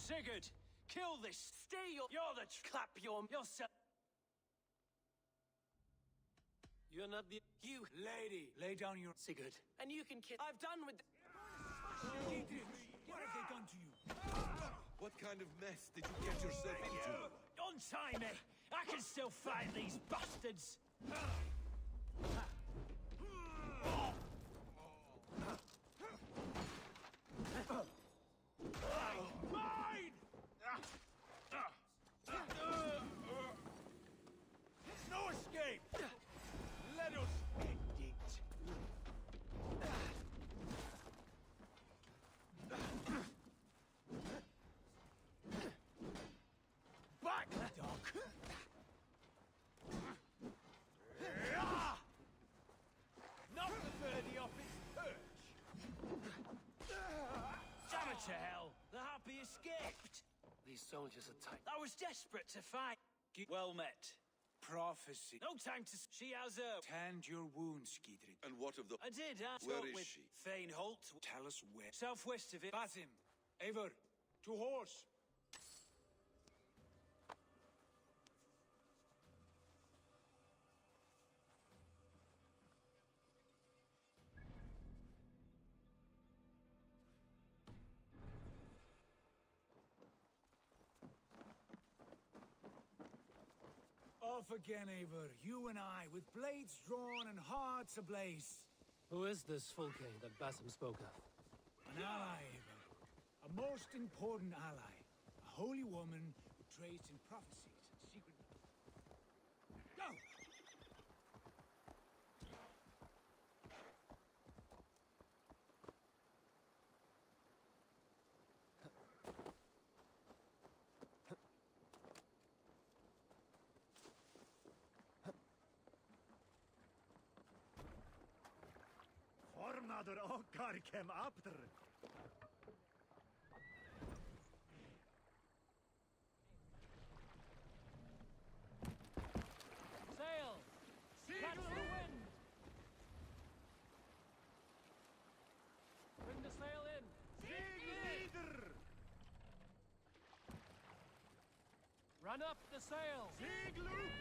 Sigurd, kill this. Steal. You're the clap yourself. You're not the... You, lady, lay down your... Sigurd. And you can kill... I've done with... What have they done to you? What kind of mess did you get yourself into? Untie me! I can still fight these bastards! Mine! There's no escape! Let us end it! Back, dog! Not the birdie off its perch! Damn it to hell! The harpy escaped! These soldiers are tight. I was desperate to fight. Well met. Prophecy. No time to... She has her... Tend your wounds, Skidrid. And what of the... I did, I Where talked is with she? Thane Holt. Tell us where. Southwest of it. Basim, Eivor, to horse. Off again, Eivor. You and I, with blades drawn and hearts ablaze. Who is this Fulke that Basim spoke of? An ally, Eivor. A most important ally. A holy woman who traced in prophecies and secret... Go! Formadur okkar kem aftur. Sail! Catch the wind! Bring the sail in! Sigurd! Run up the sail! Sigurd!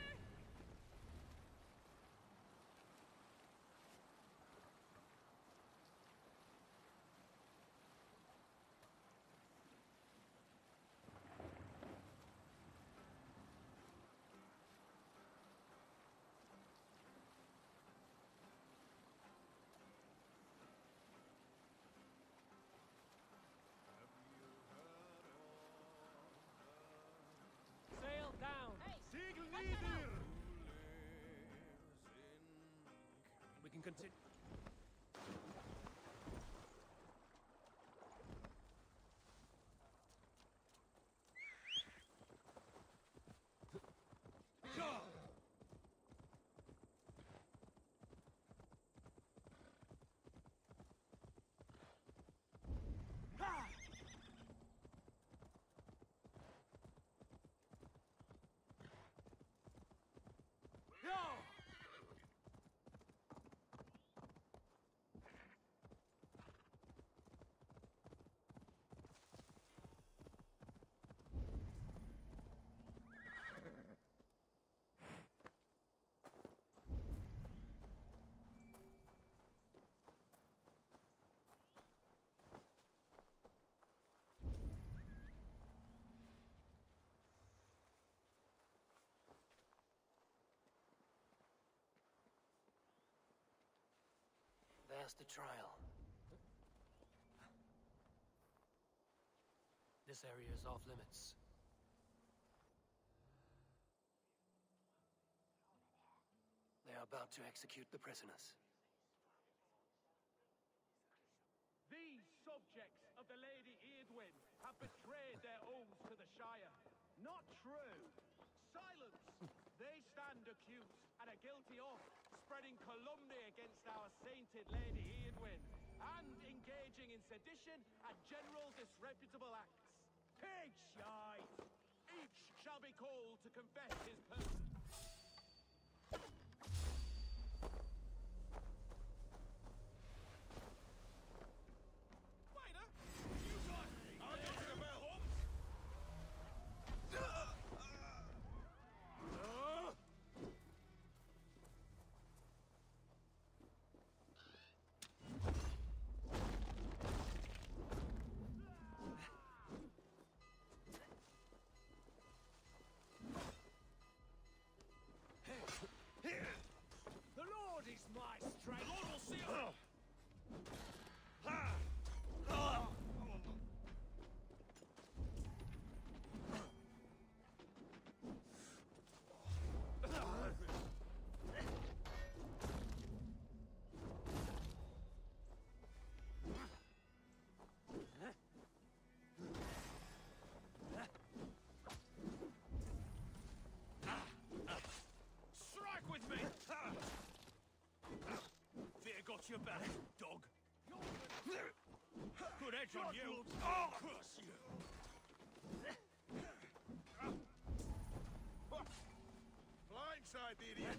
Sail down! Sigurd nieder! We can continue. There's the trial. This area is off limits. They are about to execute the prisoners. These subjects of the Lady Eadwyn have betrayed their oaths to the Shire. Not true. Silence! They stand accused and are guilty of spreading calumny against our sainted Lady Eadwyn and engaging in sedition and general disreputable acts. Pig shite! Each shall be called to confess his person. your back, dog. Good edge on you. Oh, curse you. Blindside, idiot!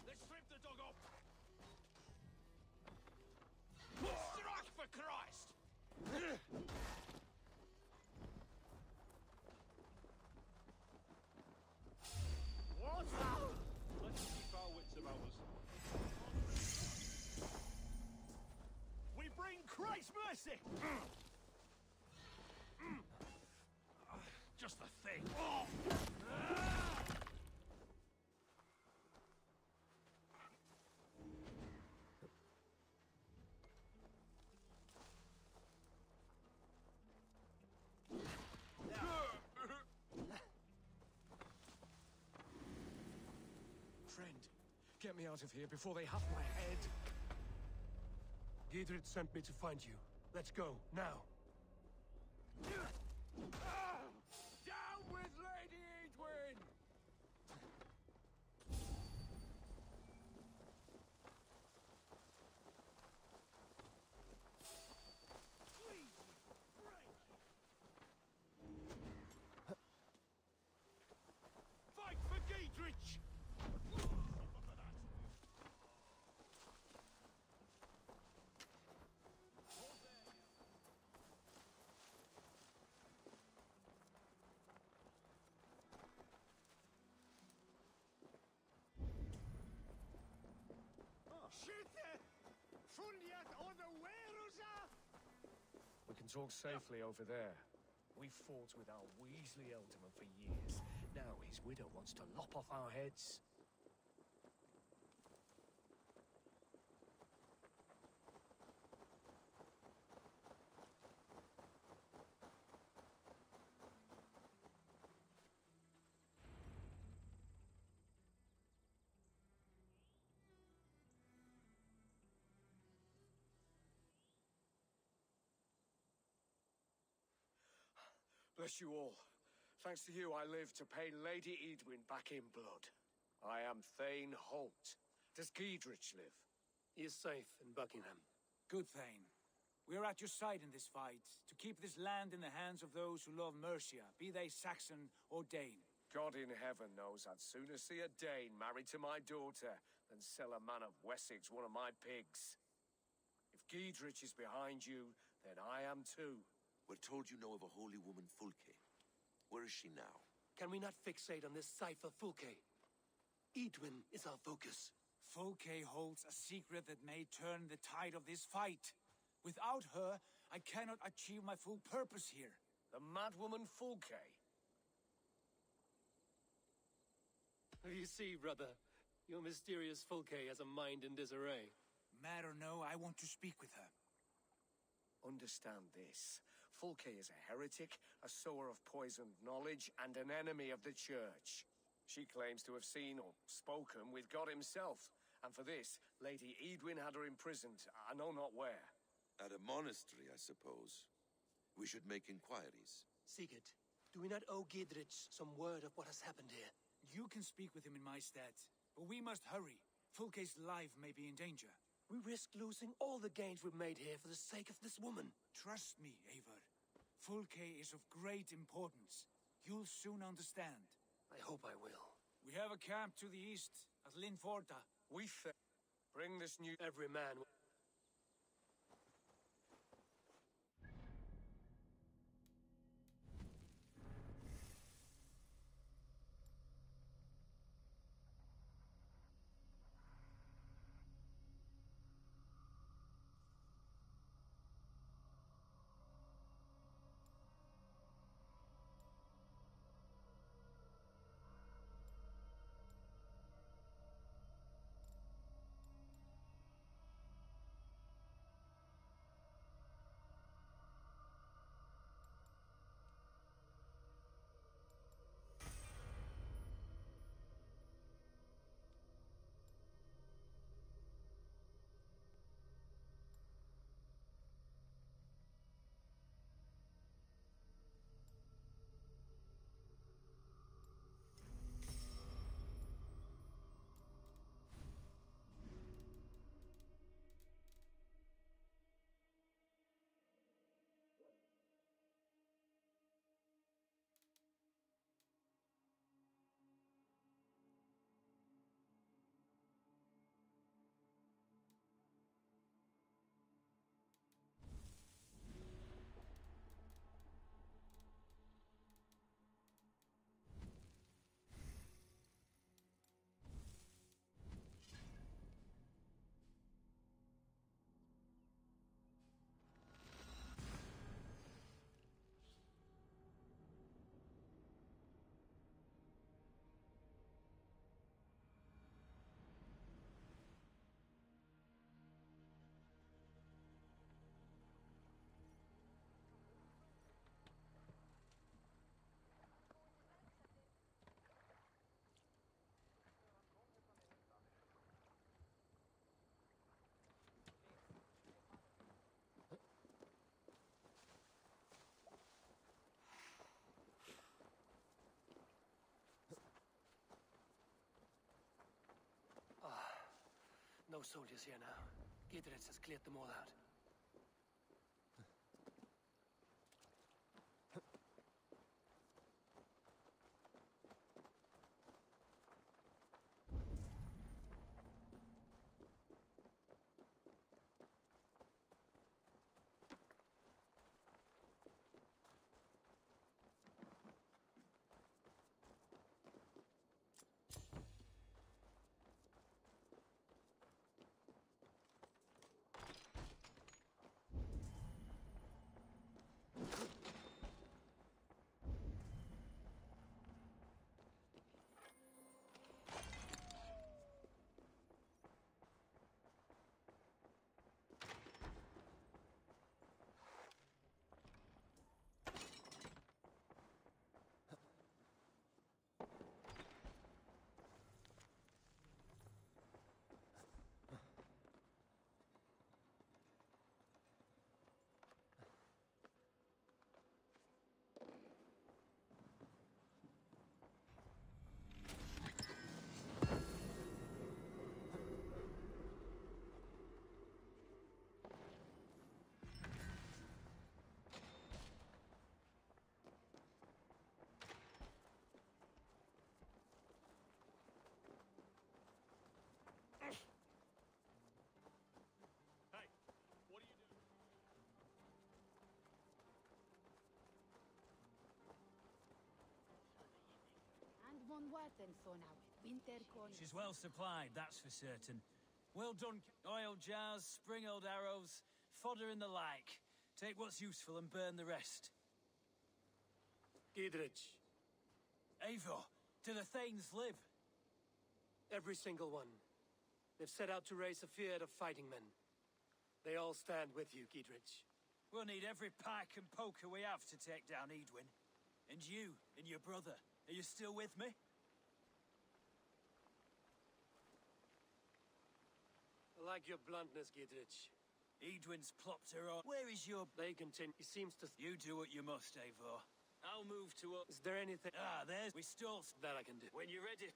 Let's strip the dog off. Strike for Christ! What? Let's keep our wits about us. We bring Christ's mercy! Just the thing. Friend, get me out of here before they have my head. Gidrit sent me to find you. Let's go, now. Down with Lady Edwin! Fight for Giedrich! We can talk safely over there. We fought with our Weasley Elderman for years. Now his widow wants to lop off our heads. Bless you all. Thanks to you, I live to pay Lady Edwin back in blood. I am Thane Holt. Does Giedrich live? He is safe in Buckingham. Good, Thane. We are at your side in this fight, to keep this land in the hands of those who love Mercia, be they Saxon or Dane. God in heaven knows I'd sooner see a Dane married to my daughter than sell a man of Wessex one of my pigs. If Giedrich is behind you, then I am too. We're told you know of a holy woman, Fulke. Where is she now? Can we not fixate on this cipher, Fulke? Edwin is our focus. Fulke holds a secret that may turn the tide of this fight. Without her, I cannot achieve my full purpose here. The madwoman Fulke. You see, brother, your mysterious Fulke has a mind in disarray. Mad or no, I want to speak with her. Understand this. Fulke is a heretic, a sower of poisoned knowledge, and an enemy of the Church. She claims to have seen or spoken with God himself, and for this, Lady Edwin had her imprisoned, I know not where. At a monastery, I suppose. We should make inquiries. Sigurd, do we not owe Giedrich some word of what has happened here? You can speak with him in my stead, but we must hurry. Fulke's life may be in danger. We risk losing all the gains we've made here for the sake of this woman. Trust me, Eivor. Fulke is of great importance. You'll soon understand. I hope I will. We have a camp to the east, at Linforta. We bring this new... Every man... soldiers here now. Gidritz has cleared them all out. One word then for now. Winter corn. She's well supplied, that's for certain. Well done. Oil jars, spring-old arrows, fodder and the like. Take what's useful and burn the rest. Gidritz. Eivor, do the Thanes live? Every single one. They've set out to raise a fear of fighting men. They all stand with you, Gidritz. We'll need every pike and poker we have to take down Edwin. And you and your brother, are you still with me? I like your bluntness, Gidritz. Edwin's plopped her on. Where is your... They continue. He seems to... You do what you must, Eivor. I'll move to... Is there anything... Ah, there's... We stole... That I can do. When you're ready...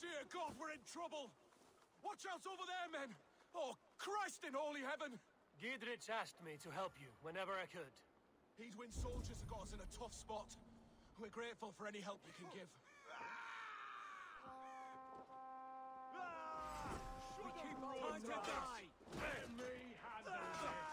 Dear God, we're in trouble! Watch out over there, men! Oh, Christ in holy heaven! Gidritz asked me to help you whenever I could. Edwin's soldiers have got us in a tough spot. We're grateful for any help you can give. We keep time to die! Let me handle this!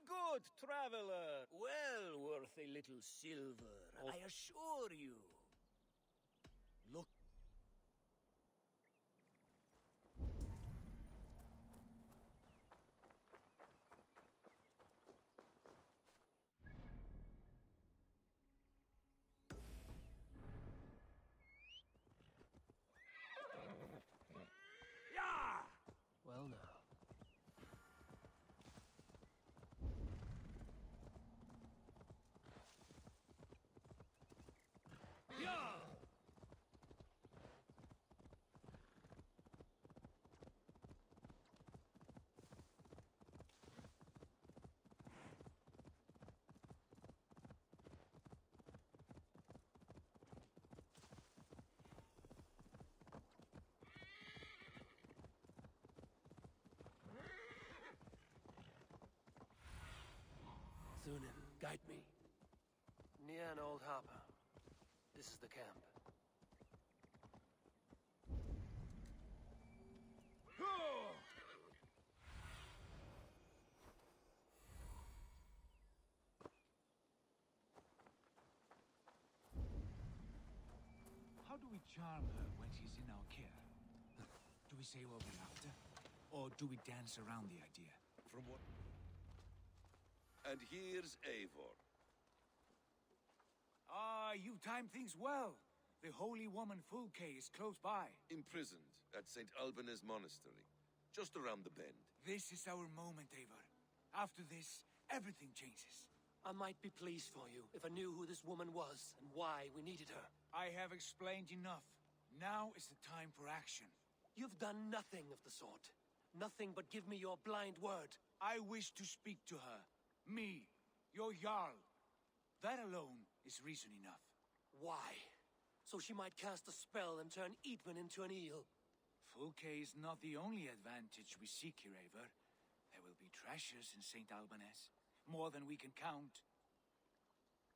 good, traveler. Well worth a little silver, I assure you. Look. Well now. Thunin, guide me. Near an old harbor. This is the camp. How do we charm her when she's in our care? Do we say what we're after? Or do we dance around the idea? From what? And here's Eivor. Ah, you timed things well. The holy woman Fulke is close by. Imprisoned at St. Alban's monastery, just around the bend. This is our moment, Eivor. After this, everything changes. I might be pleased for you if I knew who this woman was and why we needed her. I have explained enough. Now is the time for action. You've done nothing of the sort. Nothing but give me your blind word. I wish to speak to her. Me, your Jarl. That alone is reason enough. Why? So she might cast a spell and turn Eatman into an eel. Fulke is not the only advantage we seek here, Eivor. There will be treasures in St. Alban's. More than we can count.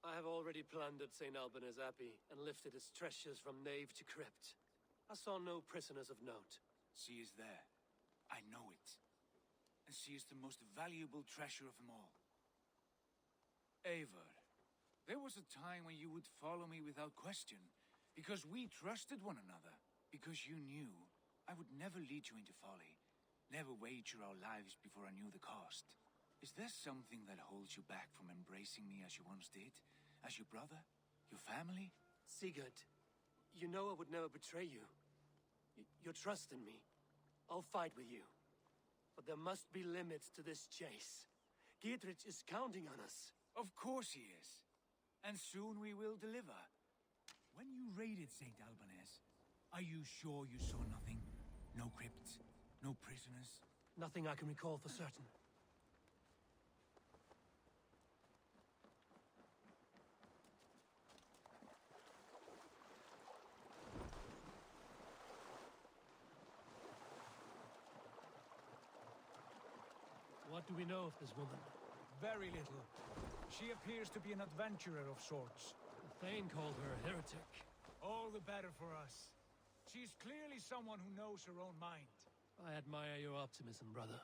I have already plundered St. Alban's Abbey and lifted its treasures from nave to crypt. I saw no prisoners of note. She is there. I know it. And she is the most valuable treasure of them all. Eivor, there was a time when you would follow me without question, because we trusted one another, because you knew I would never lead you into folly, never wager our lives before I knew the cost. Is there something that holds you back from embracing me as you once did? As your brother? Your family? Sigurd, you know I would never betray you. Your trust in me. I'll fight with you. But there must be limits to this chase. Dietrich is counting on us. Of course he is. And soon we will deliver. When you raided St. Alban's, are you sure you saw nothing? No crypts? No prisoners? Nothing I can recall for certain. What do we know of this woman? Very little. She appears to be an adventurer of sorts. The Thane called her a heretic. All the better for us. She's clearly someone who knows her own mind. I admire your optimism, brother.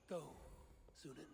Go, Sunan.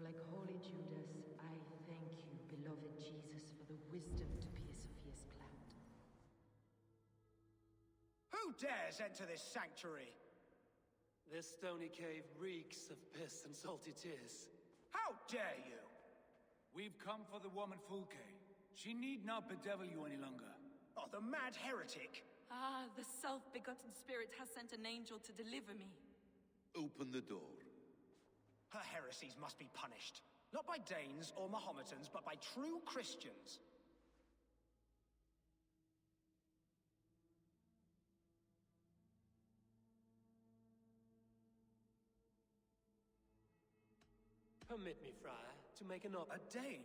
like holy Judas, I thank you, beloved Jesus, for the wisdom to pierce Sophia's cloud. Who dares enter this sanctuary? This stony cave reeks of piss and salty tears. How dare you? We've come for the woman Fulke. She need not bedevil you any longer. Oh, the mad heretic! Ah, the self-begotten spirit has sent an angel to deliver me. Open the door. Her heresies must be punished. Not by Danes or Mahometans, but by true Christians. Permit me, Friar, to make an A Dane?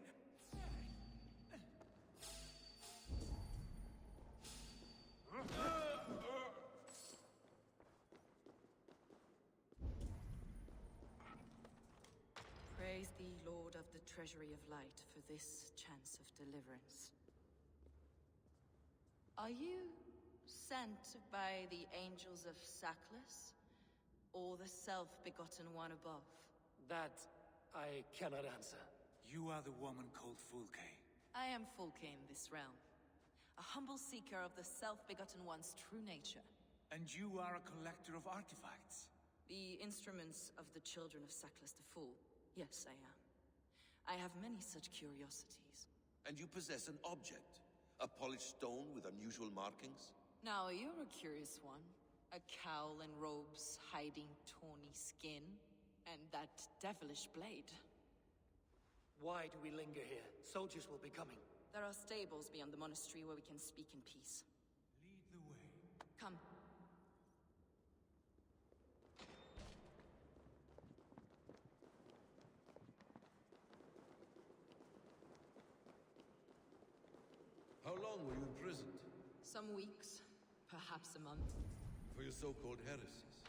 Praise thee, Lord of the Treasury of Light, for this chance of deliverance. Are you sent by the angels of Sackless, or the self-begotten one above? That I cannot answer. You are the woman called Fulke. I am Fulke in this realm, a humble seeker of the self-begotten one's true nature. And you are a collector of artifacts. The instruments of the children of Sackless the Fool. Yes, I am. I have many such curiosities. And you possess an object. A polished stone with unusual markings. Now, you're a curious one. A cowl and robes hiding tawny skin. And that devilish blade. Why do we linger here? Soldiers will be coming. There are stables beyond the monastery where we can speak in peace. Lead the way. Come. How long were you imprisoned? Some weeks, perhaps a month. For your so-called heresies?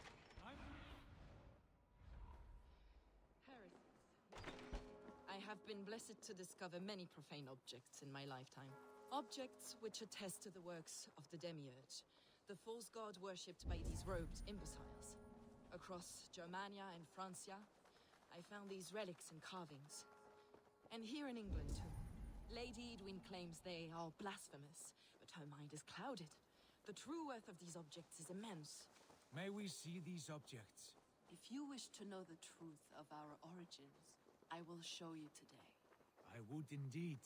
I have been blessed to discover many profane objects in my lifetime. Objects which attest to the works of the demiurge, the false god worshipped by these robed imbeciles. Across Germania and Francia, I found these relics and carvings. And here in England, too. Lady Edwin claims they are blasphemous, but her mind is clouded. The true worth of these objects is immense. May we see these objects? If you wish to know the truth of our origins, I will show you today. I would indeed.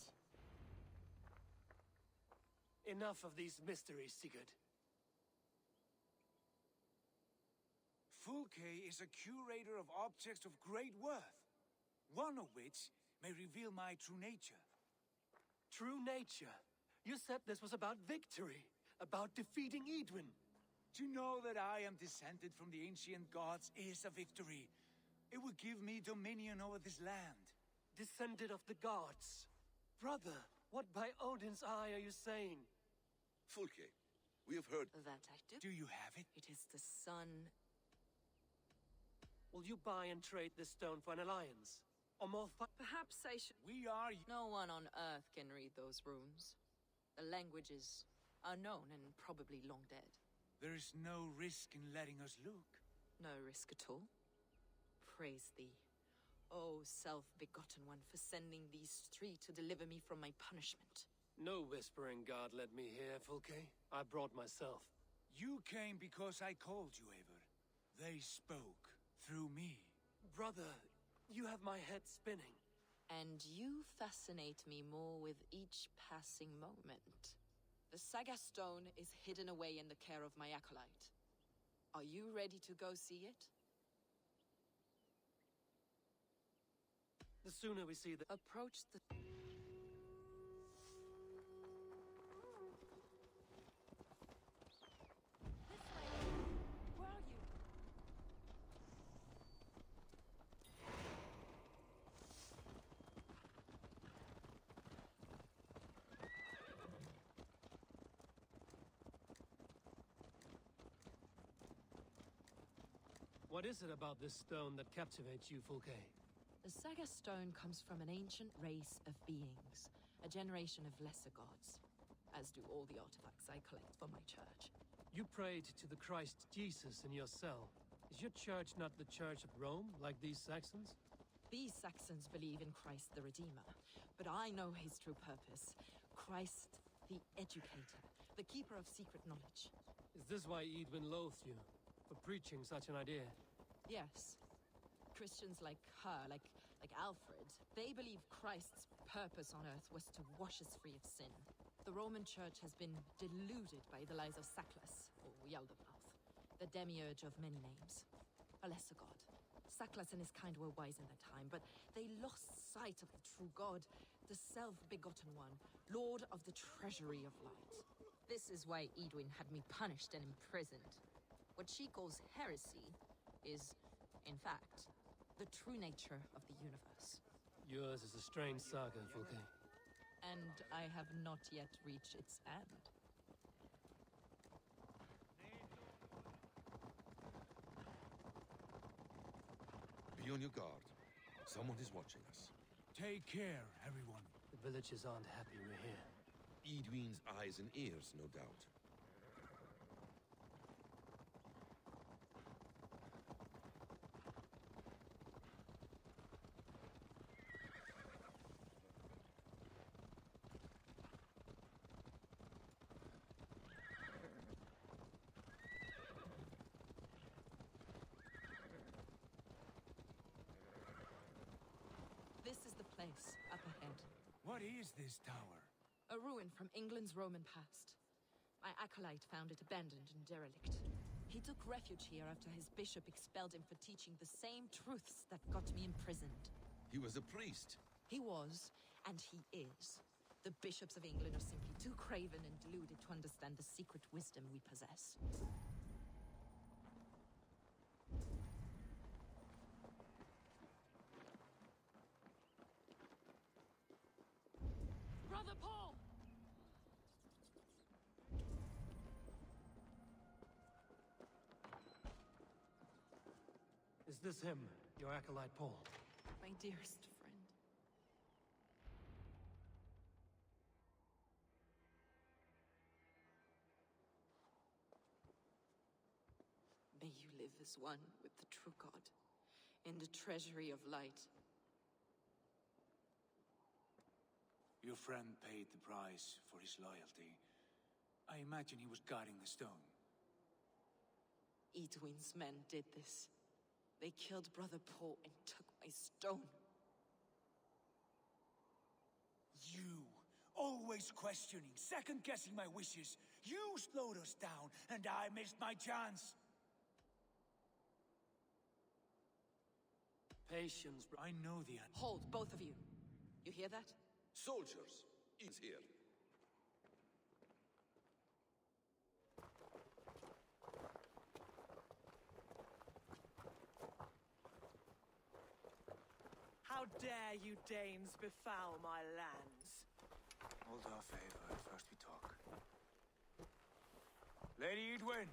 Enough of these mysteries, Sigurd. Fulke is a curator of objects of great worth, one of which may reveal my true nature. True nature? You said this was about victory, about defeating Edwin. To know that I am descended from the ancient gods is a victory. It would give me dominion over this land. Descended of the gods. Brother, what by Odin's eye are you saying? Fulke, we have heard... That I do. Do you have it? It is the sun. Will you buy and trade this stone for an alliance? Or more Perhaps I should... We are... No one on Earth can read those runes. The languages are known and probably long dead. There is no risk in letting us look. No risk at all. Praise thee, O self-begotten one, for sending these three to deliver me from my punishment. No whispering god led me here, Fulke. I brought myself. You came because I called you, Eivor. They spoke through me. Brother, you have my head spinning. And you fascinate me more with each passing moment. The Saga stone is hidden away in the care of my acolyte. Are you ready to go see it? The sooner we see the... Approach the... Where are you? What is it about this stone that captivates you, Fulke? The Saga stone comes from an ancient race of beings, a generation of lesser gods, as do all the artifacts I collect for my church. You prayed to the Christ Jesus in your cell. Is your church not the Church of Rome, like these Saxons? These Saxons believe in Christ the Redeemer, but I know his true purpose. Christ the Educator, the keeper of secret knowledge. Is this why Edwin loathed you? For preaching such an idea? Yes. Christians like her, like Alfred, they believe Christ's purpose on earth was to wash us free of sin. The Roman Church has been deluded by the lies of Saklas, or Yaldabaoth, the demiurge of many names. A lesser god. Saklas and his kind were wise in their time, but they lost sight of the true God, the self-begotten one, Lord of the treasury of light. This is why Edwin had me punished and imprisoned. What she calls heresy is, in fact, the true nature of the universe. Yours is a strange saga, Fulke. And I have not yet reached its end. Be on your guard. Someone is watching us. Take care, everyone. The villagers aren't happy we're here. Edwin's eyes and ears, no doubt. This is the place, up ahead. What is this tower? A ruin from England's Roman past. My acolyte found it abandoned and derelict. He took refuge here after his bishop expelled him for teaching the same truths that got me imprisoned. He was a priest. He was, and he is. The bishops of England are simply too craven and deluded to understand the secret wisdom we possess. Brother Paul! Is this him, your acolyte Paul? My dearest friend. May you live as one with the true God, in the treasury of light. Your friend paid the price for his loyalty. I imagine he was guarding the stone. Edwin's men did this. They killed Brother Paul and took my stone. You, always questioning, second-guessing my wishes. You slowed us down, and I missed my chance. Patience, I know the answer. Hold, both of you. You hear that? Soldiers, is here. How dare you Danes befoul my lands? Hold off, Ava. First we talk. Lady Edwin!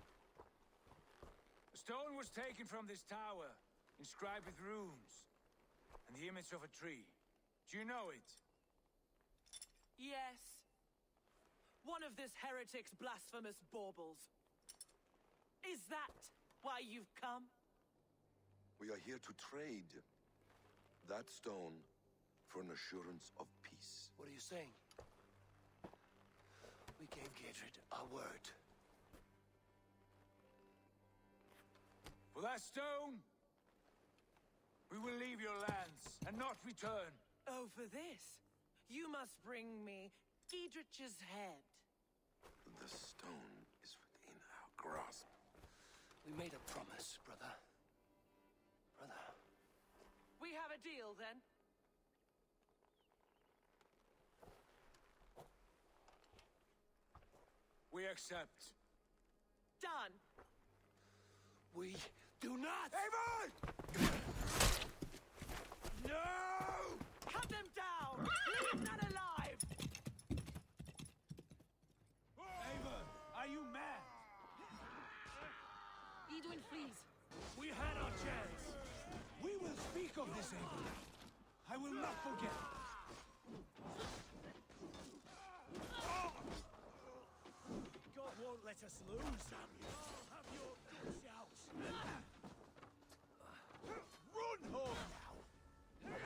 The stone was taken from this tower, inscribed with runes, and the image of a tree. Do you know it? Yes. One of this heretic's blasphemous baubles. Is that why you've come? We are here to trade that stone for an assurance of peace. what are you saying? We gave Gatred our word. For that stone, we will leave your lands and not return. Oh, for this, you must bring me Edrich's head. The stone is within our grasp. We made a promise, brother. Brother. We have a deal, then? We accept. Done. We do not! Avon! No! Cut them down! Leave none alive! Avon, are you mad? Edwin, please. We had our chance. We will speak of this, Avon. I will not forget. God won't let us lose. Have your good shouts. Run home now.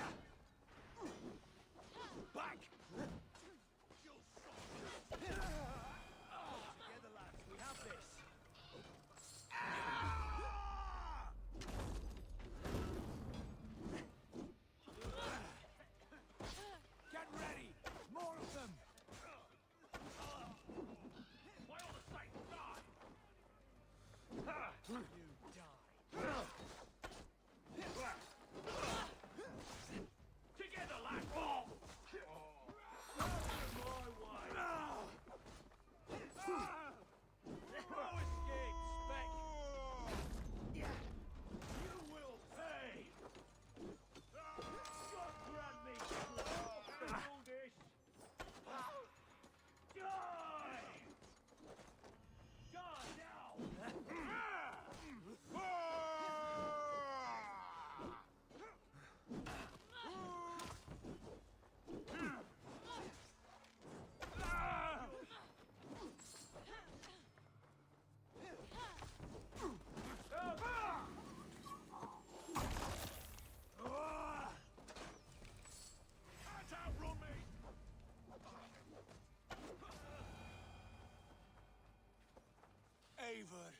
Eivor,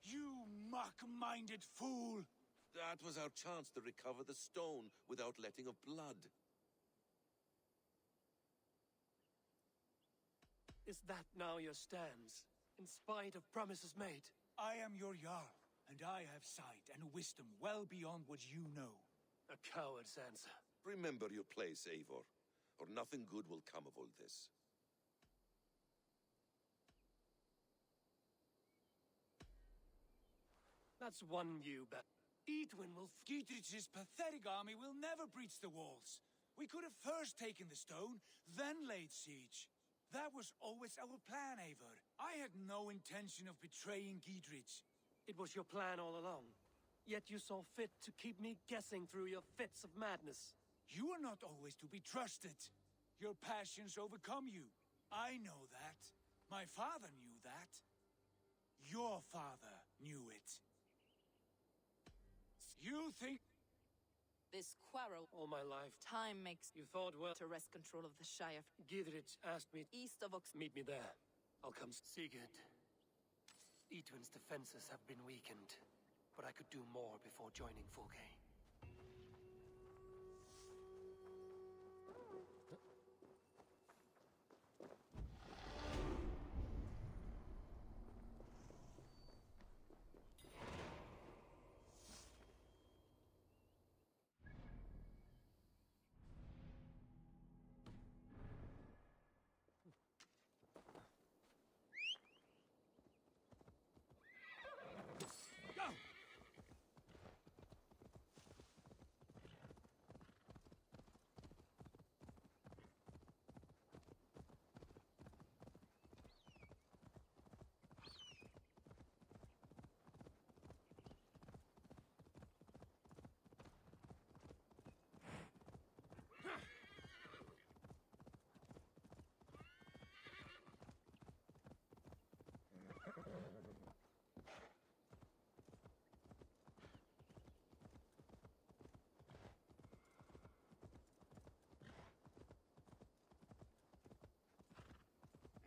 you muck-minded fool! That was our chance to recover the stone without letting of blood. Is that now your stance, in spite of promises made? I am your Jarl, and I have sight and wisdom well beyond what you know. A coward's answer. Remember your place, Eivor, or nothing good will come of all this. That's one view back. Dietrich's pathetic army will never breach the walls. We could have first taken the stone, then laid siege. That was always our plan, Eivor. I had no intention of betraying Dietrich. It was your plan all along. Yet you saw fit to keep me guessing through your fits of madness. You are not always to be trusted. Your passions overcome you. I know that. My father knew that. Your father knew it. You think... This quarrel... All my life. Time makes... You thought well... To wrest control of the Shire. Dietrich asked me... East of Ox... Meet me there. I'll come... Sigurd. Idwin's defenses have been weakened. But I could do more before joining Fulke.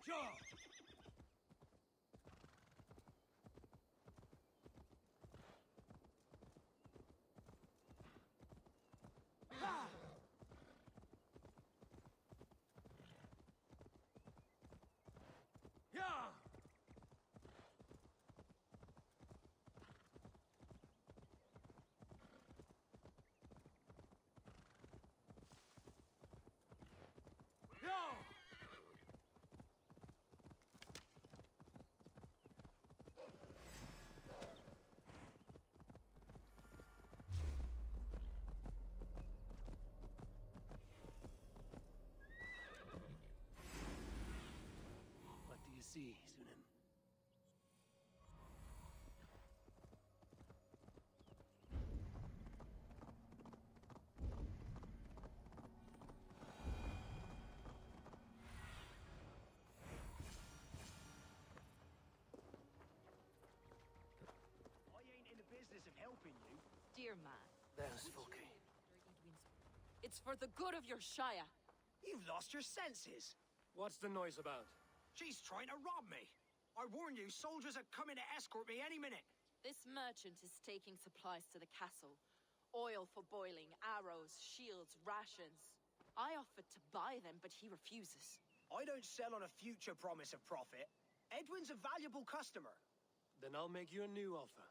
Sure! See, Sunan. I ain't in the business of helping you. Dear man. There's Fulke. It's for the good of your Shire. You've lost your senses. What's the noise about? She's trying to rob me. I warn you, soldiers are coming to escort me any minute. This merchant is taking supplies to the castle. Oil for boiling, arrows, shields, rations. I offered to buy them, but he refuses. I don't sell on a future promise of profit. Edwin's a valuable customer. Then I'll make you a new offer.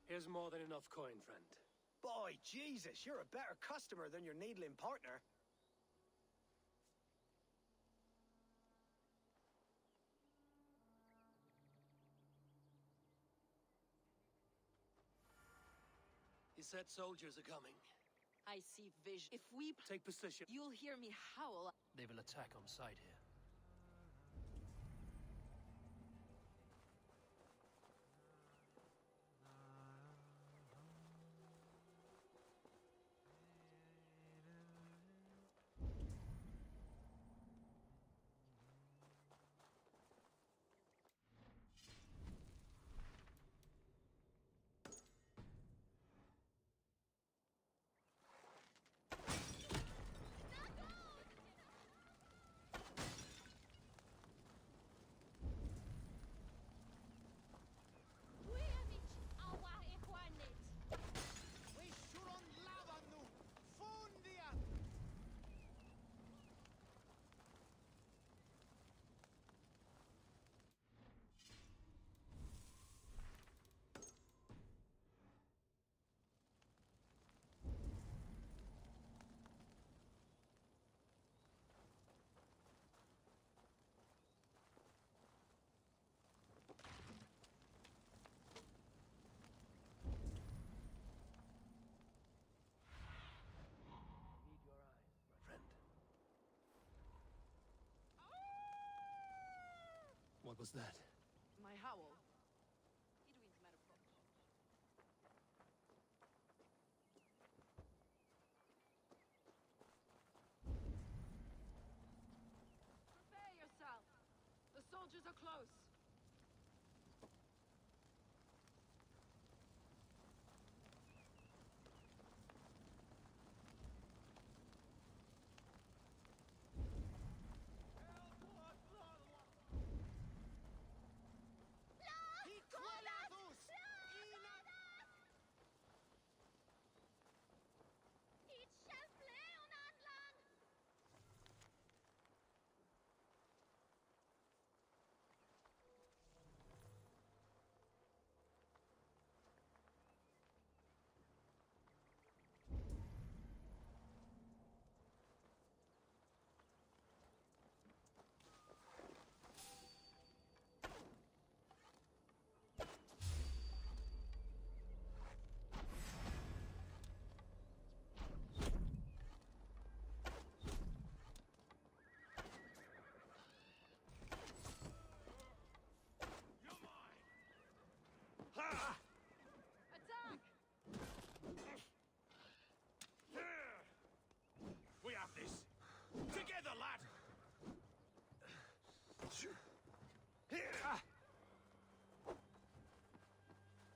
Here's more than enough coin, friend. By Jesus, you're a better customer than your needling partner. He said soldiers are coming. I see vision. If we take position, you'll hear me howl. They will attack on sight here. What was that? My howl. Idwin's matter of Prepare yourself. The soldiers are close. Attack! We have this. Together, lad!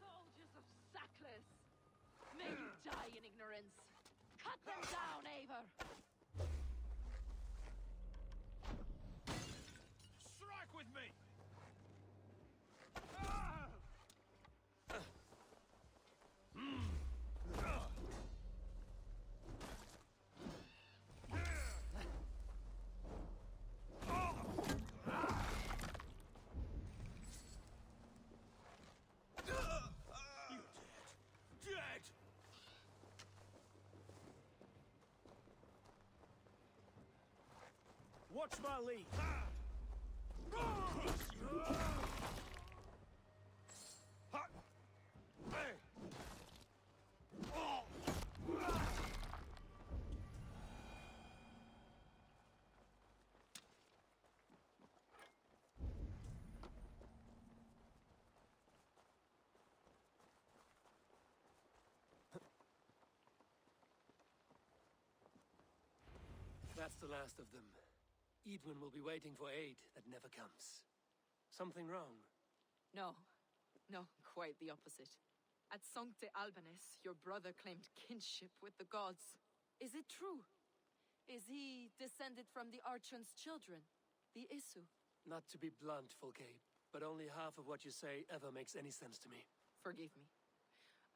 Soldiers of Sackless! May you die in ignorance! Cut them down, Eivor! Strike with me! Watch my lead. That's the last of them. Edwin will be waiting for aid that never comes. Something wrong? No. No, quite the opposite. At Sancte Albanus, your brother claimed kinship with the gods. Is it true? Is he descended from the Archon's children, the Isu? Not to be blunt, Fulke, but only half of what you say ever makes any sense to me. Forgive me.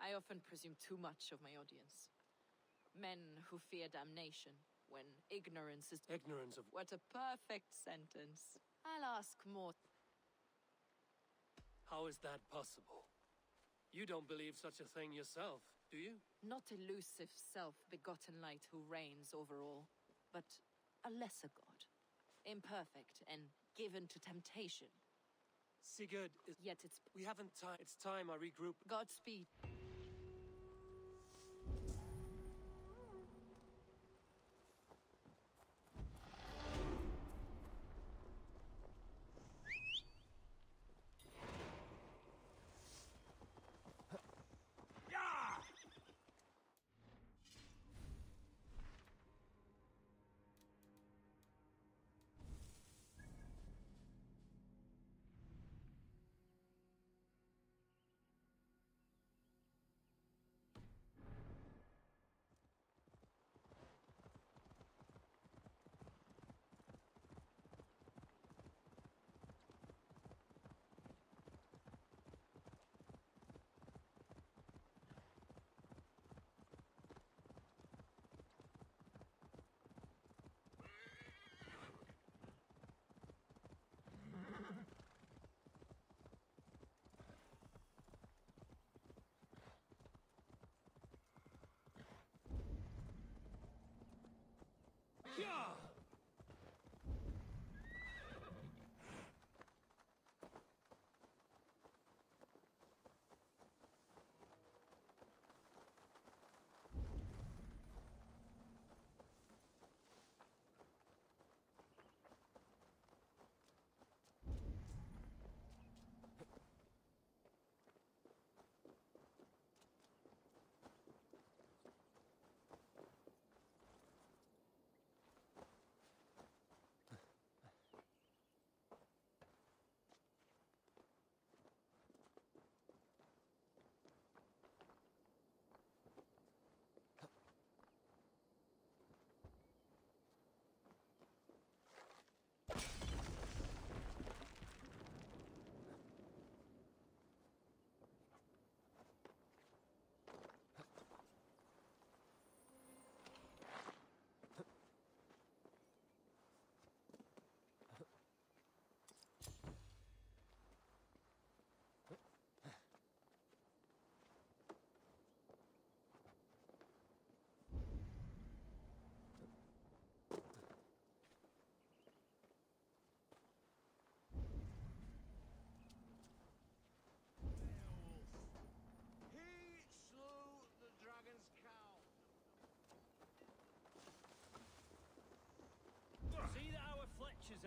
I often presume too much of my audience. Men who fear damnation, when ignorance is... Ignorance of... What a perfect sentence. I'll ask more. How is that possible? You don't believe such a thing yourself, do you? Not elusive self-begotten light who reigns over all, but a lesser god. Imperfect and given to temptation. Sigurd is... Yet it's... We haven't time. It's time I regroup. Godspeed.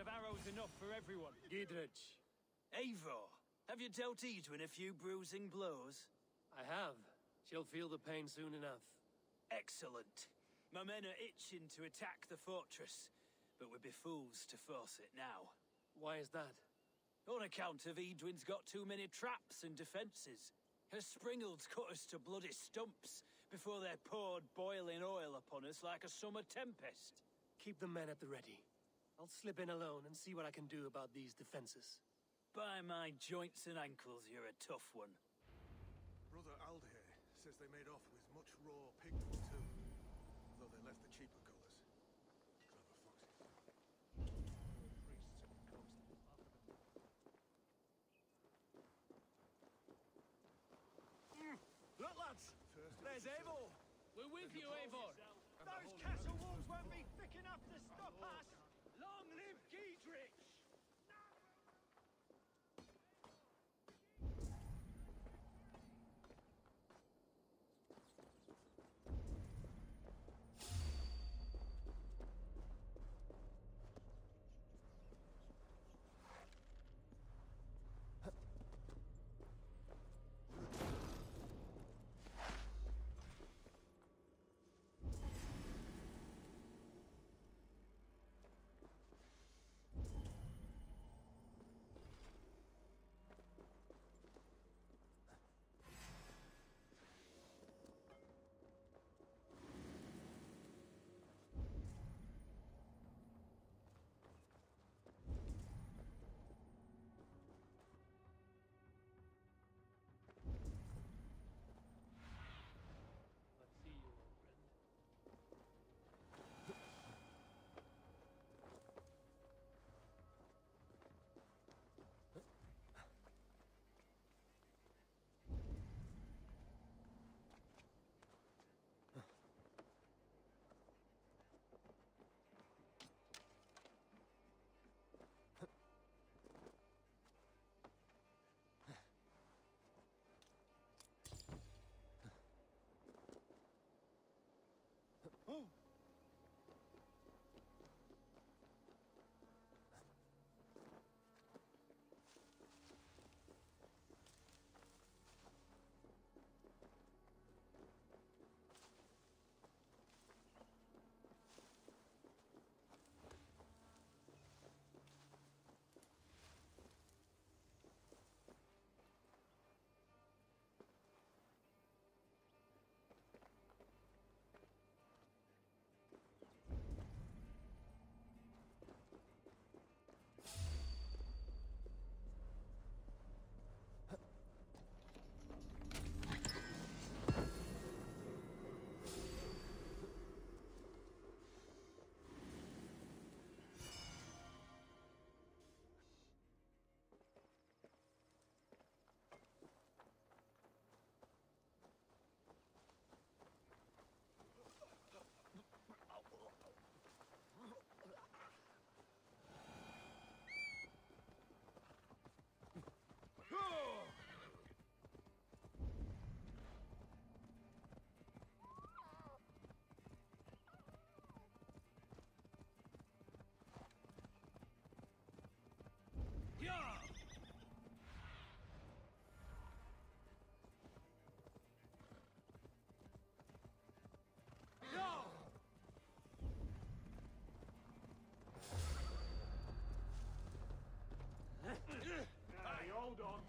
have arrows enough for everyone. Dietrich. Eivor, have you dealt Edwin a few bruising blows? I have. She'll feel the pain soon enough. Excellent. My men are itching to attack the fortress, but we'd be fools to force it now. Why is that? On account of Edwin's got too many traps and defences. Her springalds cut us to bloody stumps before they poured boiling oil upon us like a summer tempest. Keep the men at the ready. I'll slip in alone and see what I can do about these defenses. By my joints and ankles, you're a tough one. Brother Aldhere says they made off with much raw pigment too, though they left the cheaper colours. Clever foxes. Priests have been constantly after them. Look, lads! There's Eivor! We're with you, Eivor! Those castle walls won't be thick enough to stop us! Long live Dietrich!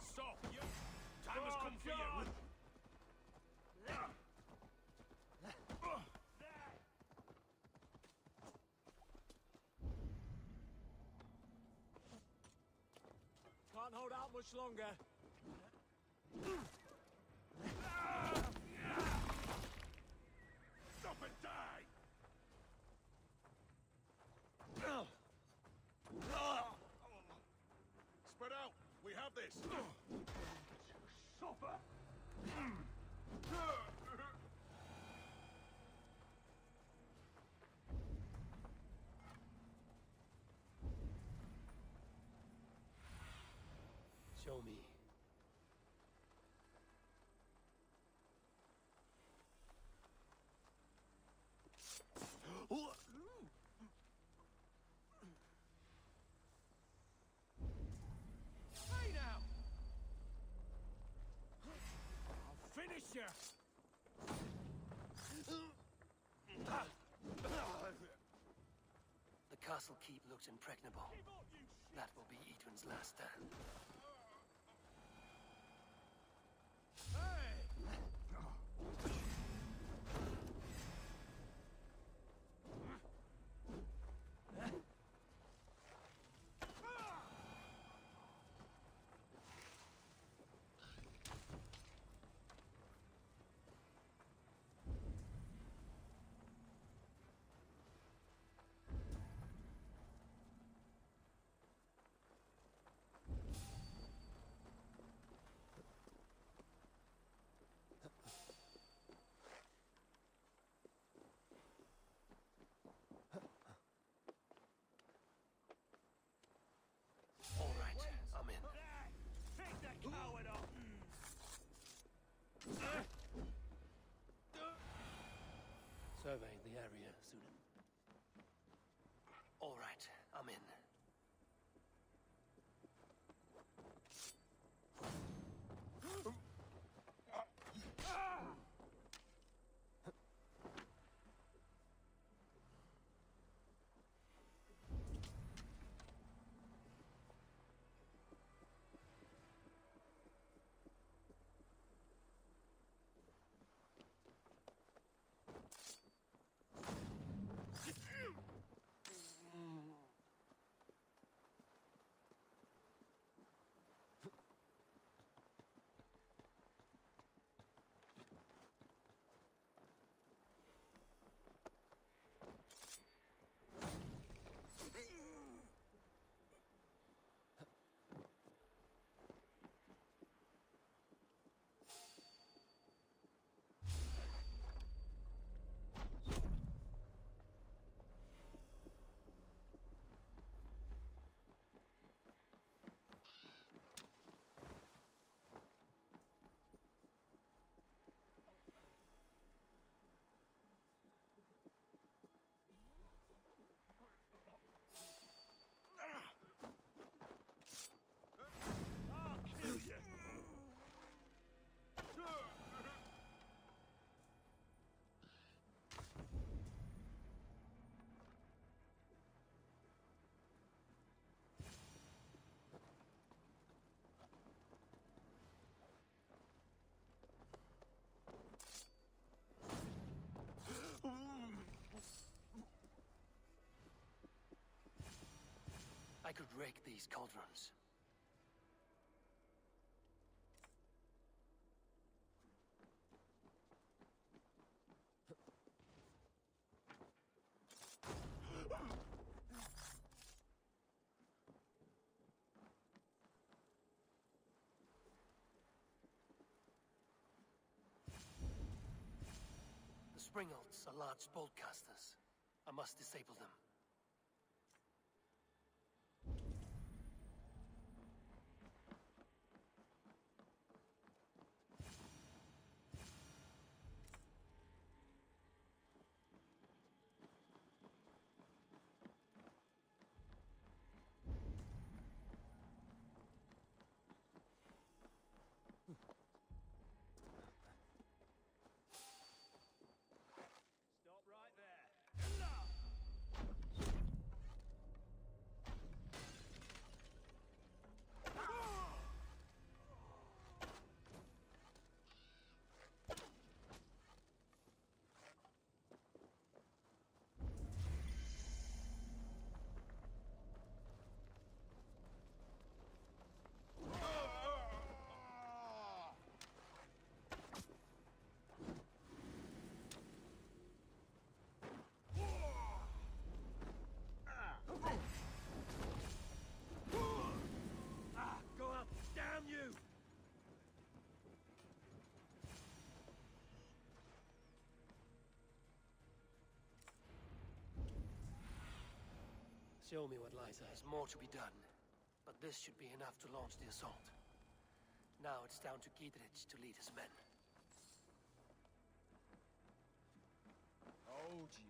Stop! Time has come for you! Can't hold out much longer. Stop and die! Spread out! We have this! Suffer! Show me. castle keep looks impregnable. That will be Edwin's last stand. Survey the area, Sudan. All right, I'm in. I could rake these cauldrons. The Springalds are large bolt casters. I must disable them. Stop right there. Go up, damn you! Show me what lies ahead. There's more to be done, but this should be enough to launch the assault. Now it's down to Gidrich to lead his men. Hold you.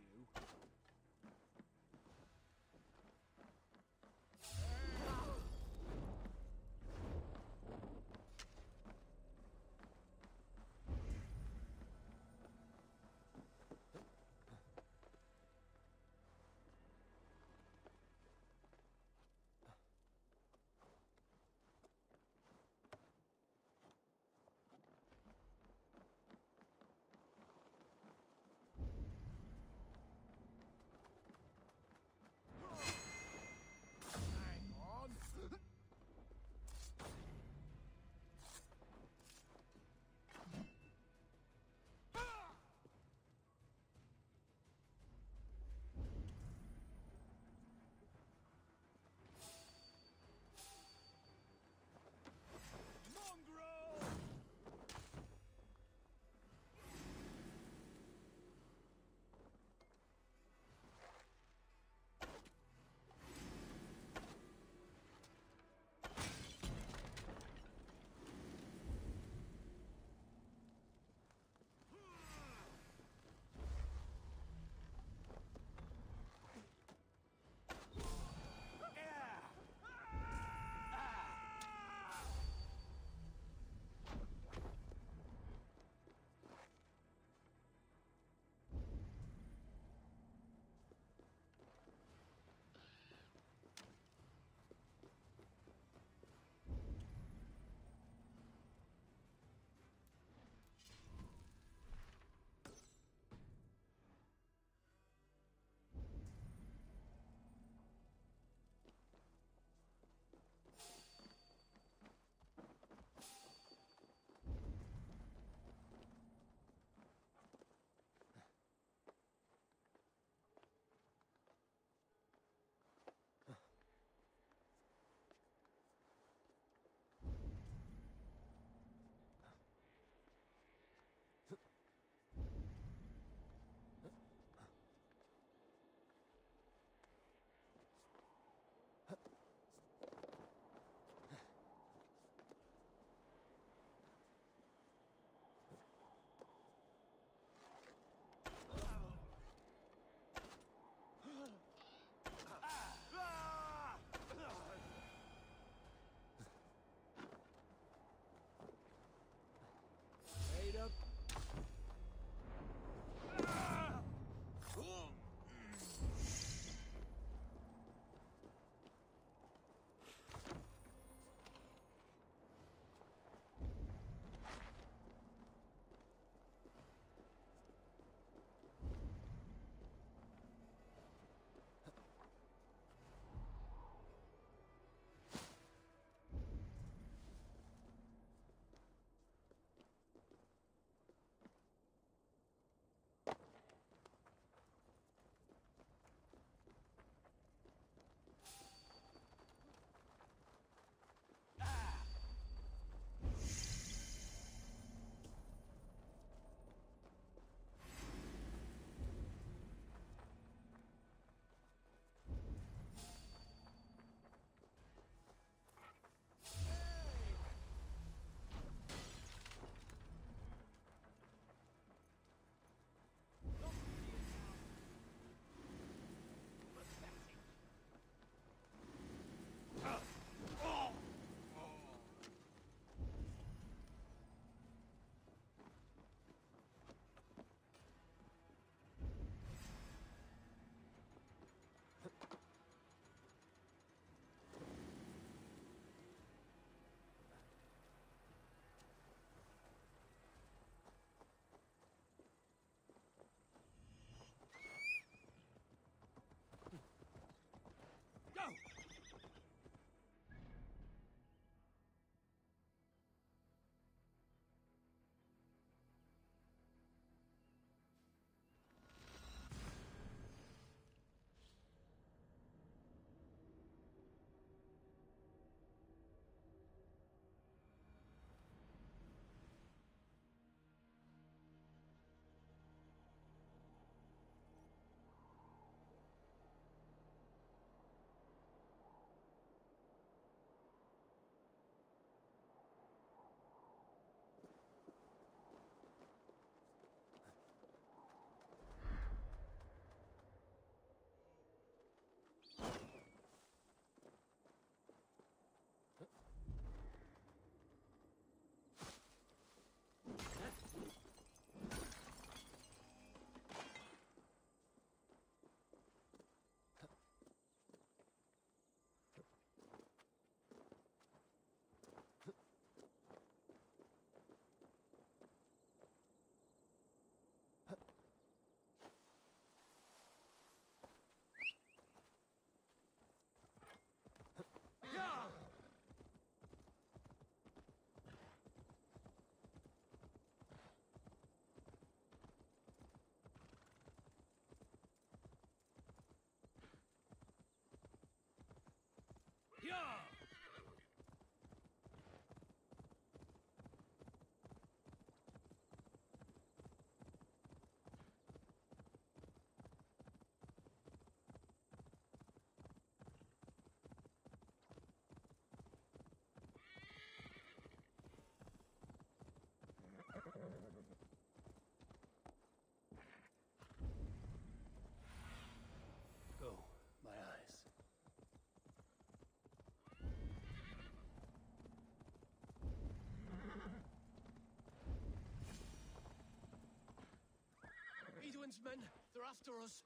Kinsmen! They're after us!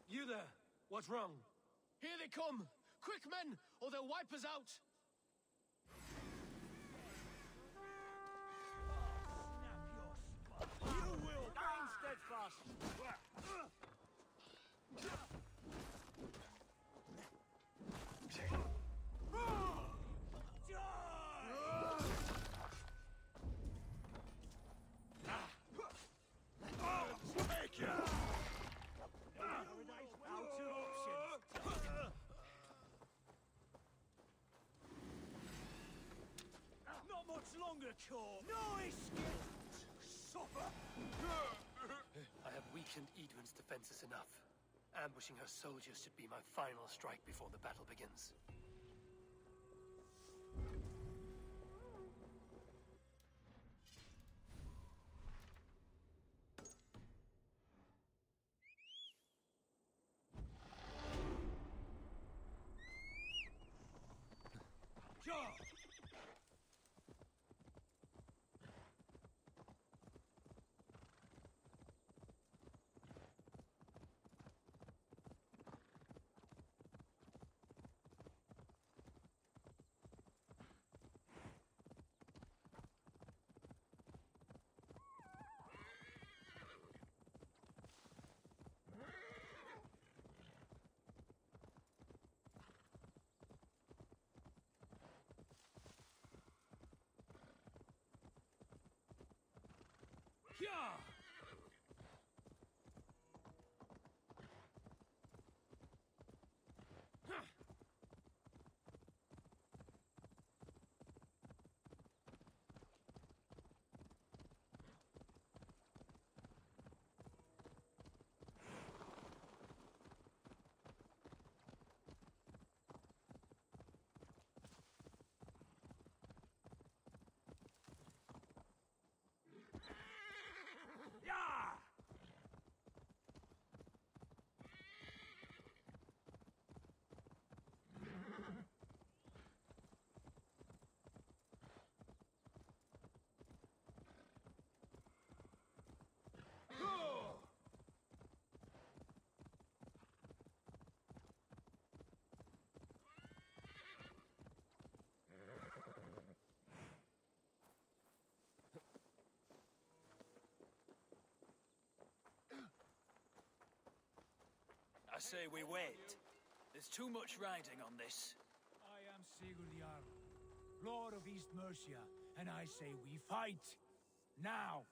You there! What's wrong? Here they come! Quick, men, or they'll wipe us out! You will remain steadfast. Not much longer, Court. No escape. Suffer. I have weakened Edwin's defenses enough. Ambushing her soldiers should be my final strike before the battle begins. Yeah! I say we wait. There's too much riding on this. I am Sigurd Jarl, Lord of East Mercia, and I say we fight. Now!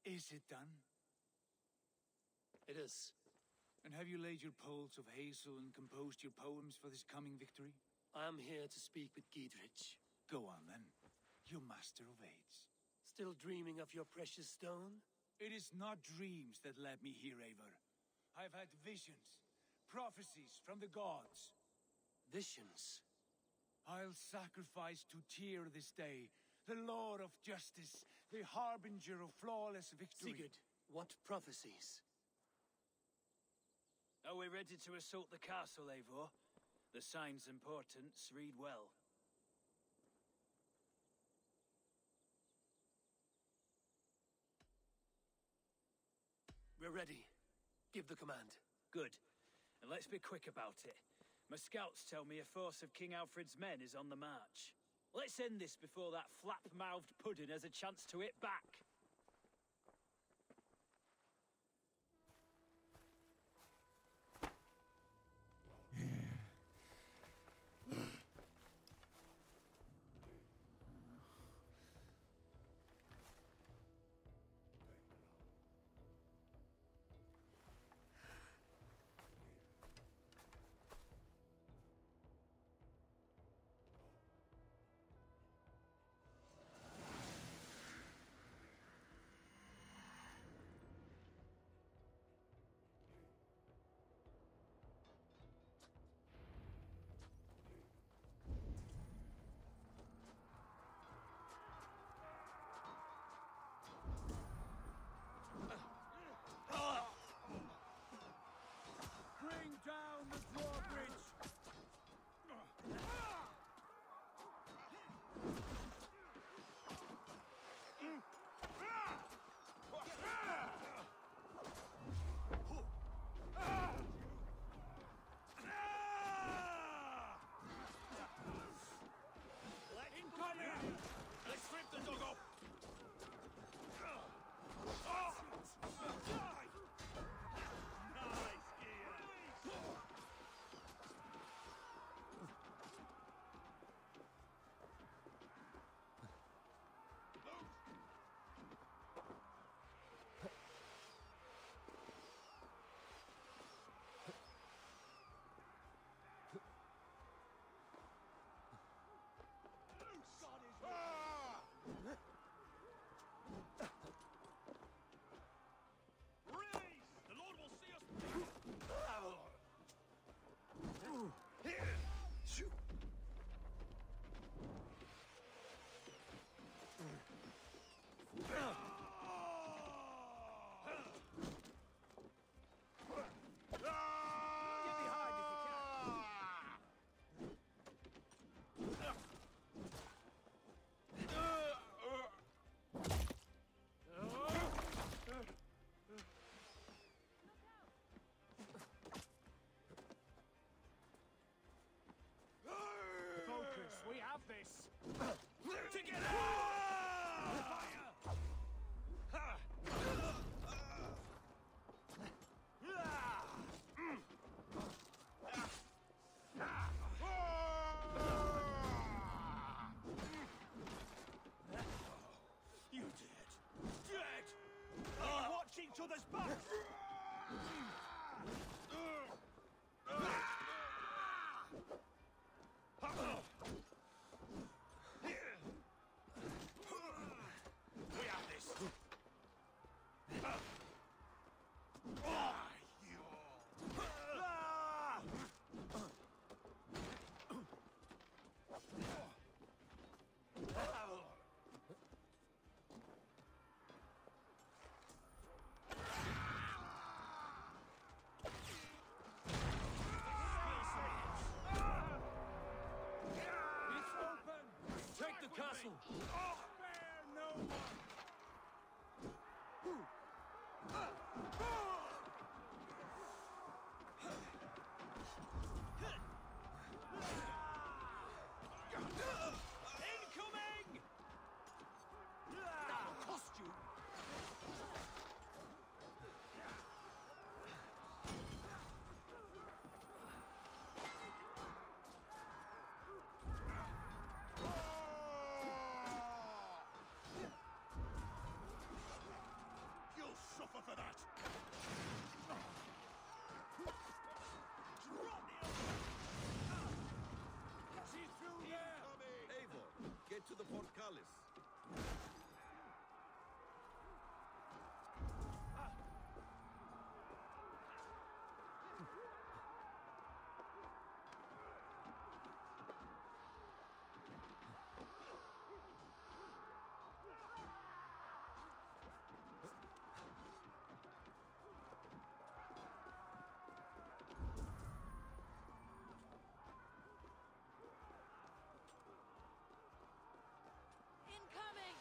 Is it done? It is. And have you laid your poles of hazel and composed your poems for this coming victory? I am here to speak with Giedrich. Go on, then. You master of aids. Still dreaming of your precious stone? It is not dreams that led me here, Eivor. I've had visions, prophecies from the gods. Visions? I'll sacrifice to Tyr this day, the Lord of justice, the harbinger of flawless victory. Sigurd, what prophecies? Are we ready to assault the castle, Eivor? The signs and portents read well. We're ready. Give the command. Good. And let's be quick about it. My scouts tell me a force of King Alfred's men is on the march. Let's end this before that flap-mouthed pudding has a chance to hit back. the dog off! We have this! Together! Fire! You dead! Dead! Watch each other's backs! Castle! Spare no one! Incoming! That'll cost you! Suffer for that! See through there! Eivor, get to the portcullis. Incoming!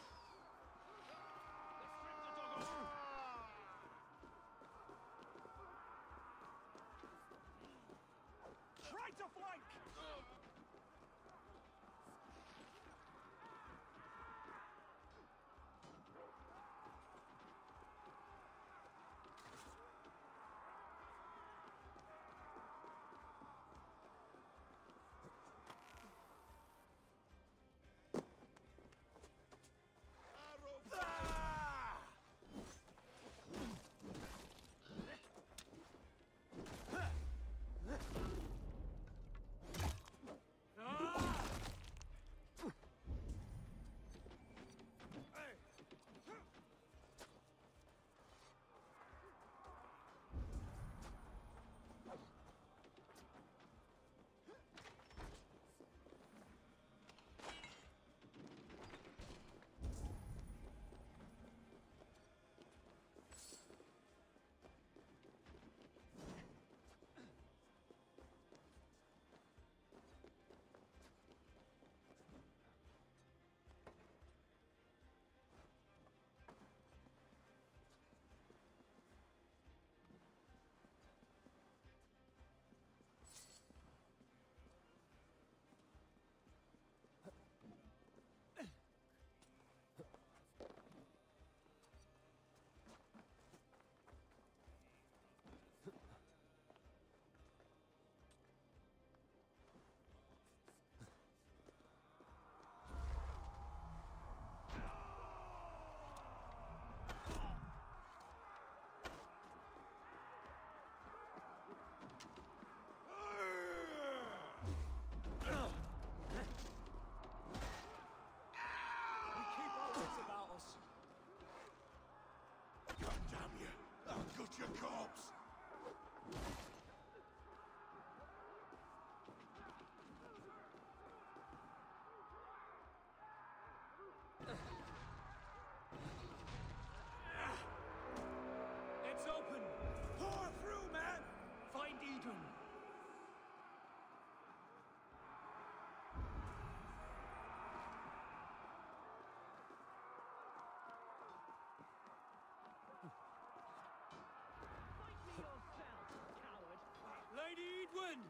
Edwin!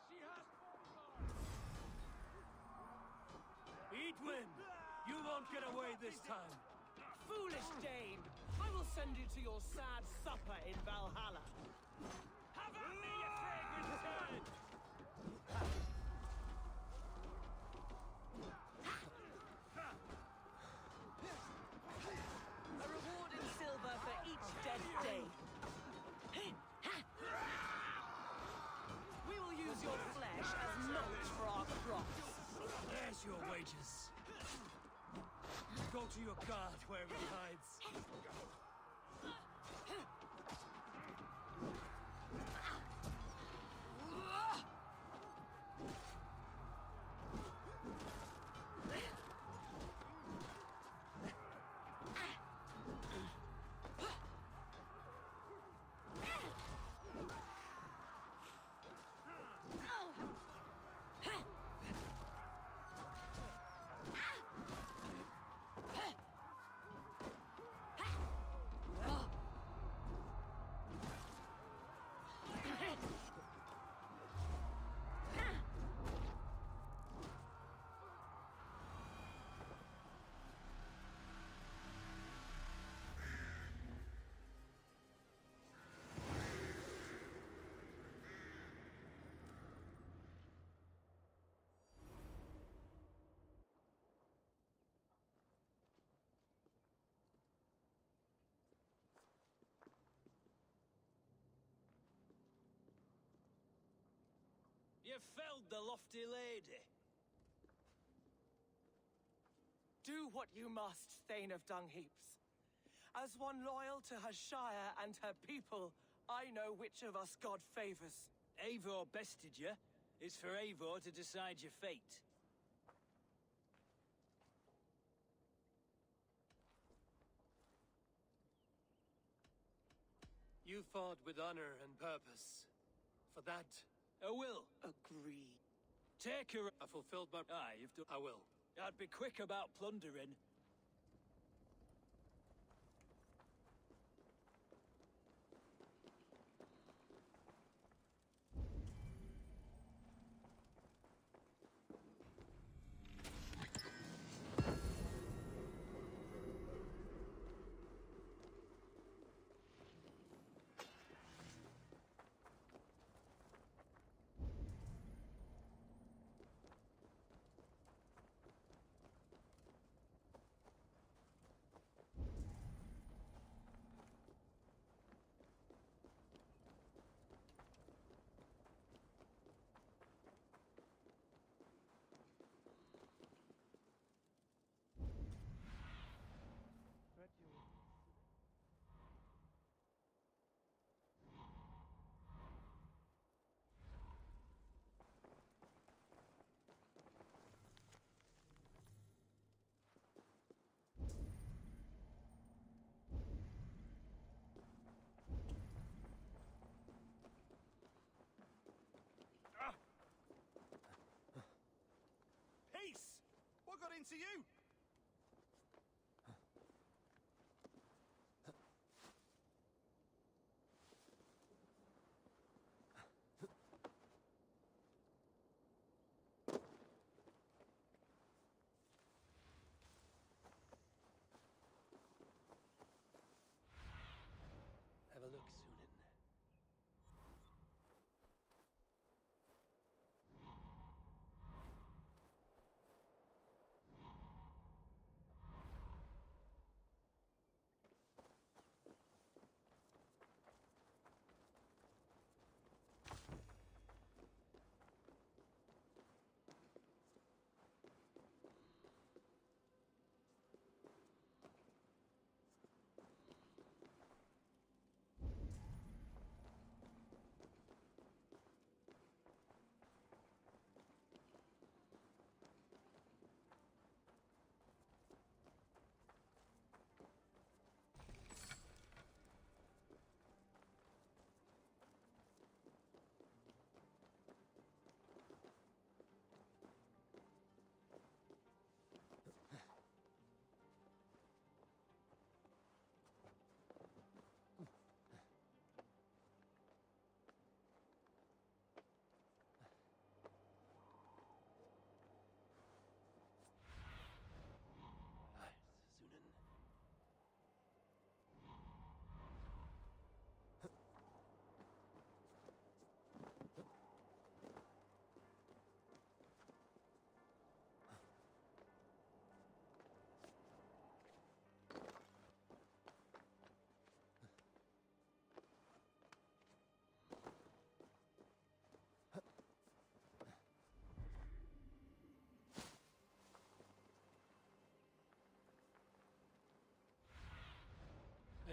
She has Edwin! You won't get away this time. Foolish Dane! I will send you to your sad supper in Valhalla. Have at me, you fragrant turd! A reward in silver for each dead Dane. We will use your flesh as mulch for our crops. There's your wages. Go to your guard wherever he hides. You felled the lofty lady. Do what you must, Thane of Dungheaps. As one loyal to her shire and her people, I know which of us God favors. Eivor bested you. It's for Eivor to decide your fate. You fought with honor and purpose. For that, I will. Agreed. Take her. I fulfilled my... Aye, you've done. I will. I'd be quick about plundering. Peace! What got into you? Have a look, Sunan.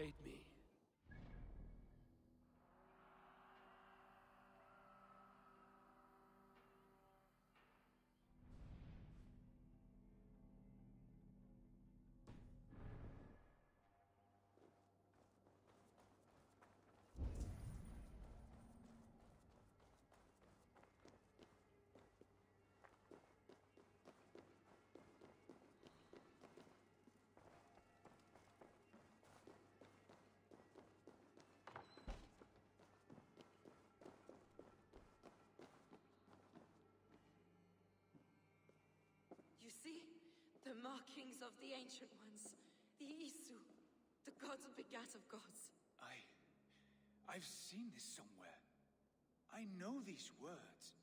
Aid me. You see? The markings of the Ancient Ones. The Isu. The gods of begat of gods. I've seen this somewhere. I know these words.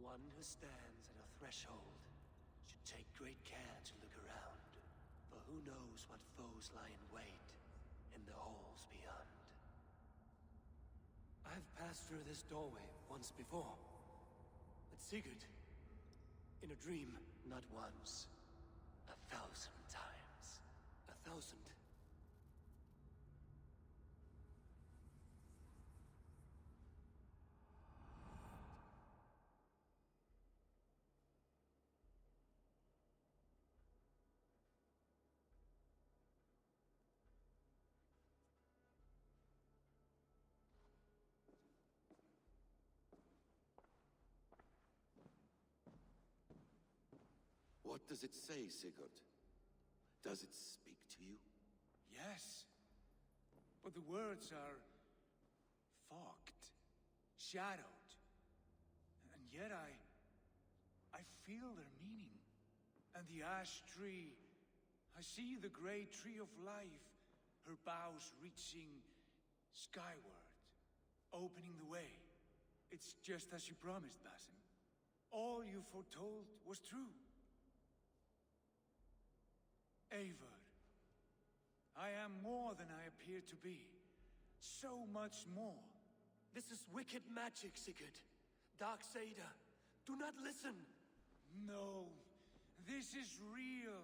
One who stands at a threshold should take great care to look around, for who knows what foes lie in wait in the halls beyond. I've passed through this doorway once before, with Sigurd. In a dream, not once, 1,000 times. 1,000. What does it say, Sigurd? Does it speak to you? Yes. But the words are fogged, shadowed. And yet I feel their meaning. And the ash tree, I see the great tree of life, her boughs reaching skyward, opening the way. It's just as you promised, Basim. All you foretold was true. Eivor, I am more than I appear to be. So much more. This is wicked magic, Sigurd. Dark Seder. Do not listen. No. This is real.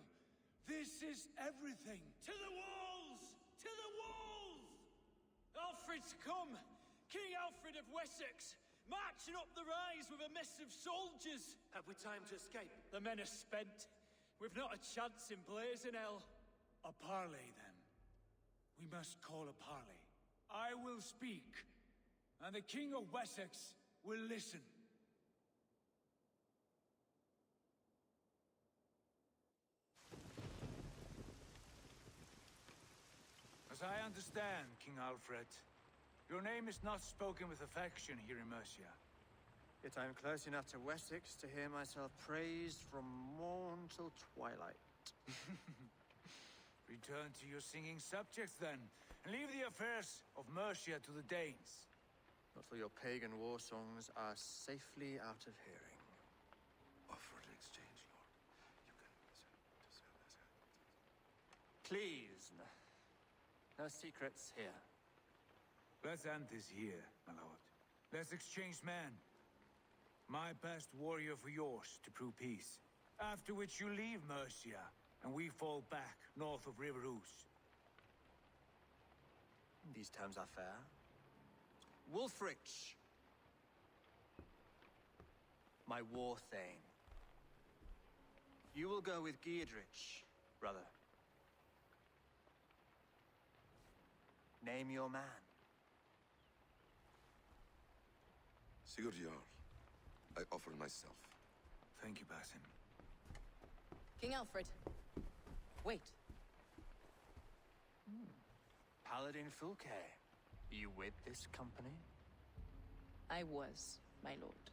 This is everything. To the walls! To the walls! Alfred's come! King Alfred of Wessex! Marching up the rise with a mess of soldiers! Have we time to escape? The men are spent. We've not a chance in blazing hell. A parley, then. We must call a parley. I will speak, and the King of Wessex will listen. As I understand, King Alfred, your name is not spoken with affection here in Mercia. Yet I am close enough to Wessex to hear myself praised from morn till twilight. Return to your singing subjects, then, and leave the affairs of Mercia to the Danes. Not till your pagan war songs are safely out of hearing. Offer an exchange, Lord. You can... Please, no secrets here. Let's end this here, my lord. Let's exchange men. My best warrior for yours to prove peace. After which you leave Mercia, and we fall back north of River Ouse. These terms are fair. Wulfrich, my war thane. You will go with Giedrich, brother. Name your man. Sigurd Jarl, I offer myself. Thank you, Basim. King Alfred. Wait. Paladin Fulke, you with this company? I was, my lord.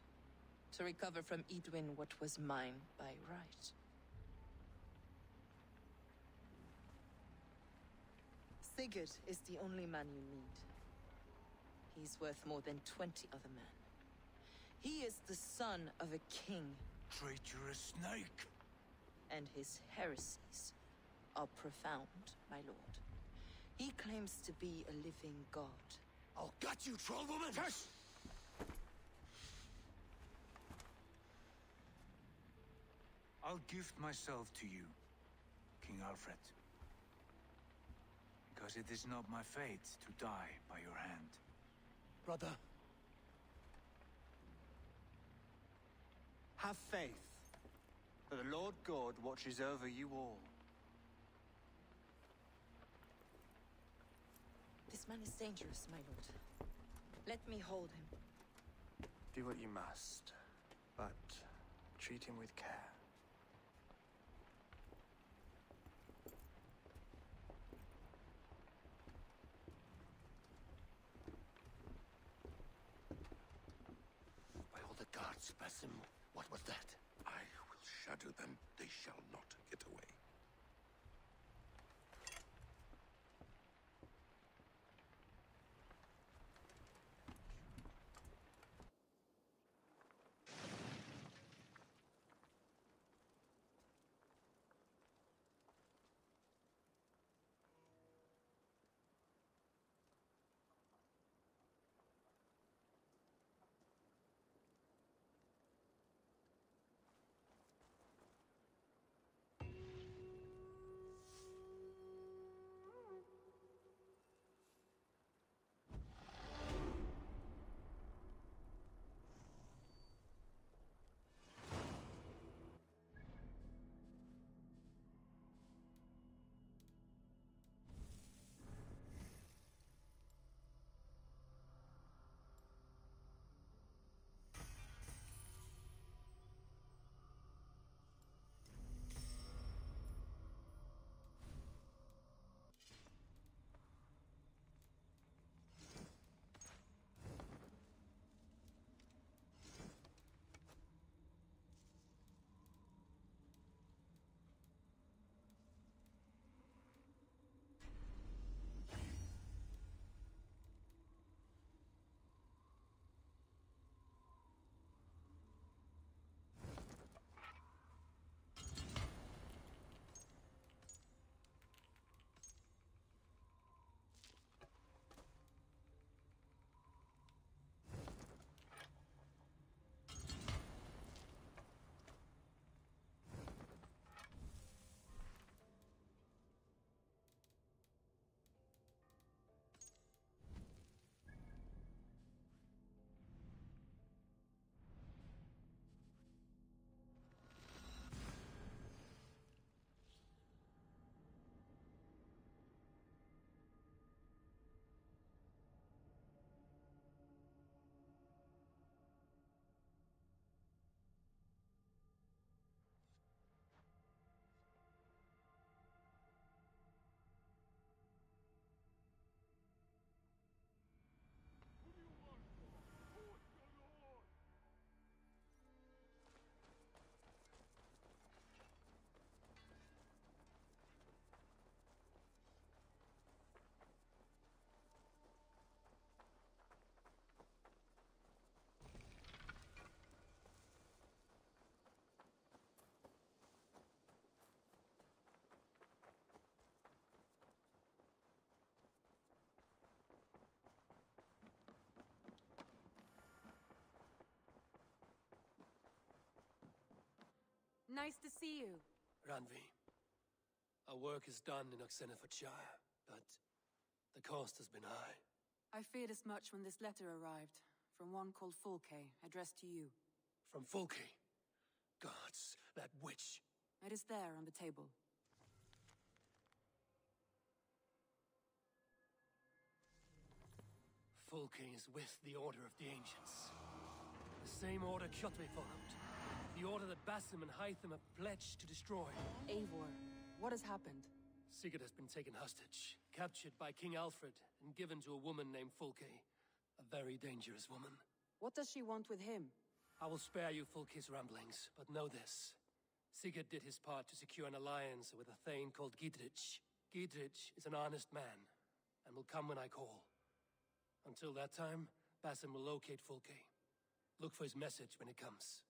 To recover from Edwin what was mine by right. Sigurd is the only man you need. He's worth more than 20 other men. He is the son of a king. Traitorous snake! And his heresies are profound, my lord. He claims to be a living god. I'll gut you, troll woman! Tush! I'll gift myself to you, King Alfred. Because it is not my fate to die by your hand. Brother. Have faith that the Lord God watches over you all. This man is dangerous, my lord. Let me hold him. Do what you must, but treat him with care. By all the gods, Basim, what was that? I will shatter them. They shall not get away. Nice to see you. Ranvi, our work is done in Oxenfordshire, but the cost has been high. I feared as much when this letter arrived, from one called Fulke, addressed to you. From Fulke? Gods, that witch. It is there on the table. Fulke is with the Order of the Ancients. The same order Kjotve followed. The order that Basim and Hytham have pledged to destroy. Eivor, what has happened? Sigurd has been taken hostage, captured by King Alfred, and given to a woman named Fulke. A very dangerous woman. What does she want with him? I will spare you Fulke's ramblings, but know this. Sigurd did his part to secure an alliance with a thane called Gidrich. Gidrich is an honest man, and will come when I call. Until that time, Basim will locate Fulke. Look for his message when it comes.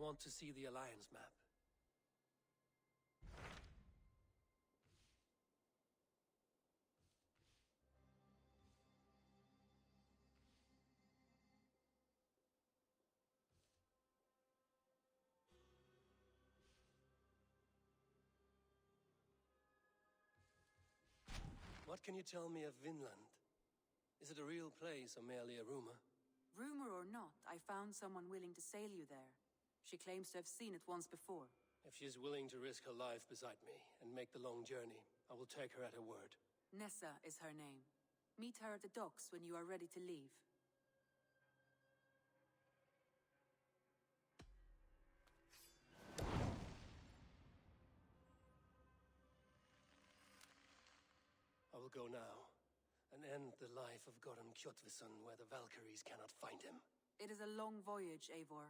want to see the Alliance map. What can you tell me of Vinland? Is it a real place or merely a rumor? Rumor or not, I found someone willing to sail you there. She claims to have seen it once before. If she is willing to risk her life beside me and make the long journey, I will take her at her word. Nessa is her name. Meet her at the docks when you are ready to leave. I will go now, and end the life of Goran Kjotveson where the Valkyries cannot find him. It is a long voyage, Eivor.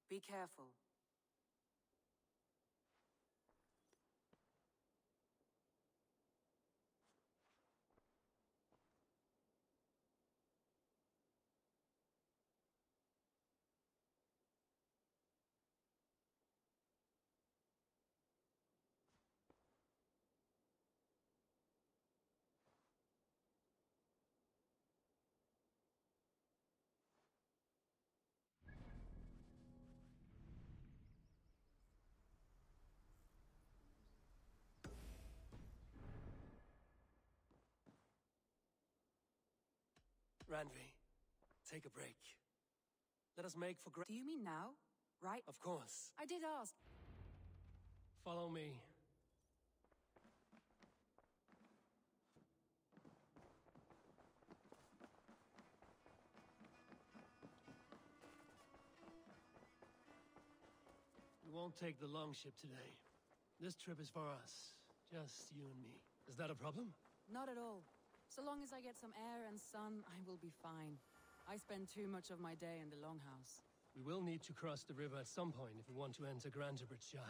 Be careful. Randvi, take a break. Let us make for Do you mean now? Right? Of course. I did ask. Follow me. We won't take the long ship today. This trip is for us. Just you and me. Is that a problem? Not at all. So long as I get some air and sun, I will be fine. I spend too much of my day in the longhouse. We will need to cross the river at some point if we want to enter Grantebridgeshire.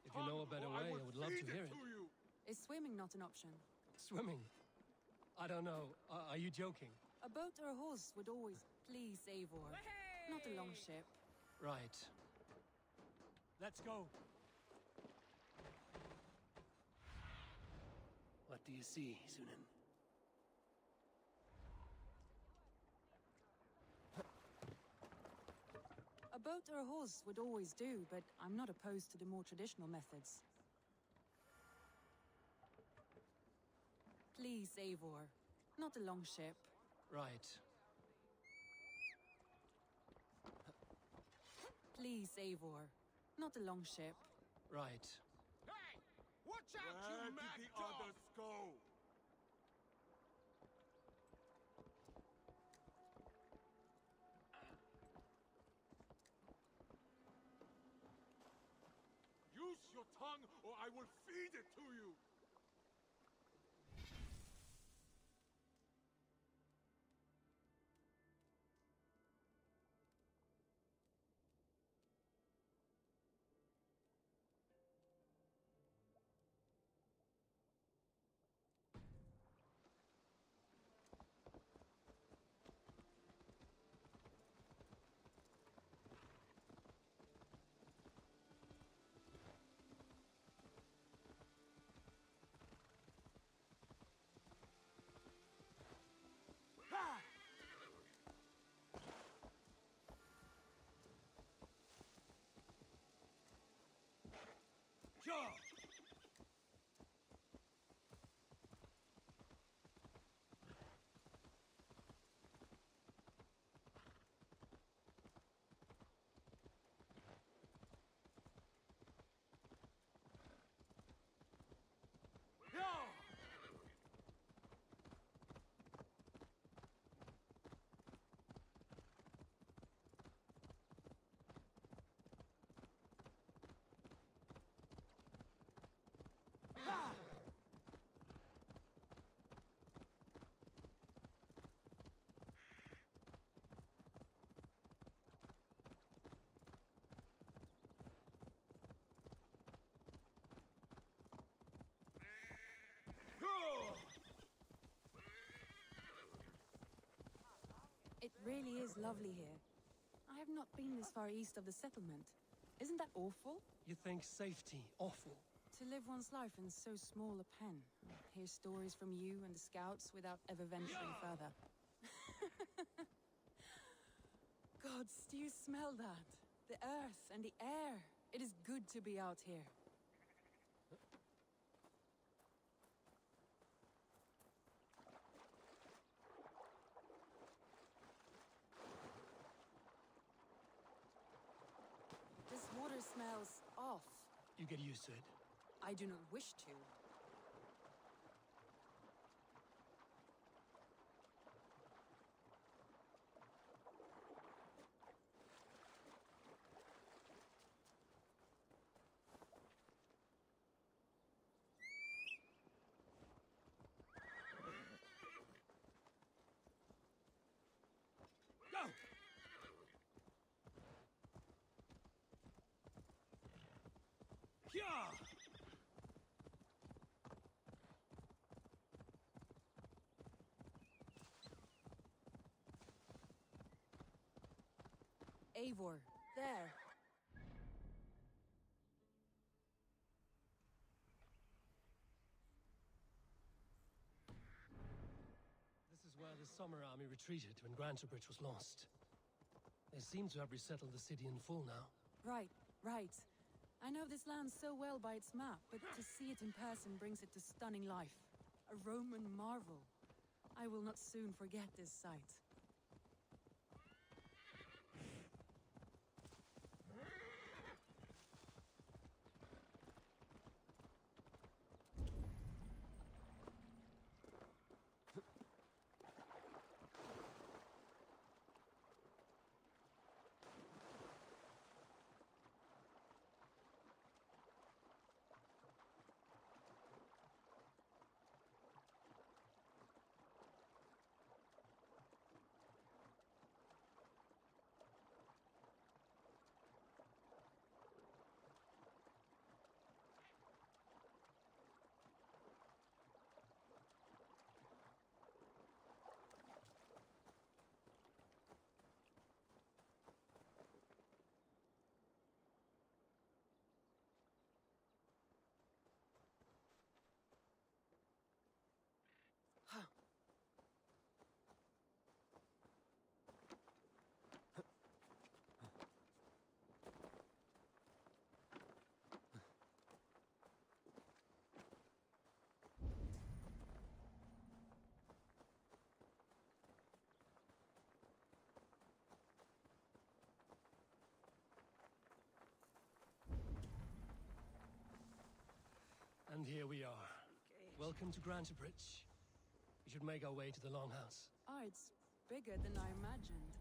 If you know a better way, I would love to hear it. Is swimming not an option? Swimming? I don't know. Are you joking? A boat or a horse would always... Please, Eivor. Not a long ship. Right. Let's go. What do you see, Sunan? A boat or a horse would always do, but I'm not opposed to the more traditional methods. Please, Eivor. Not a long ship. Right. Please, Eivor. Not a long ship. Right. Hey! Watch out, you mad dog! Where did the others go? Use your tongue, or I will feed it to you! It really is lovely here. I have not been this far east of the settlement. Isn't that awful? You think safety awful? To live one's life in so small a pen. Hear stories from you and the scouts without ever venturing further. Gods, do you smell that? The earth and the air. It is good to be out here. This water smells off. You get used to it. I do not wish to. Go! Yeah! Eivor, there. This is where the Summer Army retreated when Grantebridge was lost. They seem to have resettled the city in full now. Right, right. I know this land so well by its map, but to see it in person brings it to stunning life. A Roman marvel. I will not soon forget this sight. And here we are. Welcome to Grantebridge. We should make our way to the Longhouse. Oh, it's bigger than I imagined.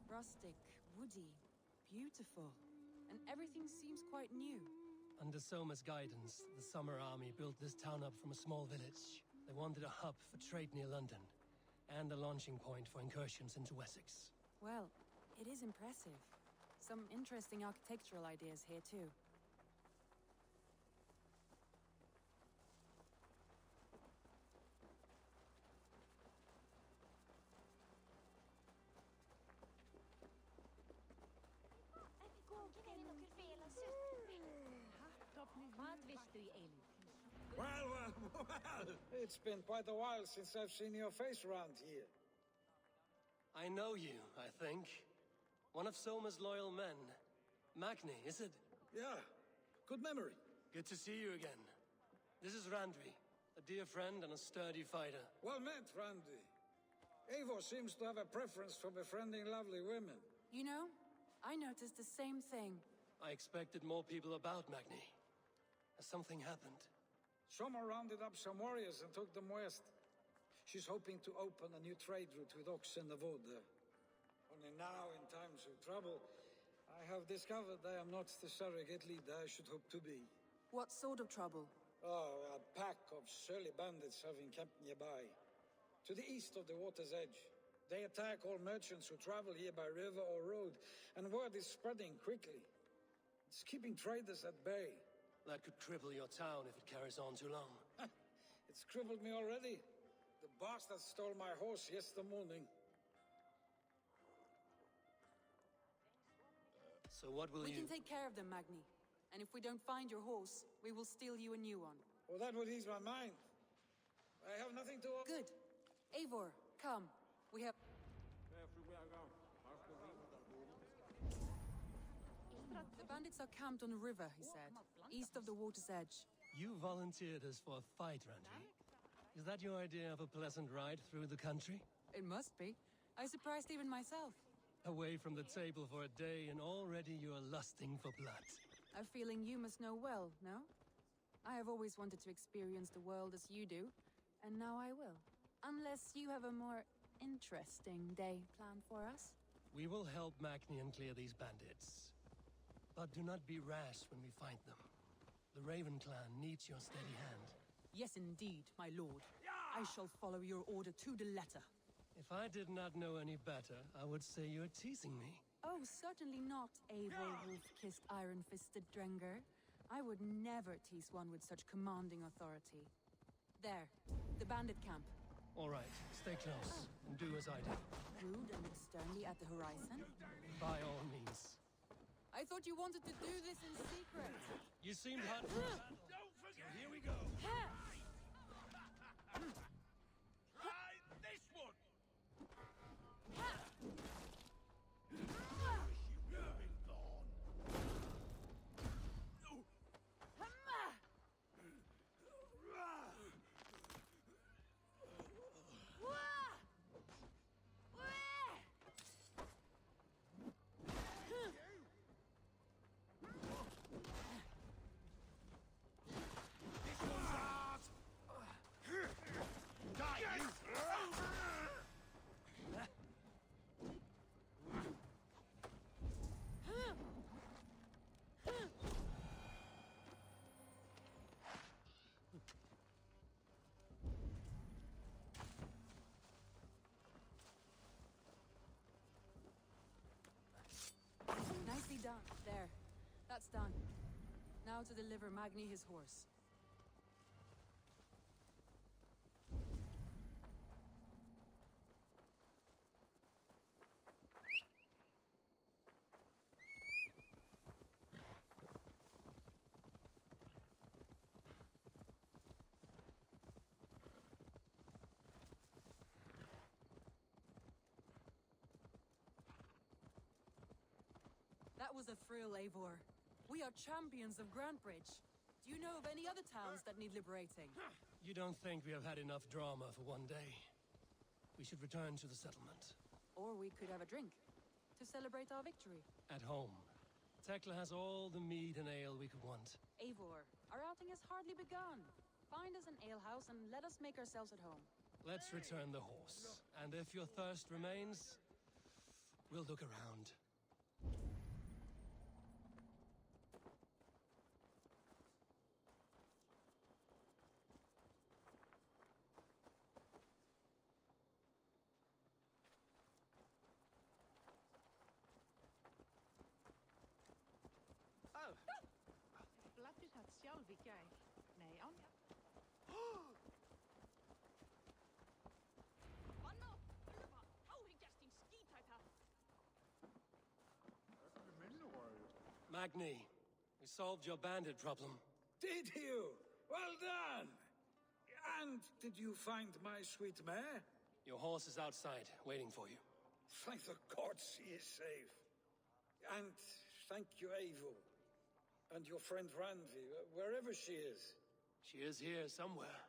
Rustic, woody, beautiful. And everything seems quite new. Under Soma's guidance, the Summer Army built this town up from a small village. They wanted a hub for trade near London, and a launching point for incursions into Wessex. Well, it is impressive. Some interesting architectural ideas here too. Well, it's been quite a while since I've seen your face around here. I know you, I think. One of Soma's loyal men. Magni, is it? Yeah, good memory. Good to see you again. This is Randvi, a dear friend and a sturdy fighter. Well met, Randy. Eivor seems to have a preference for befriending lovely women. You know, I noticed the same thing. I expected more people about Magni. Has something happened? Soma rounded up some warriors and took them west. She's hoping to open a new trade route with oxen and wood there. Only now, in times of trouble, I have discovered I am not the surrogate leader I should hope to be. What sort of trouble? Oh, a pack of surly bandits have encamped nearby. To the east of the water's edge. They attack all merchants who travel here by river or road, and word is spreading quickly. It's keeping traders at bay. That could cripple your town if it carries on too long. It's crippled me already. The bastard stole my horse yesterday morning. So what will We you... can take care of them, Magni. And if we don't find your horse, we will steal you a new one. Well, that would ease my mind. I have nothing to... Good. Eivor, come. We have... The bandits are camped on a river, he said, east of the water's edge. You volunteered us for a fight, Randvi. Is that your idea of a pleasant ride through the country? It must be. I surprised even myself. Away from the table for a day and already you are lusting for blood. A feeling you must know well, no? I have always wanted to experience the world as you do, and now I will. Unless you have a more interesting day planned for us? We will help Magnian clear these bandits. But do not be rash when we find them. The Raven clan needs your steady hand. Yes, indeed, my lord. I shall follow your order to the letter. If I did not know any better, I would say you're teasing me. Oh, certainly not, Eivor wolf-kissed iron-fisted Drenger. I would never tease one with such commanding authority. There, the bandit camp. All right, stay close, and do as I do. Rude and sternly at the horizon? By all means. I thought you wanted to do this in secret. You seemed hot for a battle. Don't forget. So here we go. Try this one. Nicely done. There. That's done. Now to deliver Magni his horse. That was a thrill, Eivor. We are champions of Grantbridge. Do you know of any other towns that need liberating? You don't think we have had enough drama for one day? We should return to the settlement. Or we could have a drink to celebrate our victory. At home. Tekla has all the mead and ale we could want. Eivor, our outing has hardly begun. Find us an alehouse and let us make ourselves at home. Let's return the horse. And if your thirst remains, we'll look around. Magni, we solved your bandit problem. Did you? Well done! And did you find my sweet mare? Your horse is outside, waiting for you. Thank the gods she is safe. And thank you, Eivor. And your friend Randvi, wherever she is. She is here somewhere.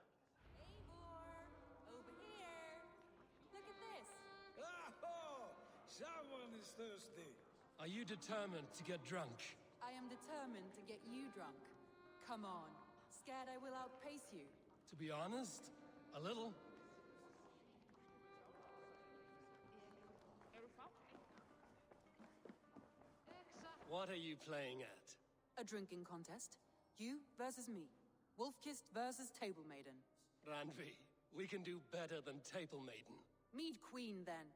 Eivor! Over here! Look at this! Oh! Someone is thirsty. Are you determined to get drunk? I am determined to get you drunk. Come on. Scared I will outpace you? To be honest, a little. What are you playing at? A drinking contest. You versus me. Wolf-kissed versus Table Maiden. Randvi, we can do better than Table Maiden. Mead Queen, then.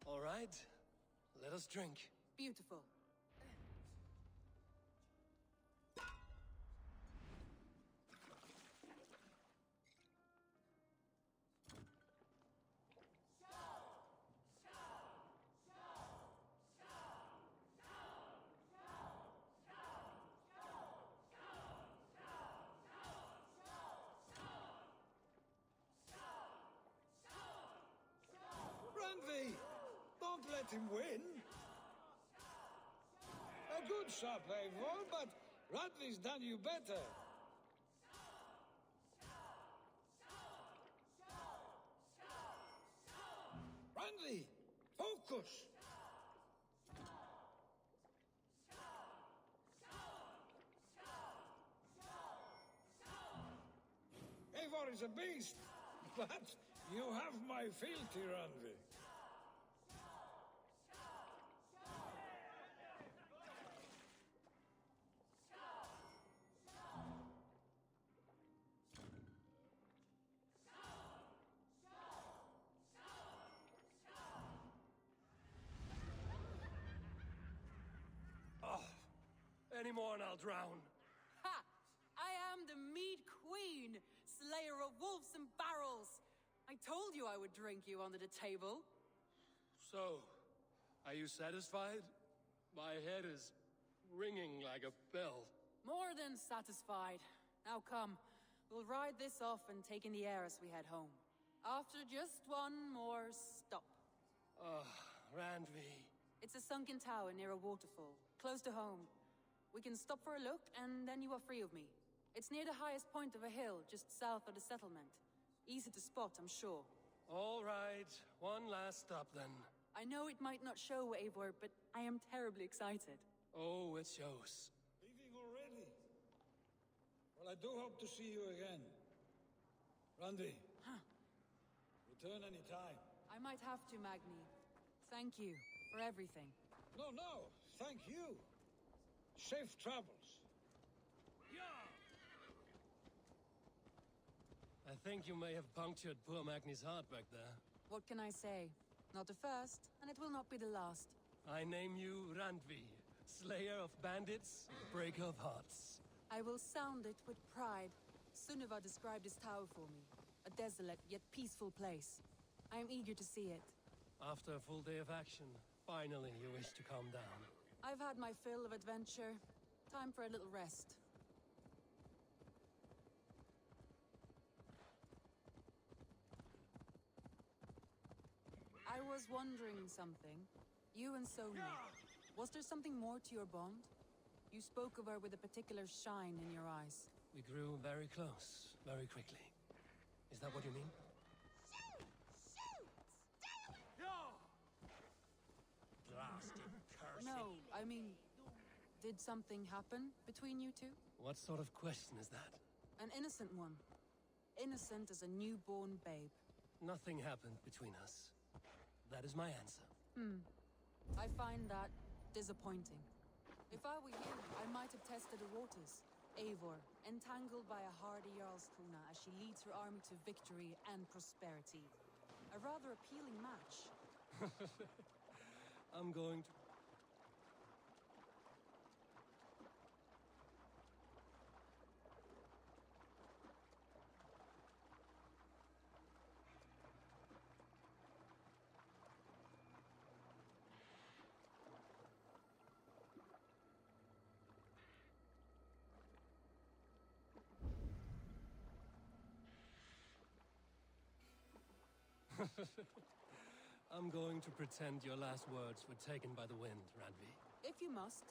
All right, let us drink. Beautiful. him win. A good shot, Eivor, but Radley's done you better. Randley, focus! Eivor is a beast, but you have my fealty, Randley. Any more and I'll drown. Ha! I am the Mead Queen, slayer of wolves and barrels. I told you I would drink you under the table. So, are you satisfied? My head is ringing like a bell. More than satisfied. Now come, we'll ride this off and take in the air as we head home. After just one more stop. Randvi. It's a sunken tower near a waterfall, close to home. We can stop for a look, and then you are free of me. It's near the highest point of a hill, just south of the settlement. Easy to spot, I'm sure. All right, one last stop then. I know it might not show, Eivor, but I am terribly excited. Oh, it shows. Leaving already? Well, I do hope to see you again. Randy. Huh. Return any time. I might have to, Magni. Thank you for everything. No, thank you. Safe travels. I think you may have punctured poor Magni's heart back there. What can I say? Not the first, and it will not be the last. I name you Randvi, slayer of bandits, breaker of hearts. I will sound it with pride. Sunniva described this tower for me. A desolate yet peaceful place. I am eager to see it. After a full day of action, finally you wish to calm down. I've had my fill of adventure. Time for a little rest. I was wondering something. You and Sonia. Was there something more to your bond? You spoke of her with a particular shine in your eyes. We grew very close, very quickly. Is that what you mean? Shoot! Shoot! Stay away! Blasted curse. No, I mean, did something happen between you two? What sort of question is that? An innocent one. Innocent as a newborn babe. Nothing happened between us. That is my answer. I find that disappointing. If I were you, I might have tested the waters. Eivor, entangled by a hardy Jarlskona as she leads her army to victory and prosperity. A rather appealing match. I'm going to... I'm going to pretend your last words were taken by the wind, Randvi. If you must.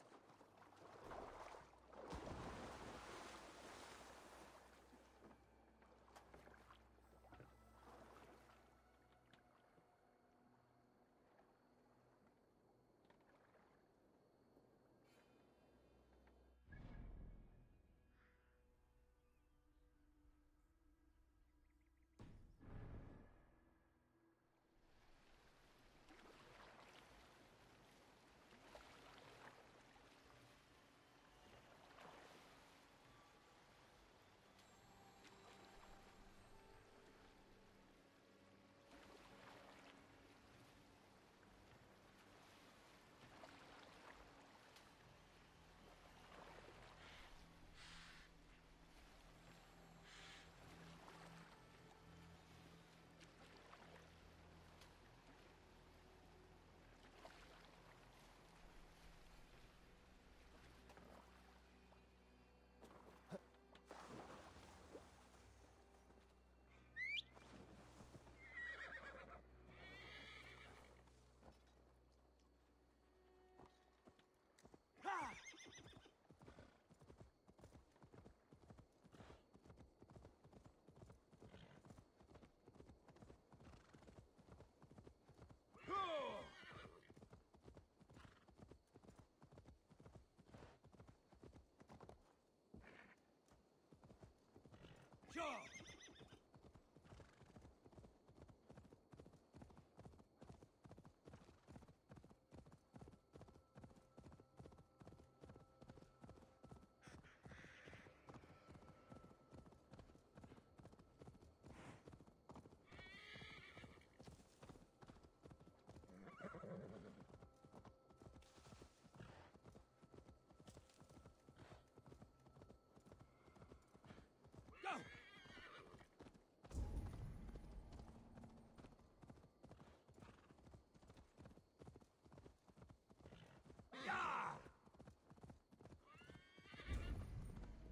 Sure.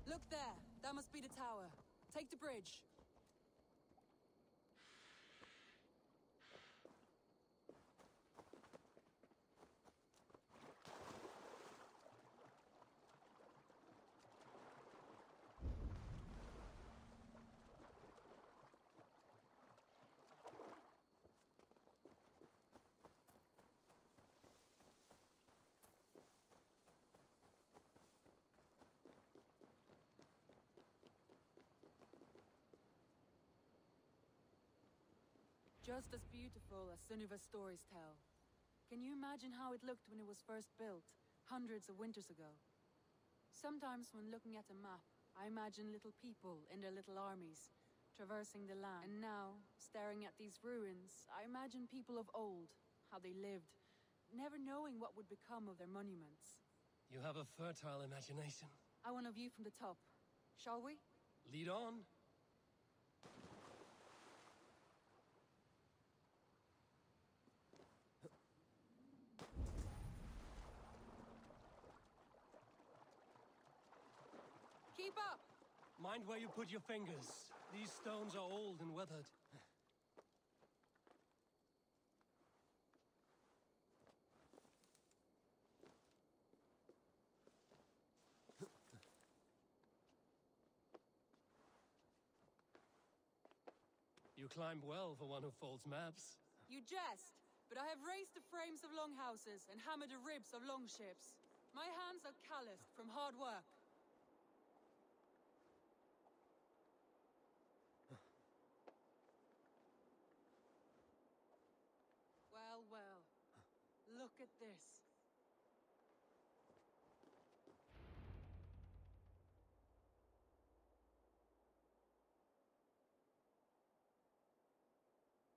Look there. That must be the tower. Take the bridge. Just as beautiful as Sunniva's stories tell. Can you imagine how it looked when it was first built, hundreds of winters ago? Sometimes when looking at a map, I imagine little people in their little armies, traversing the land. And now, staring at these ruins, I imagine people of old, how they lived, never knowing what would become of their monuments. You have a fertile imagination. I want a view from the top. Shall we? Lead on. Keep up! Mind where you put your fingers. These stones are old and weathered. You climbed well for one who folds maps. You jest, but I have raised the frames of longhouses and hammered the ribs of longships. My hands are calloused from hard work. Well, look at this.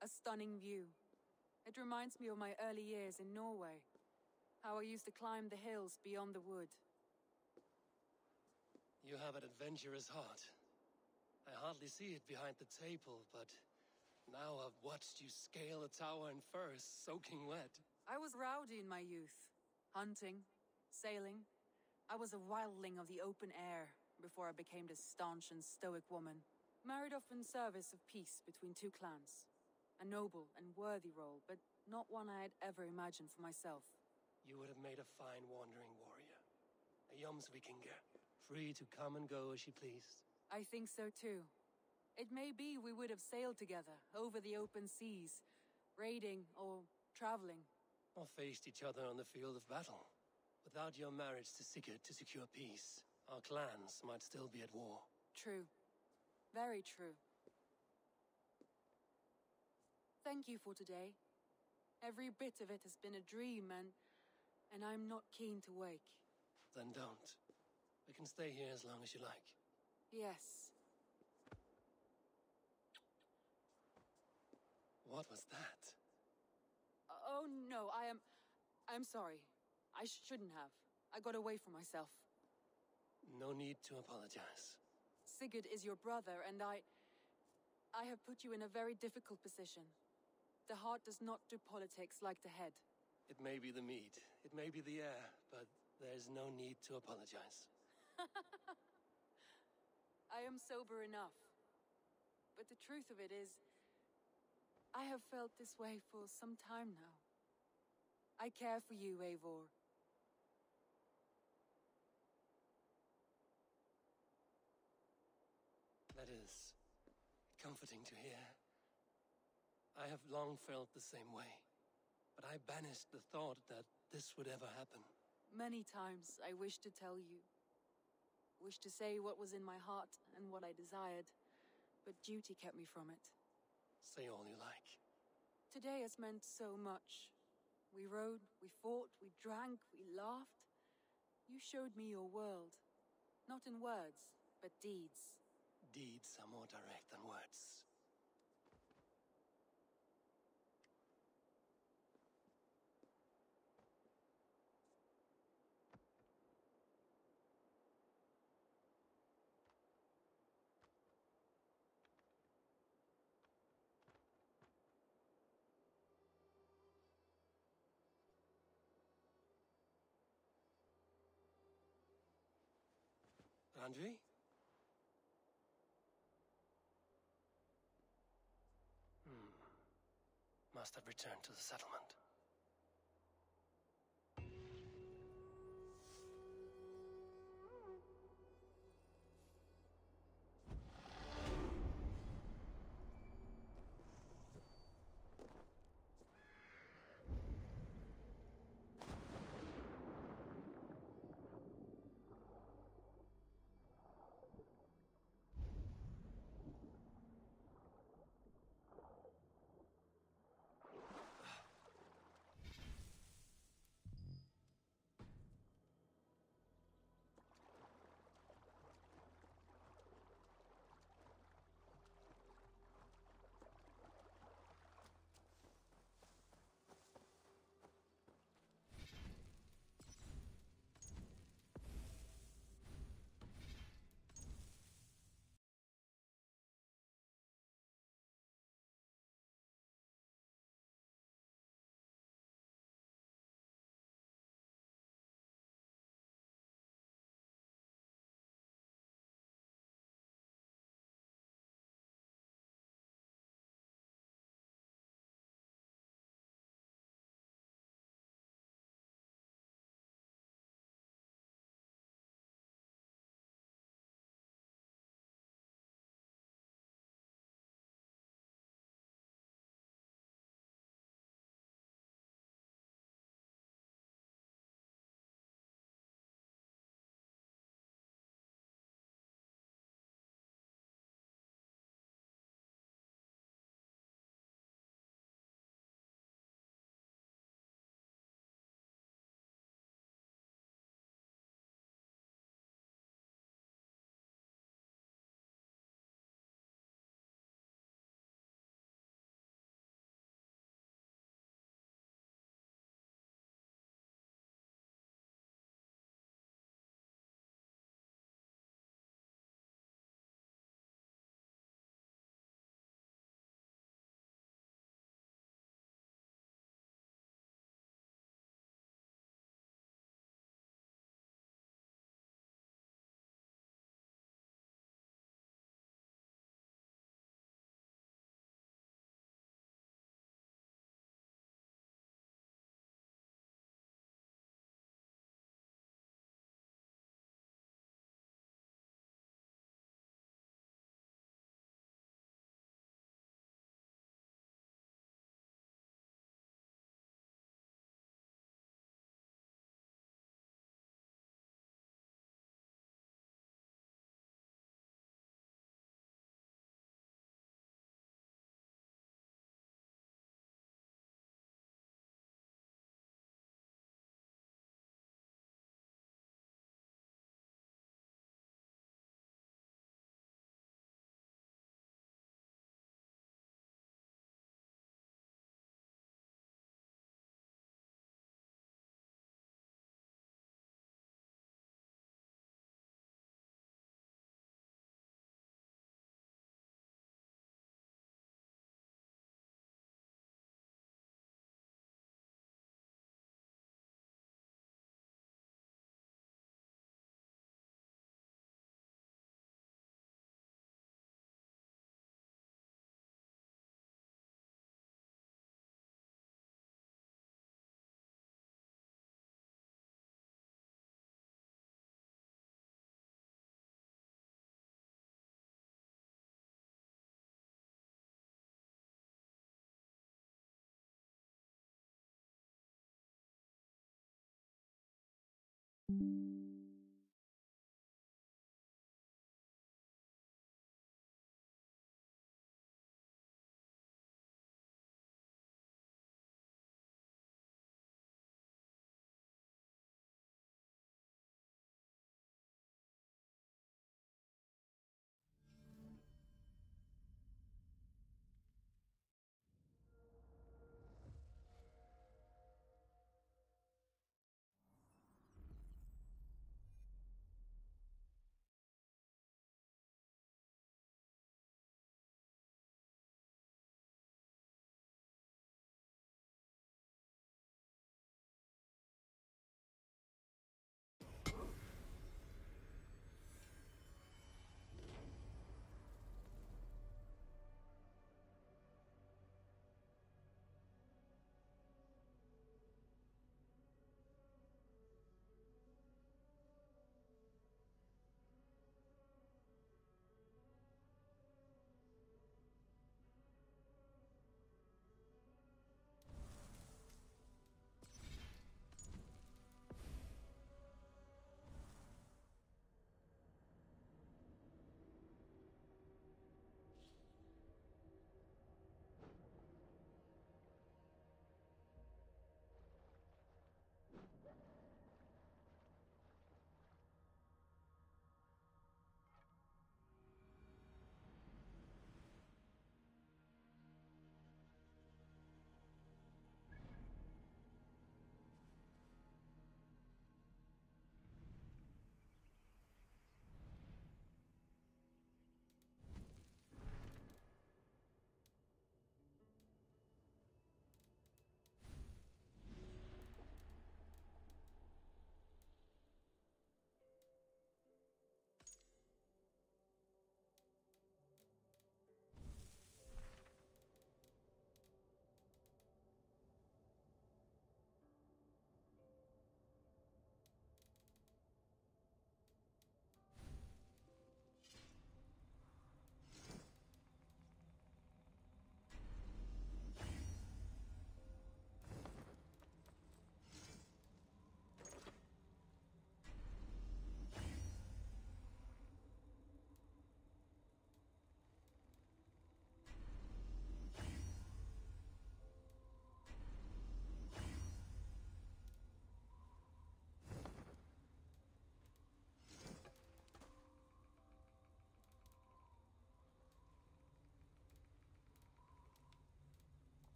A stunning view. It reminds me of my early years in Norway. How I used to climb the hills beyond the wood. You have an adventurous heart. I hardly see it behind the table, but now I've watched you scale a tower in furs, soaking wet. I was rowdy in my youth. Hunting, sailing. I was a wildling of the open air before I became this staunch and stoic woman. Married off in service of peace between two clans. A noble and worthy role, but not one I had ever imagined for myself. You would have made a fine wandering warrior. A Vikingske, free to come and go as she pleased. I think so too. It may be we would have sailed together over the open seas, raiding or traveling. Or faced each other on the field of battle. Without your marriage to Sigurd to secure peace, our clans might still be at war. True. Very true. Thank you for today. Every bit of it has been a dream, and I'm not keen to wake. Then don't. We can stay here as long as you like. Yes. What was that? Oh no, I'm sorry. I shouldn't have. I got away from myself. No need to apologize. Sigurd is your brother, and I have put you in a very difficult position. The heart does not do politics like the head. It may be the meat, it may be the air, but there's no need to apologize. I am sober enough. But the truth of it is, I have felt this way for some time now. I care for you, Eivor. That is comforting to hear. I have long felt the same way, but I banished the thought that this would ever happen. Many times I wished to tell you. Wished to say what was in my heart and what I desired. but duty kept me from it. Say all you like. Today has meant so much. We rode, we fought, we drank, we laughed. You showed me your world. Not in words, but deeds. Deeds are more direct than words. Andre? Must have returned to the settlement.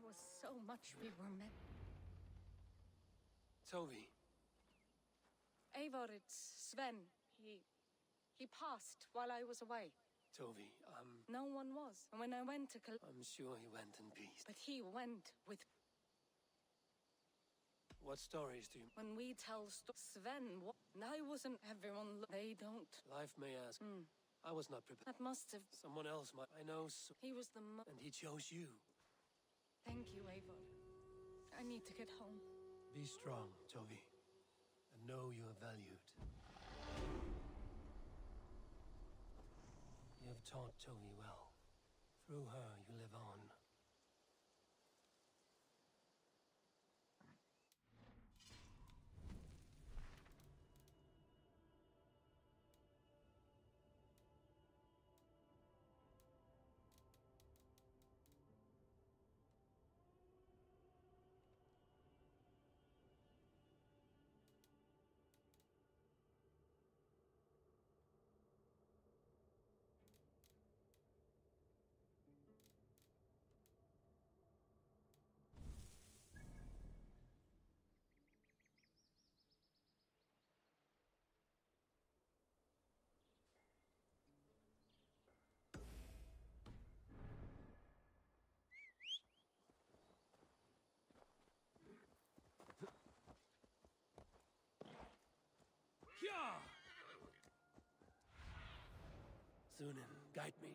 was so much we were met. Toby. Eivor, it's Sven. He passed while I was away. Toby, No one was. And when I went to I'm sure he went in peace. But he went with... What stories do you... When we tell Sven, and I wasn't everyone... They don't... Life may ask. I was not prepared. That must have... Someone else might... I know He was the And he chose you. Thank you, Eivor. I need to get home. Be strong, Toby. And know you are valued. You have taught Toby well. Through her, you live on. Sunan, guide me.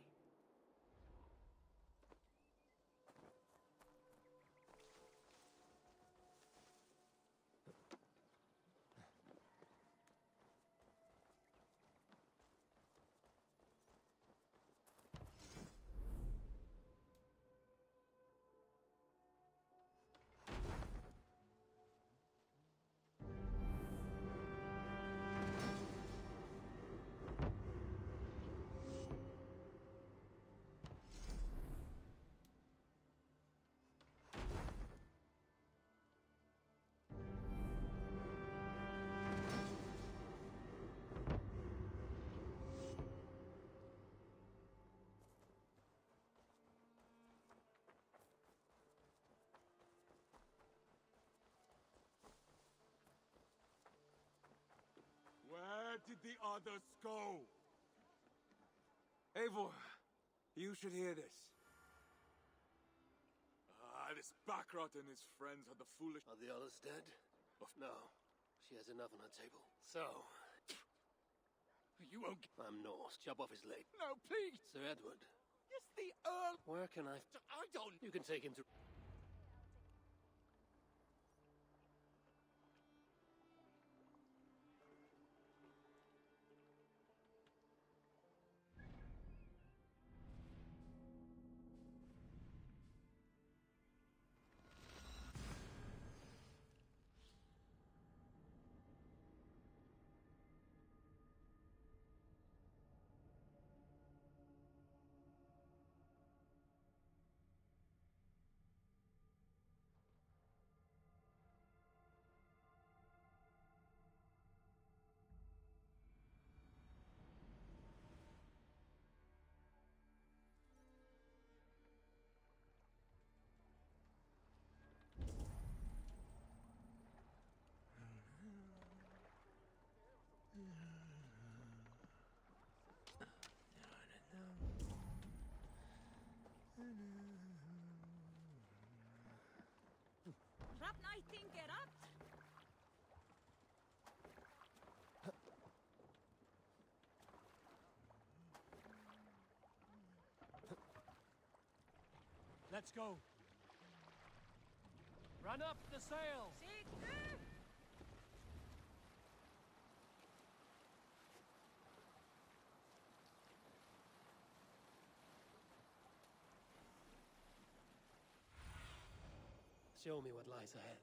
Where did the others go? Eivor, you should hear this. This Backrot and his friends had the foolish... Are the others dead? No. She has enough on her table. So... You won't... I'm Norse. Chop off his leg. No, please! Sir Edward. Yes, the Earl... Where can I don't... You can take him to... Let's go. Run up the sails. Show me what lies ahead.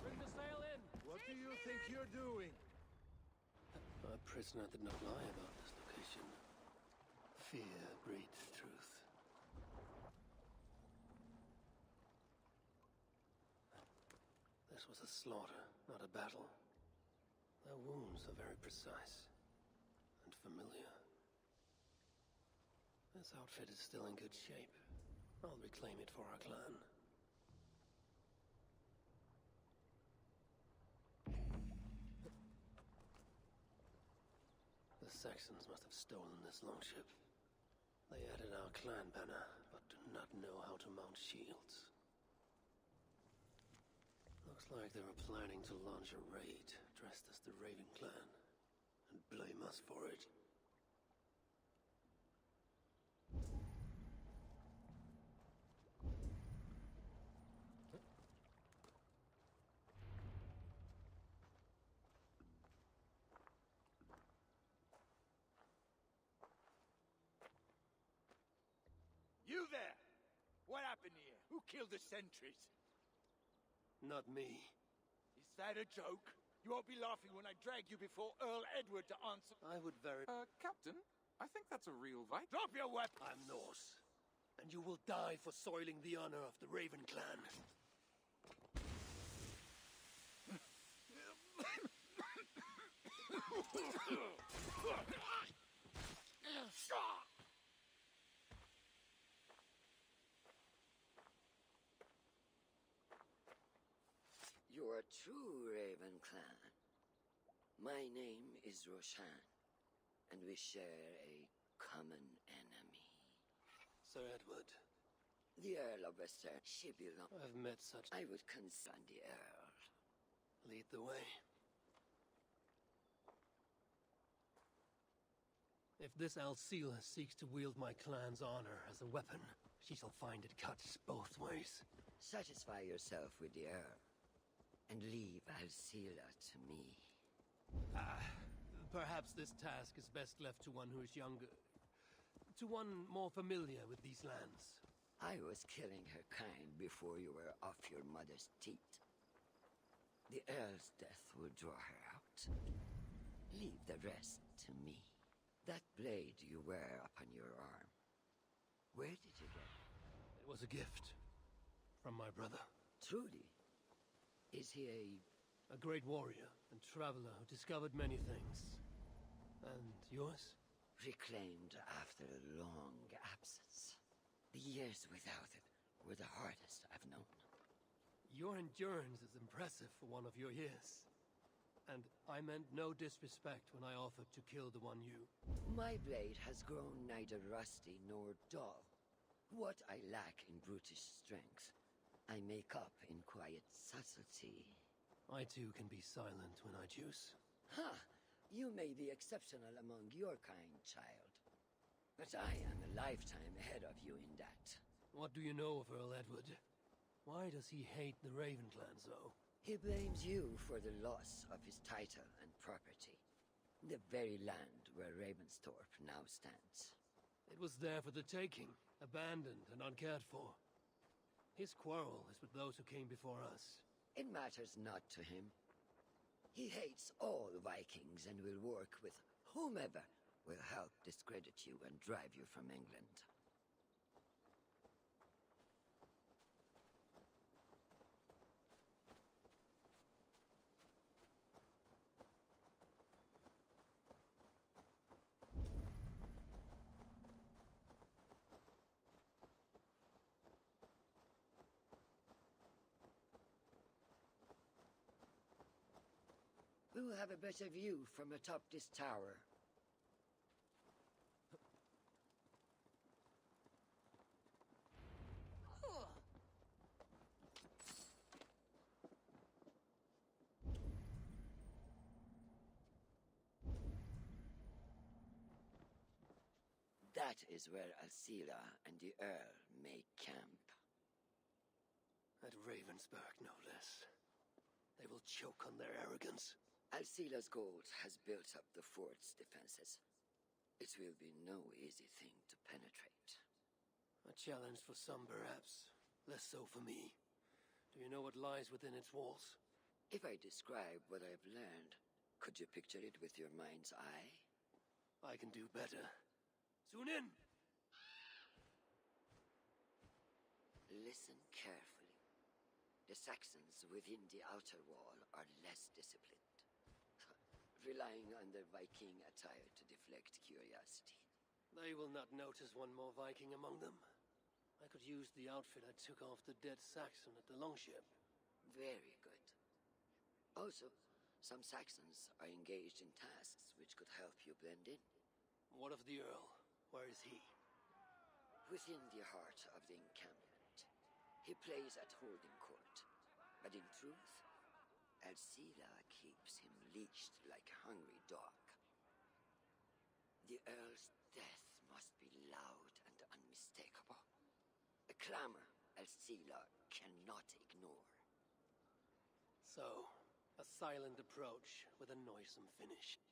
Bring the sail in. What do you think you're doing? A prisoner did not lie about this location. Fear breeds truth. This was a slaughter, not a battle. Their wounds are very precise. And familiar. This outfit is still in good shape. I'll reclaim it for our clan. The Saxons must have stolen this longship. They added our clan banner, but do not know how to mount shields. Looks like they were planning to launch a raid dressed as the Raven clan and blame us for it. You there! What happened here? Who killed the sentries? Not me. Is that a joke? You won't be laughing when I drag you before Earl Edward to answer. I would very... Captain, I think that's a real Viking. Drop your weapon! I'm Norse, and you will die for soiling the honor of the Raven clan. You are true, Raven clan. My name is Roshan, and we share a common enemy. Sir Edward. The Earl of Wester. She belongs. I've met such... I would consent the Earl. Lead the way. If this Alcila seeks to wield my clan's honor as a weapon, she shall find it cuts both ways. Satisfy yourself with the Earl, and leave Alcila to me. Perhaps this task is best left to one who is younger. To one more familiar with these lands. I was killing her kind before you were off your mother's teat. The Earl's death will draw her out. Leave the rest to me. That blade you wear upon your arm, where did you get it? It was a gift. From my brother. Truly? Is he a great warrior and traveler who discovered many things. And yours? Reclaimed after a long absence. The years without it were the hardest I've known. Your endurance is impressive for one of your years. And I meant no disrespect when I offered to kill the one you... My blade has grown neither rusty nor dull. What I lack in brutish strength, I make up in quiet subtlety. I too can be silent when I choose. Ha! You may be exceptional among your kind, child. But I am a lifetime ahead of you in that. What do you know of Earl Edward? Why does he hate the Raven clan so? He blames you for the loss of his title and property. The very land where Ravensthorpe now stands. It was there for the taking, abandoned and uncared for. His quarrel is with those who came before us. It matters not to him. He hates all Vikings and will work with whomever will help discredit you and drive you from England. We'll have a better view from atop this tower. That is where Alcila and the Earl make camp. At Ravensburg, no less. They will choke on their arrogance. Alcila's gold has built up the fort's defenses. It will be no easy thing to penetrate. A challenge for some, perhaps. Less so for me. Do you know what lies within its walls? If I describe what I've learned, could you picture it with your mind's eye? I can do better. Soon in! Listen carefully. The Saxons within the outer wall are less disciplined. relying on their Viking attire to deflect curiosity. They will not notice one more Viking among them. I could use the outfit I took off the dead Saxon at the longship. Very good. Also, some Saxons are engaged in tasks which could help you blend in. What of the Earl? Where is he? Within the heart of the encampment. He plays at holding court. But in truth, Alcila keeps him leashed like a hungry dog. The Earl's death must be loud and unmistakable. A clamor Alcila cannot ignore. So, a silent approach with a noisome finish.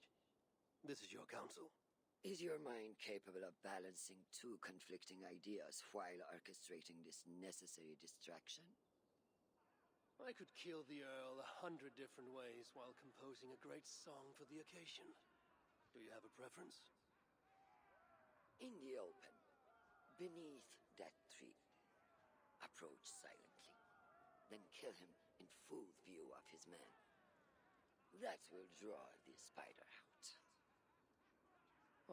This is your counsel. Is your mind capable of balancing two conflicting ideas while orchestrating this necessary distraction? I could kill the Earl 100 different ways while composing a great song for the occasion. Do you have a preference? In the open, beneath that tree. Approach silently, then kill him in full view of his men. That will draw the spider out.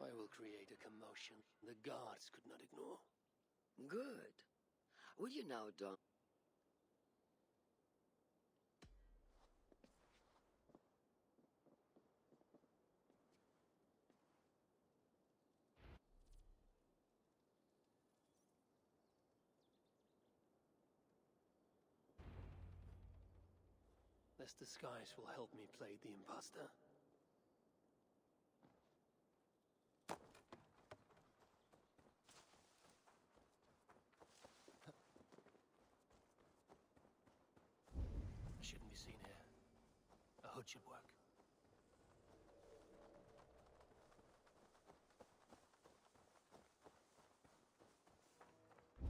I will create a commotion the gods could not ignore. Good. Will you now don... This disguise will help me play the imposter. I shouldn't be seen here. A hood should work. I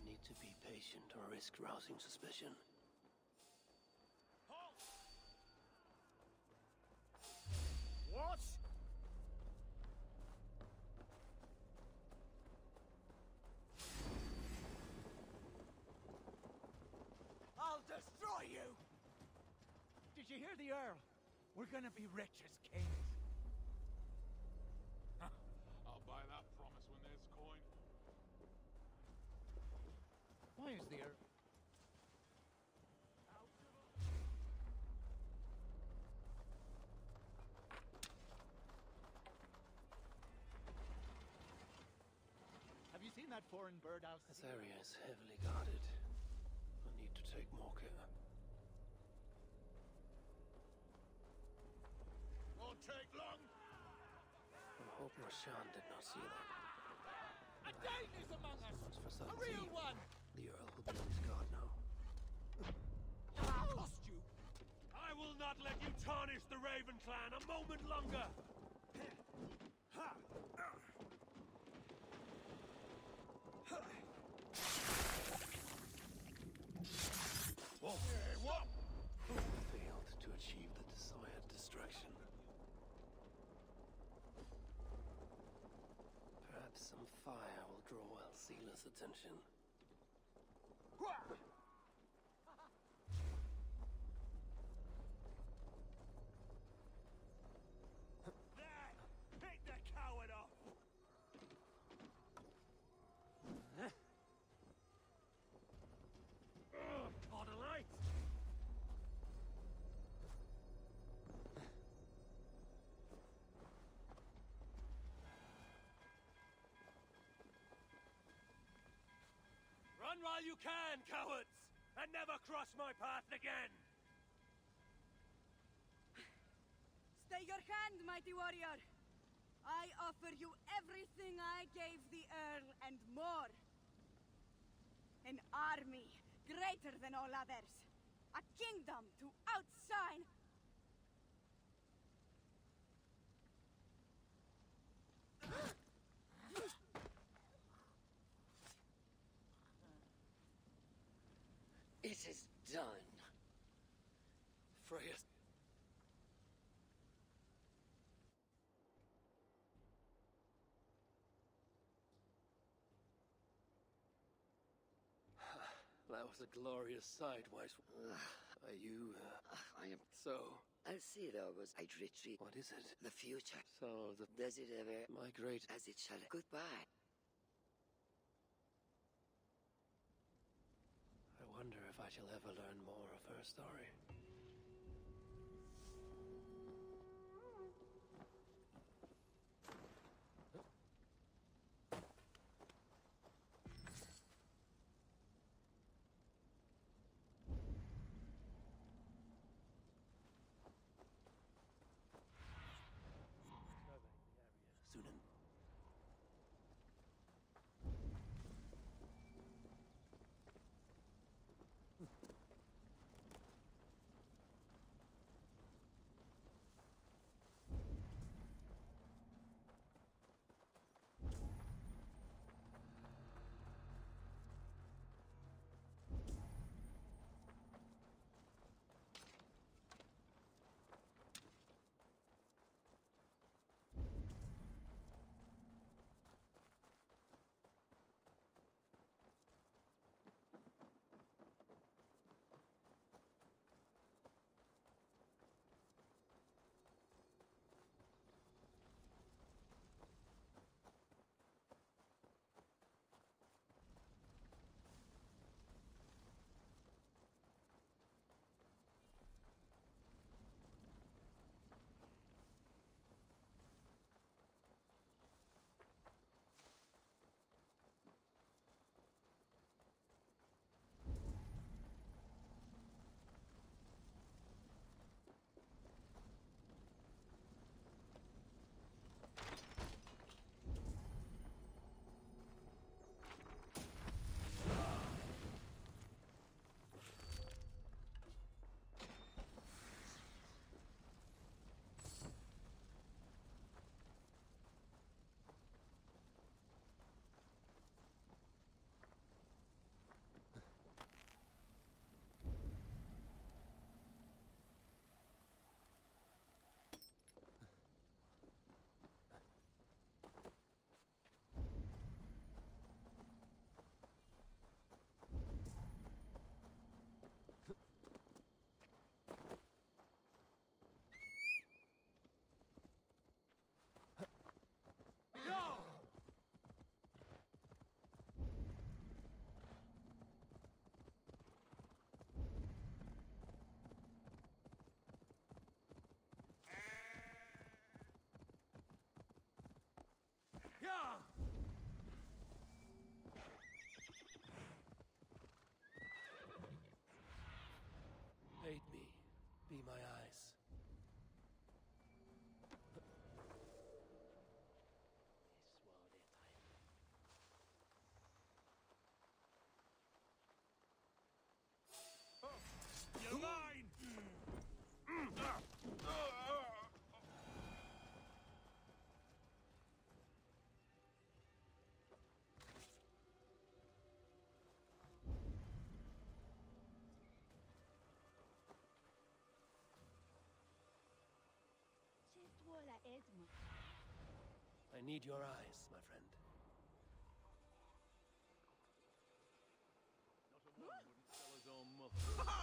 need to be patient or risk rousing suspicion. What? I'll destroy you! Did you hear the Earl? We're gonna be rich as kings. I'll buy that promise when there's coin. Why is the Earl... Have you seen that foreign birdhouse? This area is heavily guarded. I need to take more care. Won't take long. I hope Roshan did not see that. A Dane is among us! For A real one! The Earl will be on his guard now. I'll cost you! I will not let you tarnish the Raven clan a moment longer. What? Failed to achieve the desired distraction. Perhaps some fire will draw Alcila's attention. There! Pick the coward off! On a light! Run while you can, cowards! And never cross my path again! Stay your hand, mighty warrior! I offer you everything I gave the Earl and more. An army greater than all others. A kingdom to outshine. It is done. Freya. That was a glorious sight, Wise. Are you... I am... So... I'll see it always. I'd retreat. What is it? The future. So, the... Does it ever... migrate? As it shall... Goodbye. I wonder if I shall ever learn more of her story. Aid me. Be my eyes. You're mine! I need your eyes, my friend. Not a man wouldn't sell his own mother.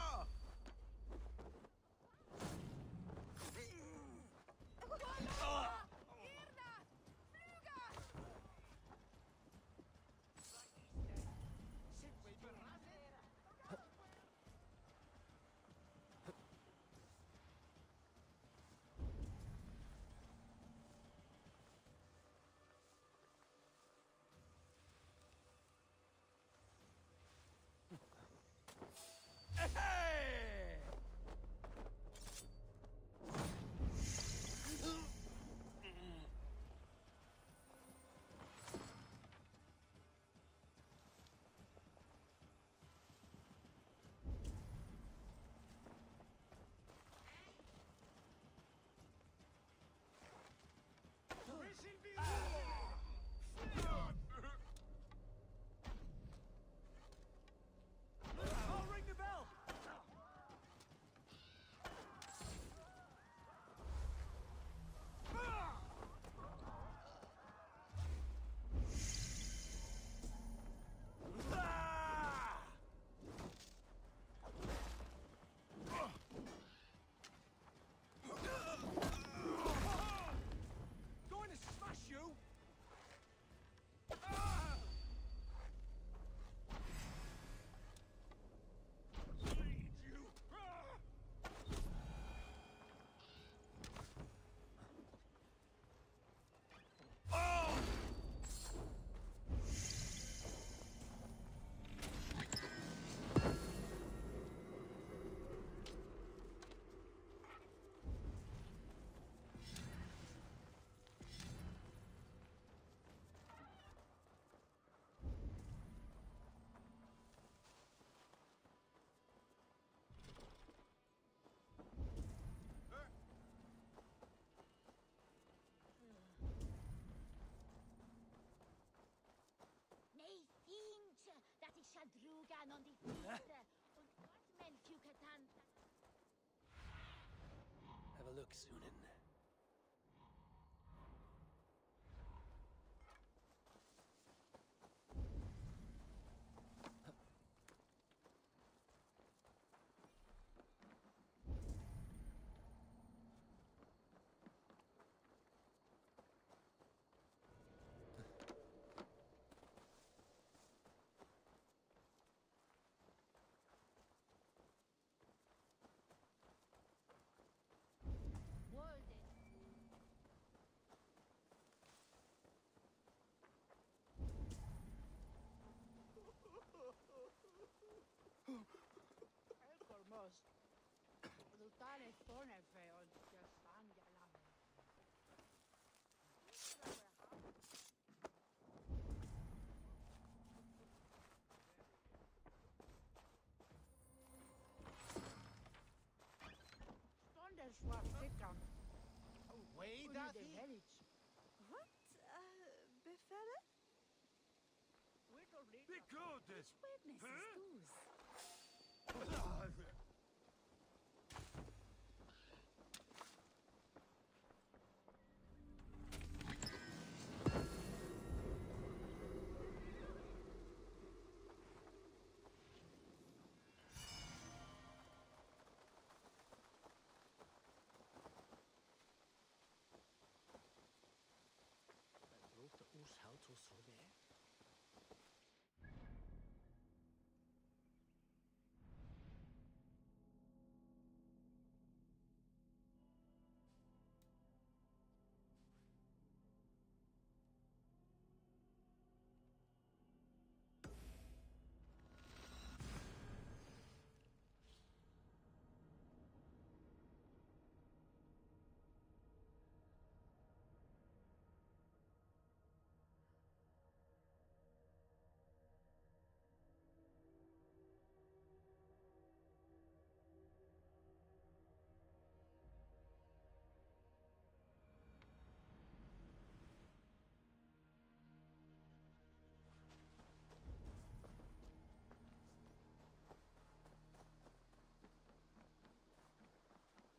non di Fichte und Melchukatan. Have a look, Sunan. Sultane Thorneve und der Spangelame. Stonders was Vikram. Way the that village. What? Befere? Be good, this. Witnesses,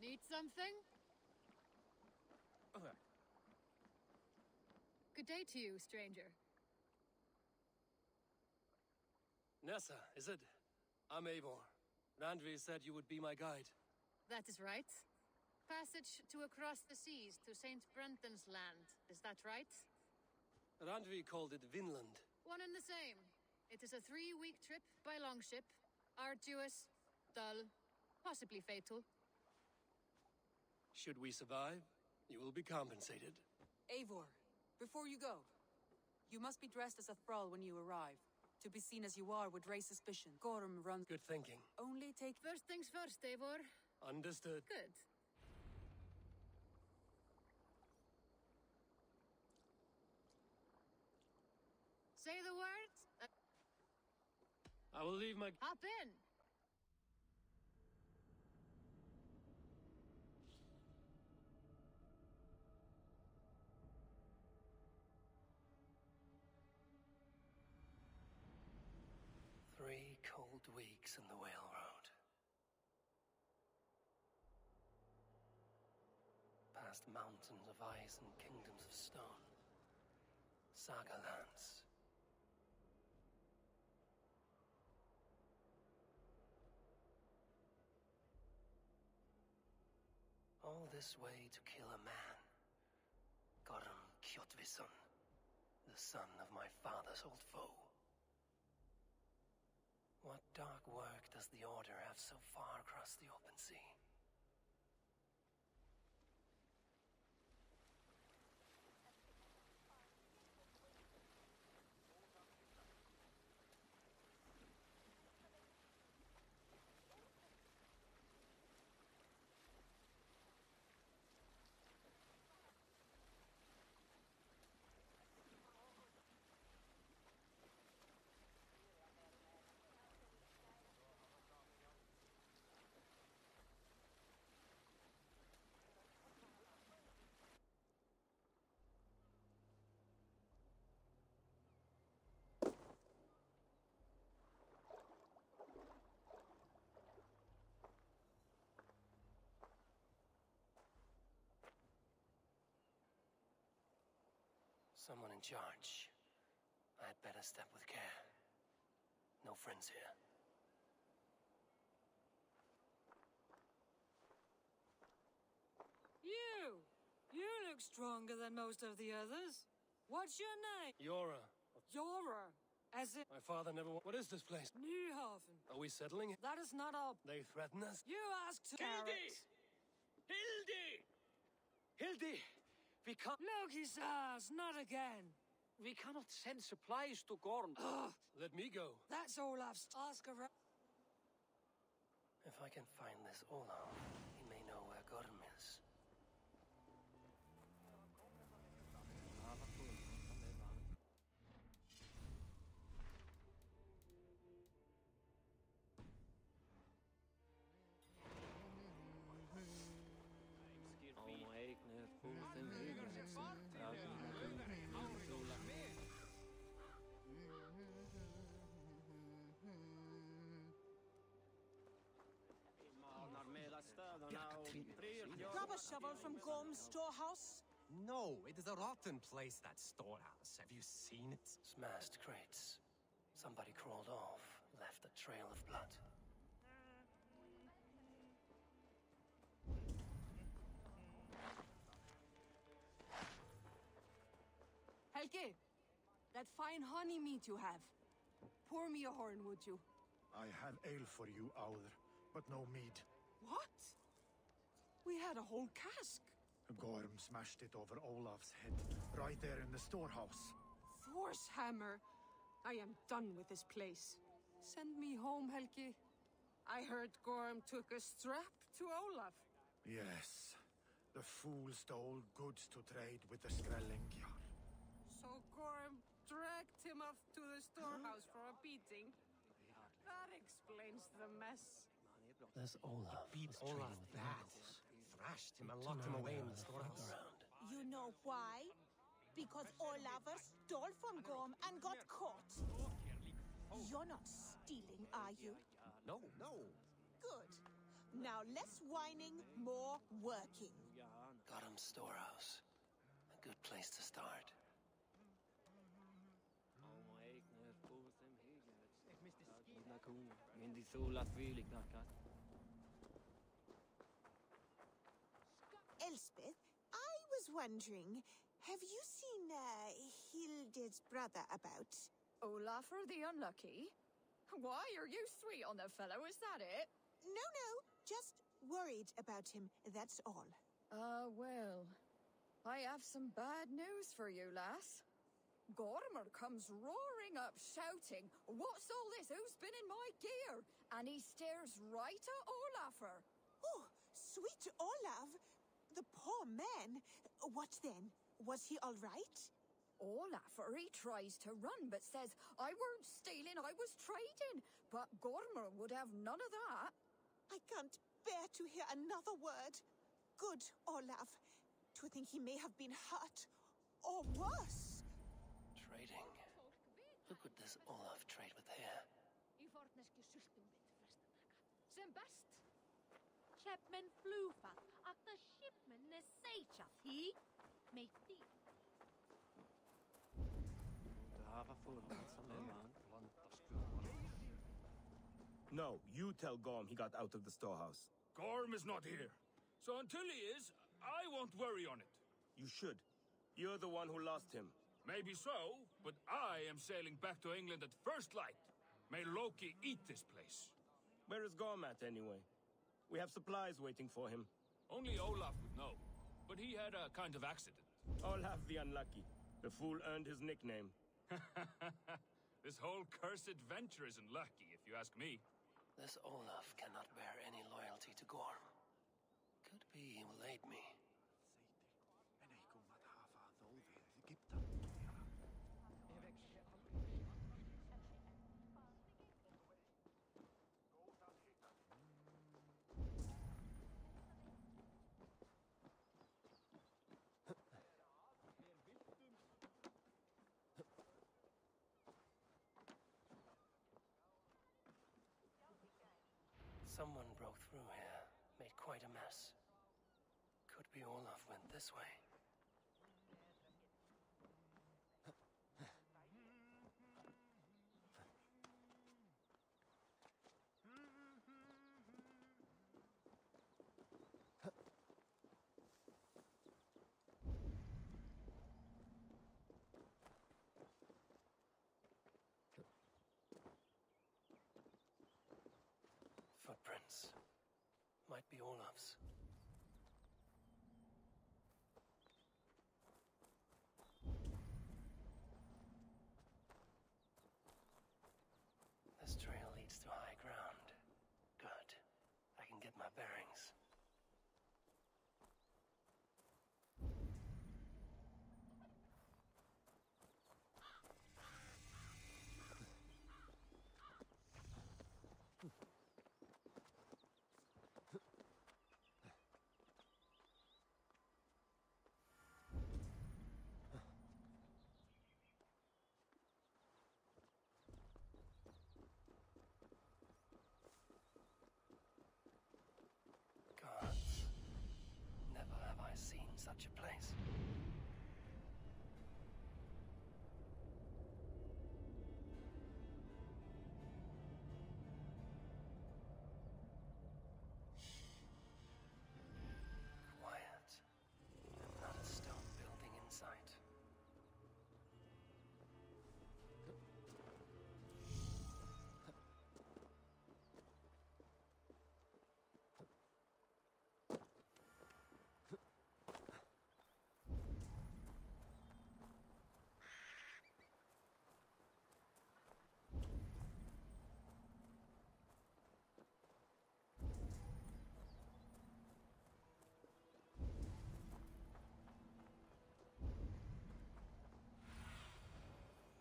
Need something? Good day to you, stranger. Nessa, is it? I'm Eivor. Randvi said you would be my guide. That is right. Passage to across the seas to St. Brenton's land. Is that right? Randvi called it Vinland. One and the same. It is a 3-week trip by longship. Arduous, dull, possibly fatal. Should we survive, you will be compensated. Eivor, before you go, you must be dressed as a thrall when you arrive. To be seen as you are would raise suspicion. Gorm runs... Good thinking. Only take... First things first, Eivor. Understood. Good. Say the words. I will leave my... Hop in. Three cold weeks in the Whale Road. Past mountains of ice and kingdoms of stone. Saga lands. All this way to kill a man. Gorm Kjotvisson, the son of my father's old foe. What dark work does the Order have so far across the open sea? Someone in charge. I'd better step with care. No friends here. You look stronger than most of the others. What's your name? Yora. Yora. As in... My father never... What is this place? Newhaven. Are we settling? That is not our... They threaten us? You asked... Hildy! Hildy! We can't... Look, he says, not again. We cannot send supplies to Gorm. Let me go. That's Olaf's task of... If I can find this Olaf, he may know where Gorm is. Grab a shovel from Gorm's storehouse? No, it is a rotten place, that storehouse. Have you seen it? Smashed crates. Somebody crawled off, left a trail of blood. Helge, that fine honey meat you have. Pour me a horn, would you? I have ale for you, Audr, but no mead. What? We had a whole cask. Gorm smashed it over Olaf's head, right there in the storehouse. Thor's hammer. I am done with this place. Send me home, Helgi. I heard Gorm took a strap to Olaf. Yes. The fool stole goods to trade with the Skrellingjar. So Gorm dragged him off to the storehouse for a beating. That explains the mess. There's Olaf. Beat Olaf bad. Thrashed him and locked him away in the storehouse. You know why? Because Olafur stole from Gorm and got caught. You're not stealing, are you? No. Good. Now less whining, more working. Gorm's storehouse. A good place to start. Elspeth, I was wondering, have you seen Hilde's brother about? Olafur the Unlucky? Why are you sweet on the fellow, is that it? No, just worried about him, that's all. Well, I have some bad news for you, lass. Gormer comes roaring up, shouting, "What's all this? Who's been in my gear?" And he stares right at Olafur. Oh, sweet Olaf! The poor man. What then? Was he all right? Olafur, he tries to run, but says, "I weren't stealing, I was trading." But Gormer would have none of that. I can't bear to hear another word. Good, Olaf. To think he may have been hurt, or worse. Trading? Who could this Olaf trade with here? Sem best. Klepmen flufat, ak the shipmen ne seichat, he? Make thee. No, you tell Gorm he got out of the storehouse. Gorm is not here. So until he is, I won't worry on it. You should. You're the one who lost him. Maybe so, but I am sailing back to England at first light. May Loki eat this place. Where is Gorm at, anyway? We have supplies waiting for him. Only Olaf would know. But he had a kind of accident. Olaf the Unlucky. The fool earned his nickname. This whole cursed venture isn't lucky, if you ask me. This Olaf cannot bear any loyalty to Gorm. Could be he will aid me. Someone broke through here, made quite a mess. Could be Olaf went this way. footprints. Might be Olaf's. This trail leads to high ground. Good. I can get my bearings. Gods. Never have I seen such a place. Quiet. And not a stone building in sight.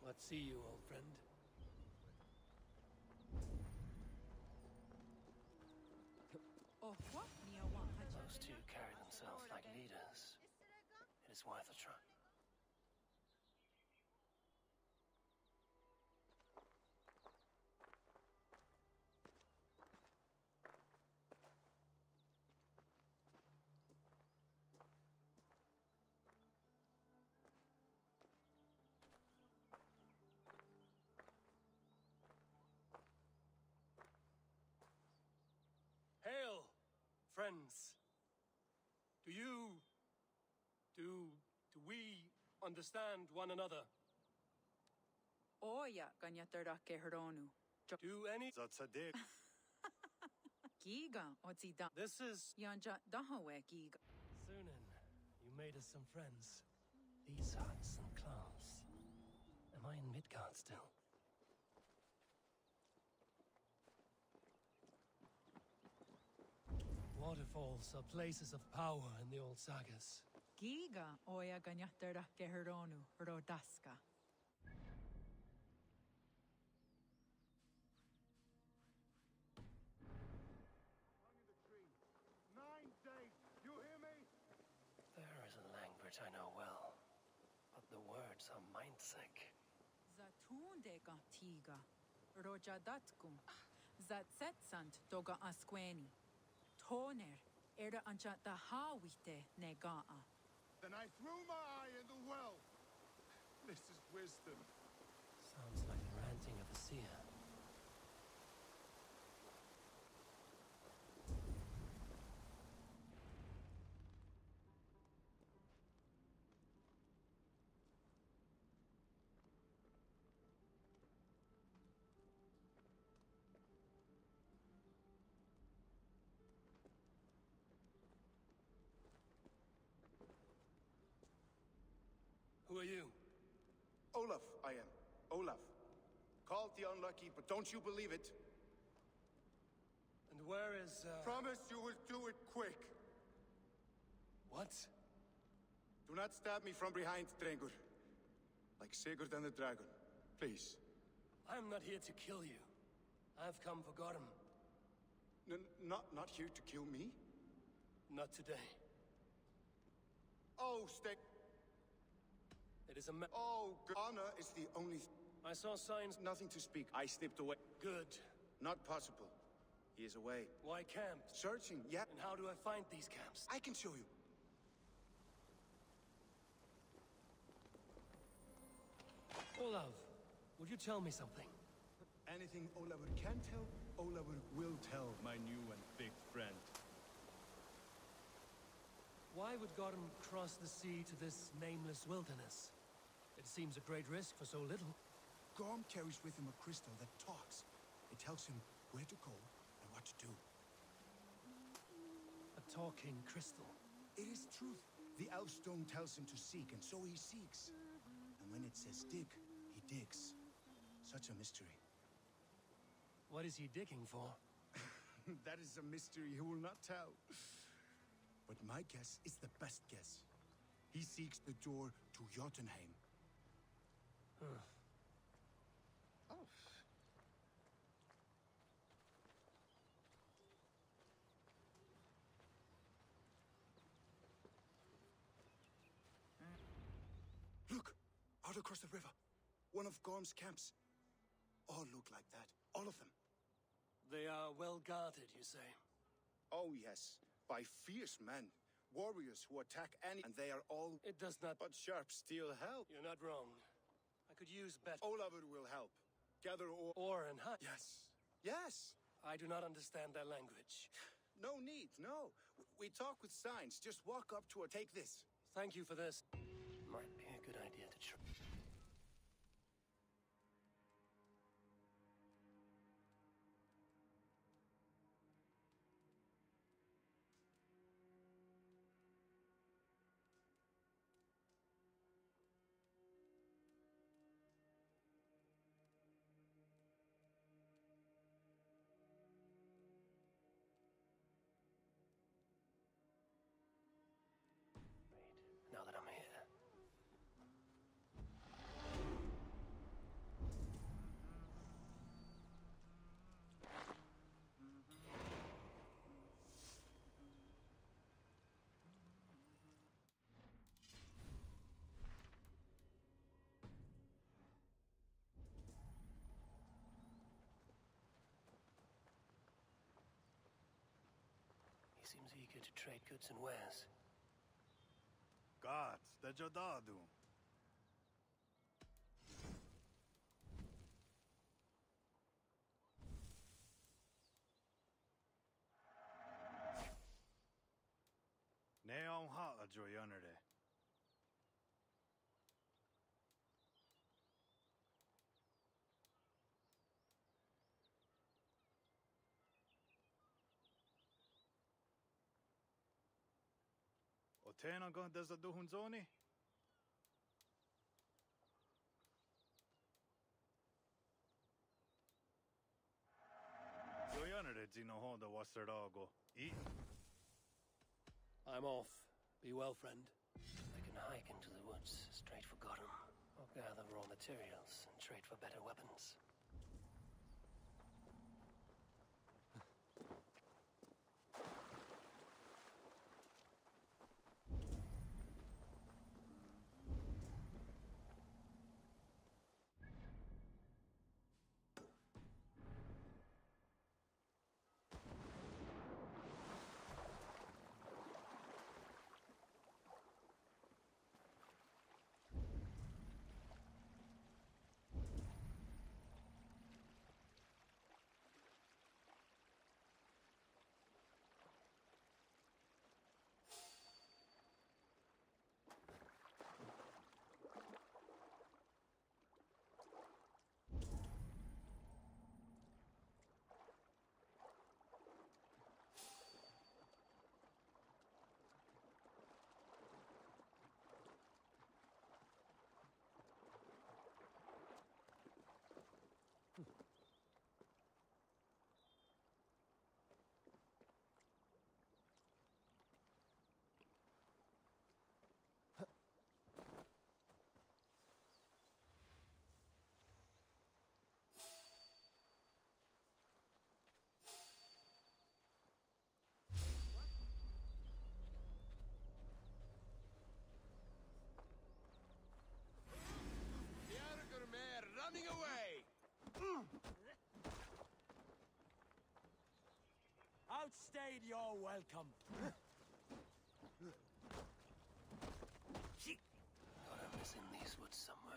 What see you, old friend? Those two carry themselves like leaders. It is worth a try. Hail, friends. Do we understand one another? Oja ganyatarake heronu. Do any Zatsadik. Giga otsida. This is Yanja dahawe giga. Sunan. You made us some friends. These huts and clothes. Am I in Midgard still? Waterfalls are places of power in the old sagas. Giga oja ganyatarake heronu rodaska. Hung in the tree. 9 days. You hear me? There is a language I know well, but the words are mind-sick. Zatunde gatiga. Rojadatkum. Zatsetsant doga asqueni. Toner era ancha dahawite negaa. Then I threw my eye in the well. This is wisdom. Sounds like the ranting of a seer. Who are you? Olaf, I am. Olaf. Called the unlucky, but don't you believe it? And where is, Promise you will do it quick. What? Do not stab me from behind, Drengur. Like Sigurd and the dragon. Please. I'm not here to kill you. I've come for Gorm. Not here to kill me? Not today. Oh, Stek. It is a Oh, honor is the only... I saw signs... Nothing to speak. I slipped away. Good. Not possible. He is away. Why camped? Searching, yeah. And how do I find these camps? I can show you. Olav, would you tell me something? Anything Olavur can tell, Olavur will tell, my new and big friend. Why would Gorm cross the sea to this nameless wilderness? It seems a great risk for so little. Gorm carries with him a crystal that talks. It tells him where to go and what to do. talking crystal. It is truth. The elf stone tells him to seek, and so he seeks. And when it says dig, he digs. Such a mystery. What is he digging for? That is a mystery he will not tell. But my guess is the best guess. He seeks the door to Jotunheim. Oh. Look! Out across the river. One of Gorm's camps. All look like that. All of them. They are well guarded, you say? Oh, yes. By fierce men. Warriors who attack any... And they are all... It does not... But sharp steel help. You're not wrong. I could use better... Olafur will help. Gather ore... Ore and hunt? Yes. Yes! I do not understand their language. No need, no. We talk with signs. Just walk up to her. Take this. Thank you for this. Might be a good idea to try. Now that I'm here. He seems eager to trade goods and wares. God, the Jadadu. Neon hata joyanere. Otena gon desa duhunzoni? Joyanere zino honda waserago. I'm off. Be well, friend. I can hike into the woods, straight for Gotham, or gather raw materials and trade for better weapons. Running away! Outstayed your welcome. Thought I was in these woods somewhere.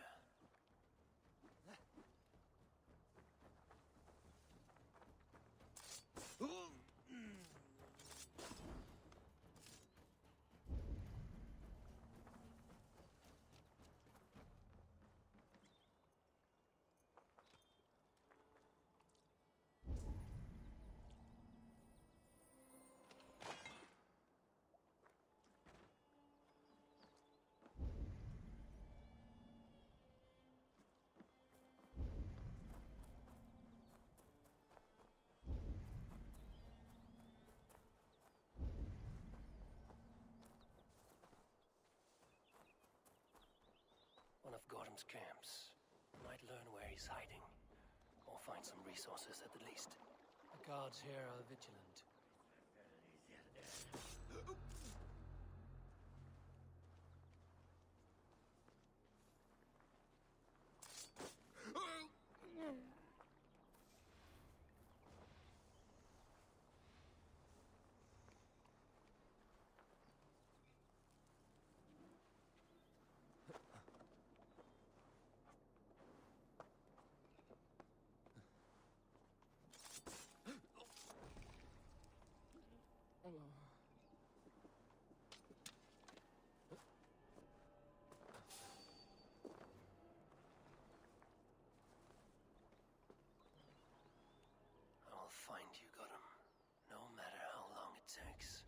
Godham's camps. Might learn where he's hiding, or find some resources at the least. The guards here are vigilant. I'll find you, Gotham, no matter how long it takes.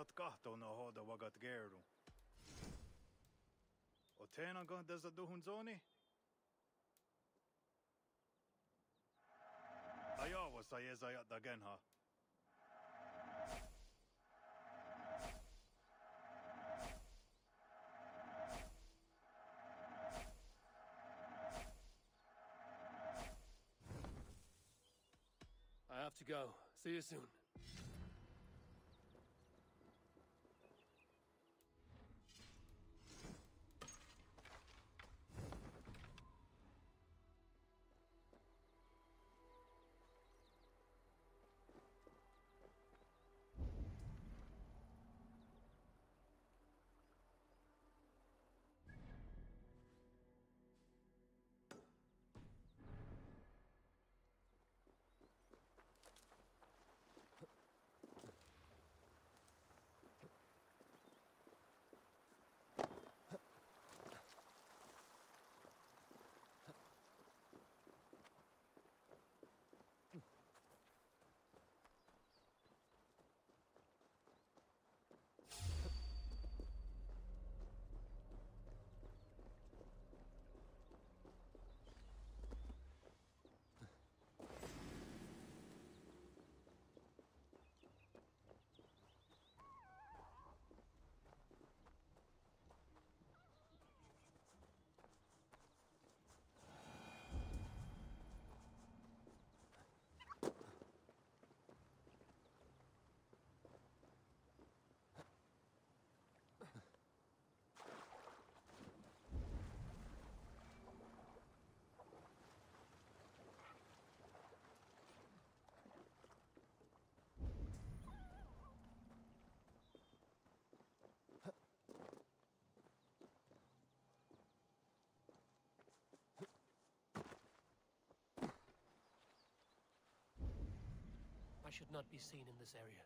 Sat kahtona hoda wagat geru. O tena gahda za duhun zoni? Ayawa sa yezayat da genha. I have to go. See you soon. I should not be seen in this area.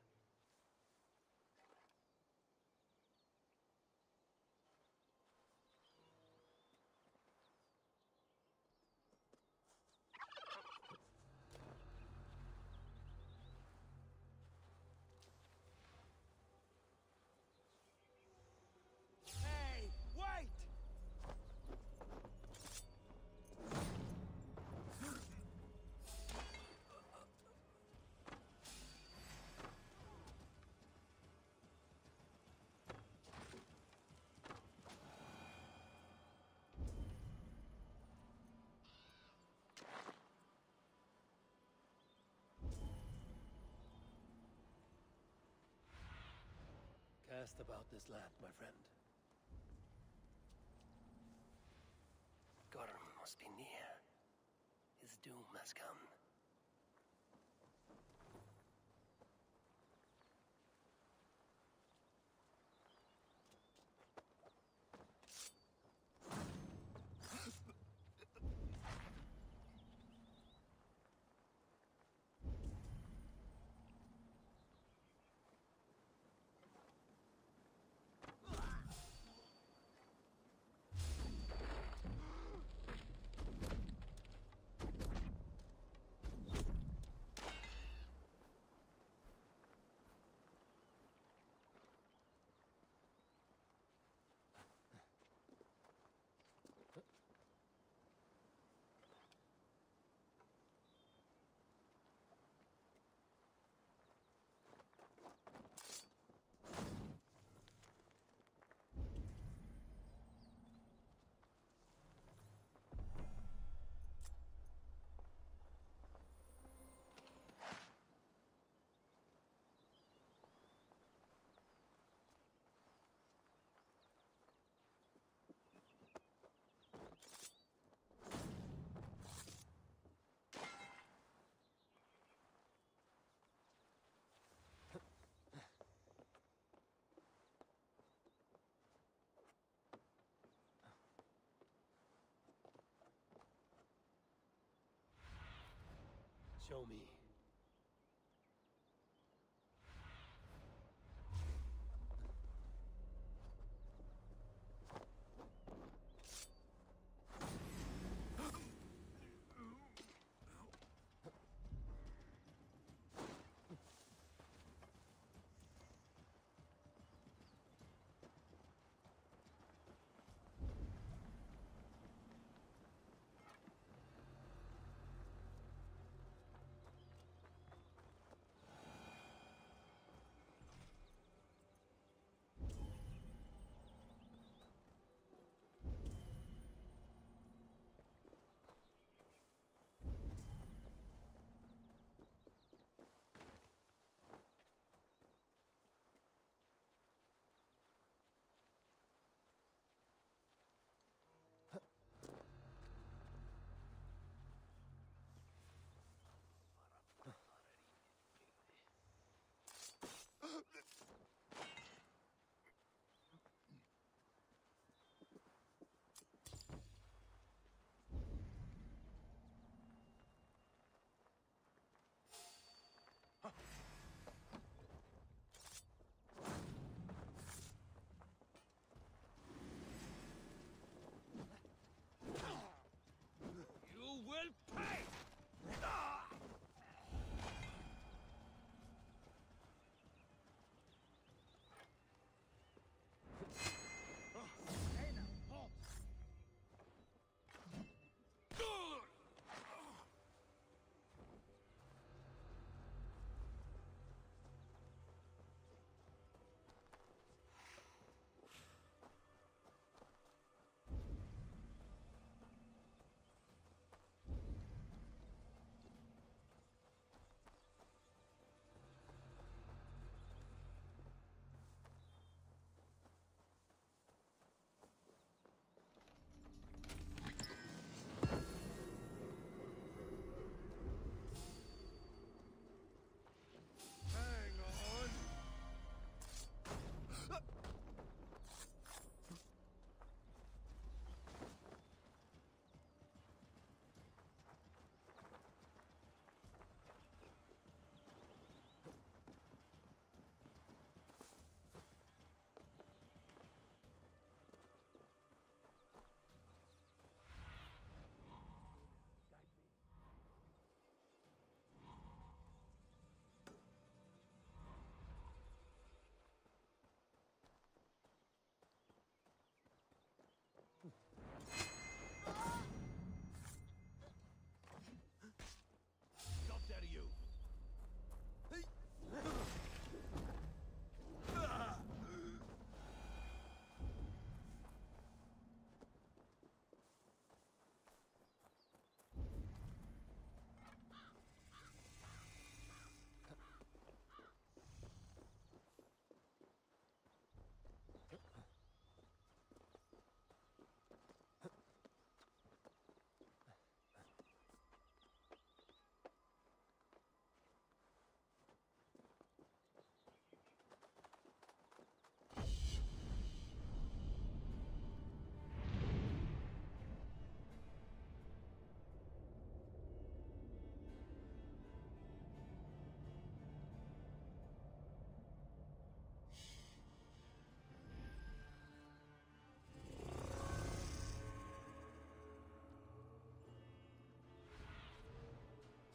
Hey, wait! Cast about this land, my friend. Gorm must be near. His doom has come. Show me.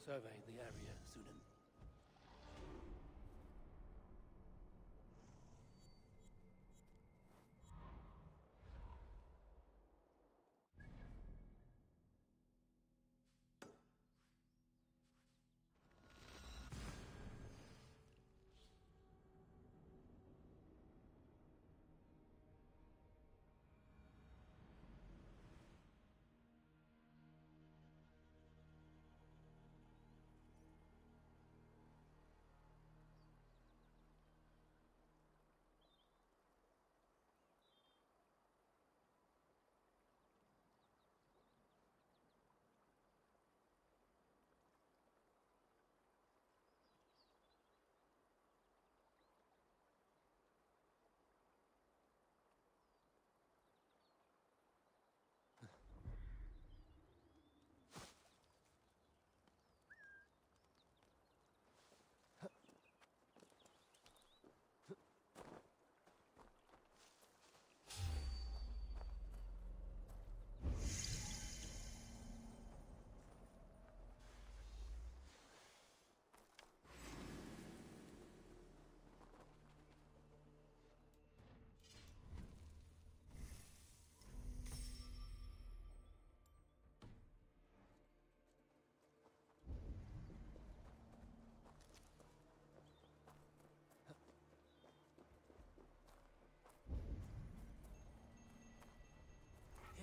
survey the area, Sunan.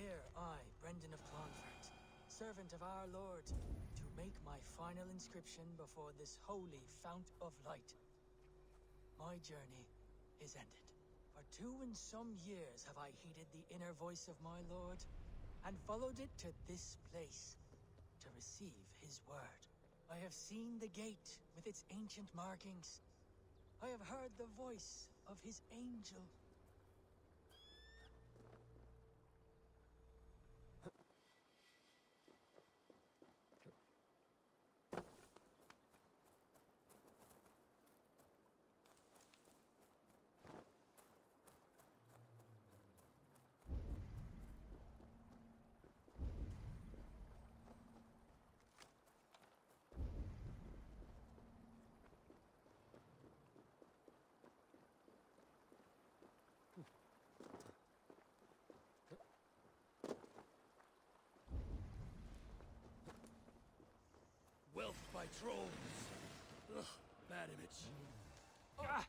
Here I, Brendan of Clonfert, servant of our Lord, to make my final inscription before this holy fount of light. My journey is ended. For 2 and some years have I heeded the inner voice of my Lord, and followed it to this place, to receive his word. I have seen the gate with its ancient markings. I have heard the voice of his angel. Wealth by trolls. Ugh, bad image. Ah!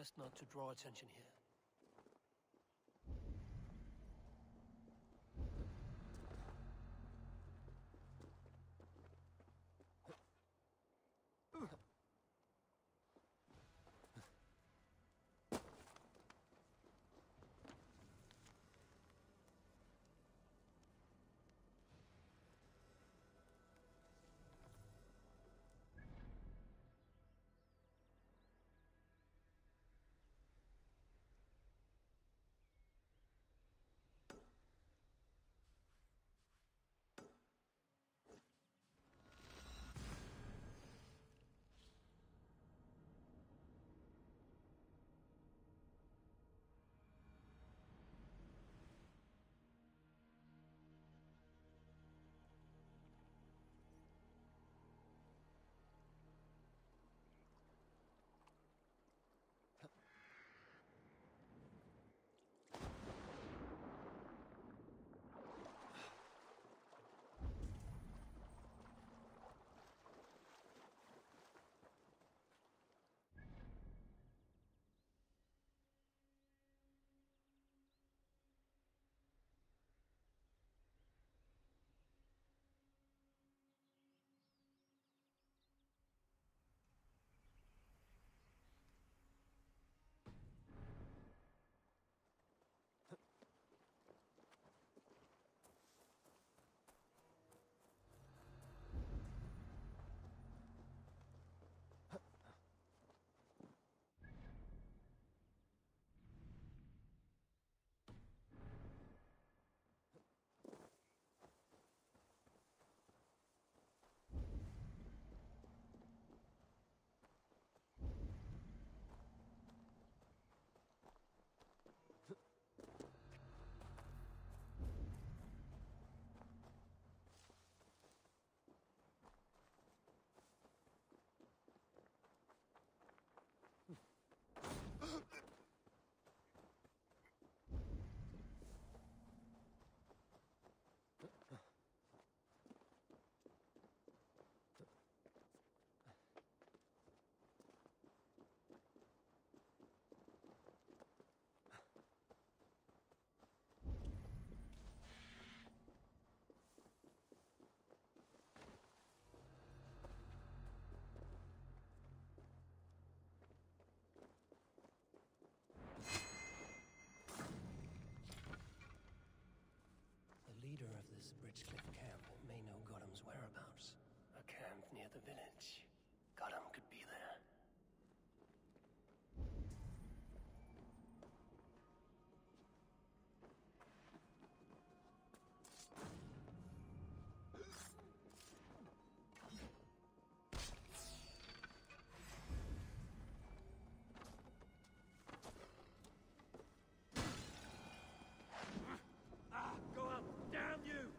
Best not to draw attention here. Near the village. Gollum could be there. Go up! Damn you!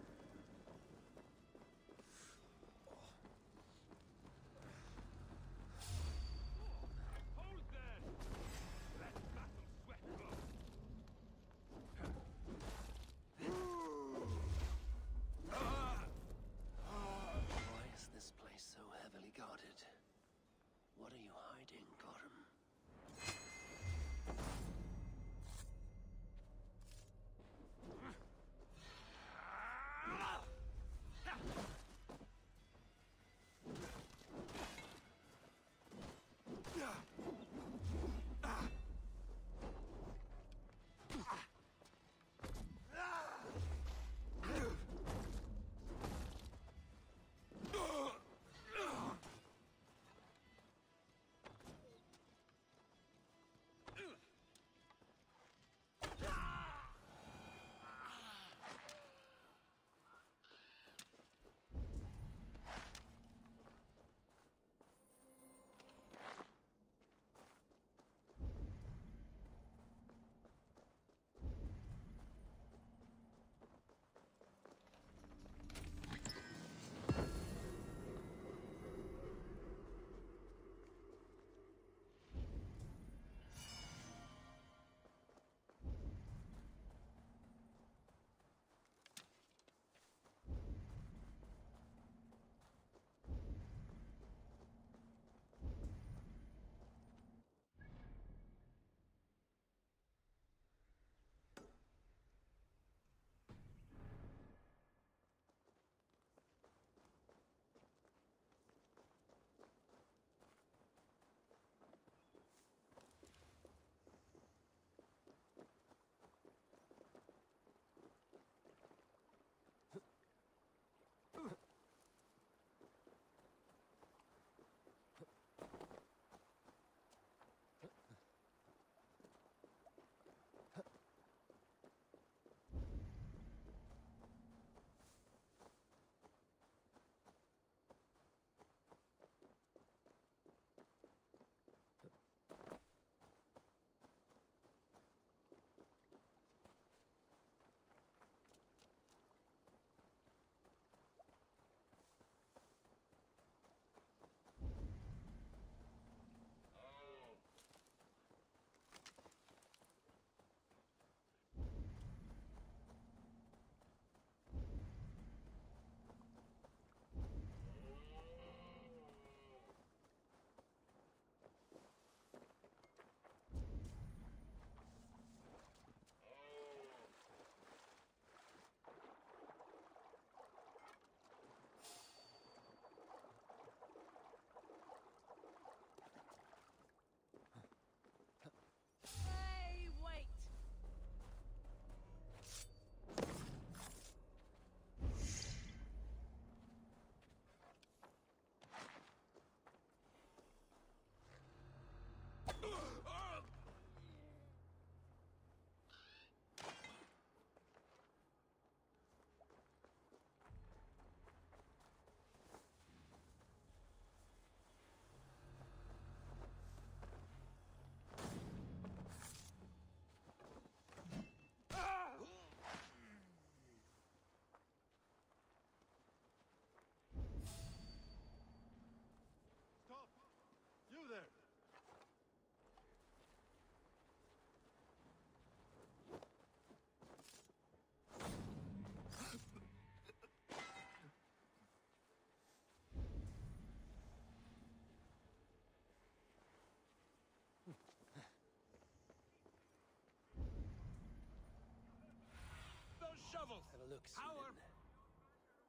Those shovels! Have a look, Power!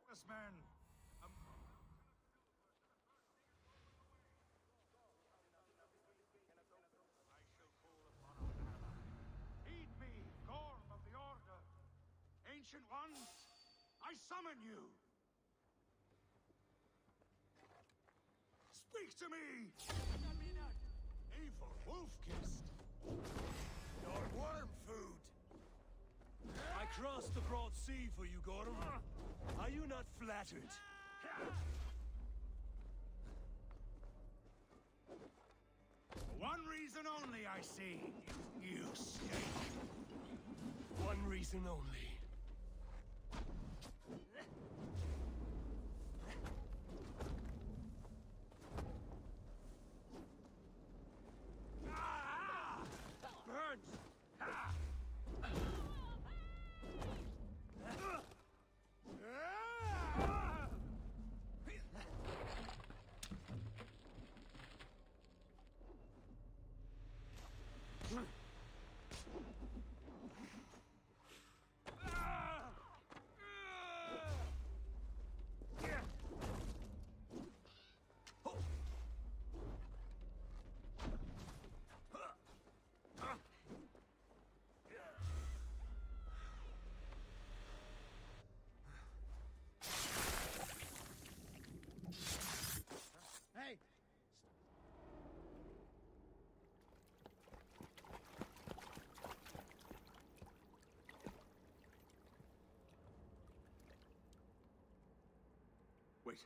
Yes, man. Heed me, Gorm of the Order. Ancient ones, I summon you. Speak to me! Evil wolf-kissed. Your worm food. I crossed the broad sea for you, Gorm. Are you not flattered? One reason only, I see. You snake. One reason only. Burns! Hey! Wait.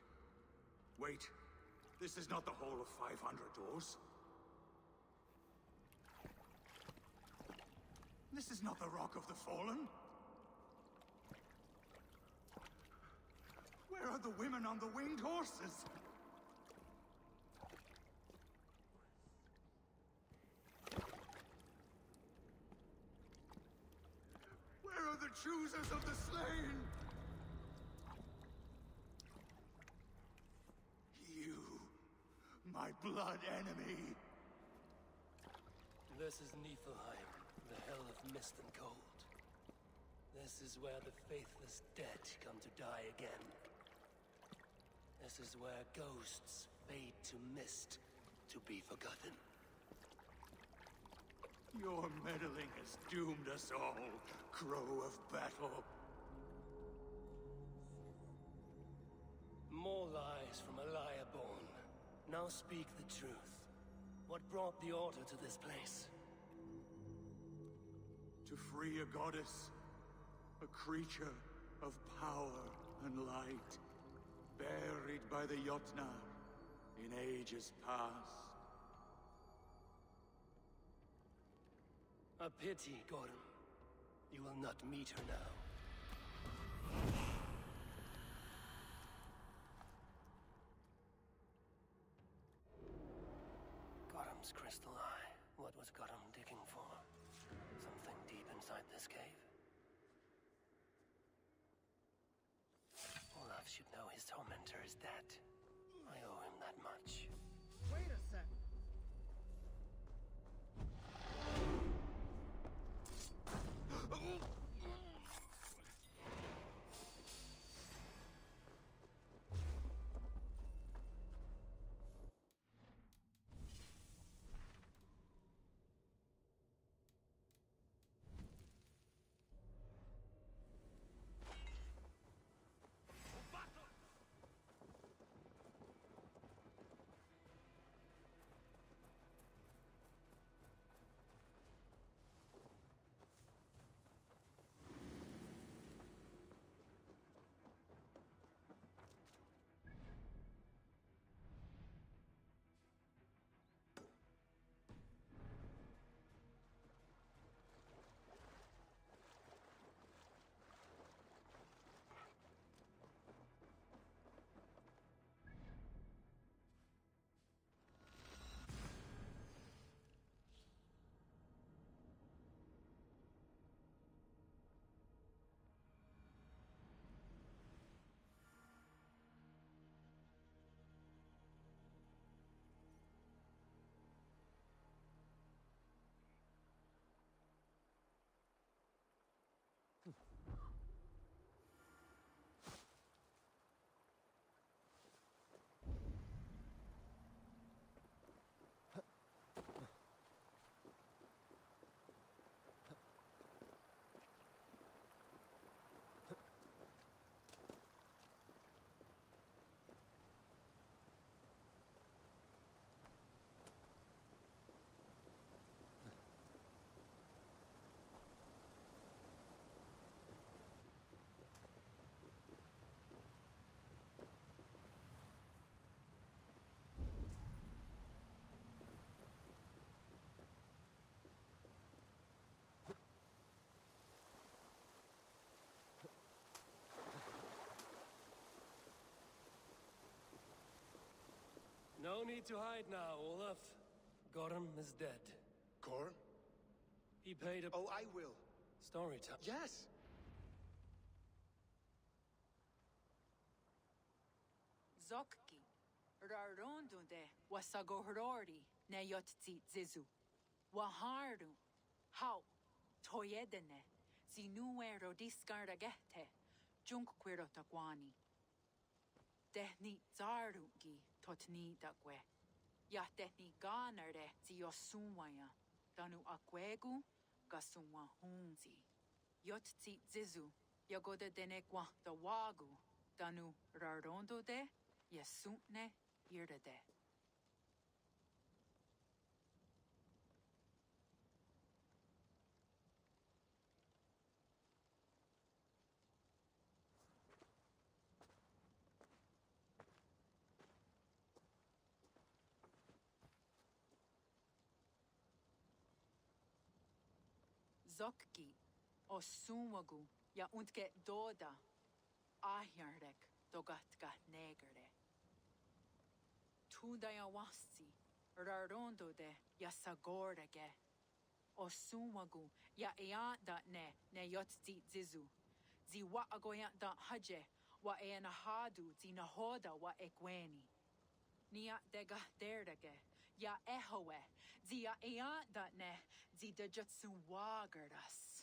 Wait. This is not the Hall of 500 doors. This is not the Rock of the Fallen. Where are the women on the winged horses? Where are the choosers of the slain? You, my blood enemy. This is Niflheim, the hell of mist and cold. This is where the faithless dead come to die again. This is where ghosts fade to mist, to be forgotten. Your meddling has doomed us all, crow of battle. More lies from a liar born. Now speak the truth. What brought the Order to this place? To free a goddess, a creature of power and light, buried by the Jotnar in ages past. A pity, Gorm. You will not meet her now. Gorm's crystal eye. What was Gorm digging for? Something deep inside this cave? Olaf should know his tormentor is dead. I owe him that much. Wait a sec. need to hide now, Olaf. Gorm is dead. Gorm? He paid a... Oh, I will. Story time. Yes! Zokki. Rarondunde wasagohrori ne yotzi zizu. Waharu. How. Toyedene. Zinuero discardagete. Junkquirotaquani. Tehni zarungi totni dakwe. Ya tehni ganare ziosumwaya. Danu akwegu gasumwa hunzi. Yotzi zizu. Yagoda denekwa da wagu. Danu rarondo de. Yesutne irdade. Zokki, osumagu, ja untke doda, ahjardek, dogatka negerde. Tudaya wasi, rarondo de, ja sagordege. Osumagu, ja eanda ne yotzi zizu. Zi wa agoya da haje, wa enahadu, zi nahoda wa ekweni. Nia dega derdege, ja ehowe, zi ja eanda ne, zi de jutsu wagardas.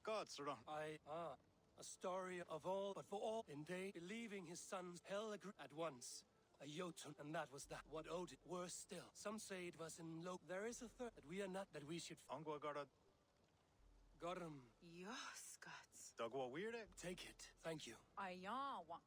Gods, a story of all, but for all, in day, believing his sons hell at once. A Jotun, and that was that. What owed it? Worse still. Some say it was in There is a third that we are not, that we should. Angwa Got him. Yes, gods. Dagwa weird. Take it. Thank you. Ayawa.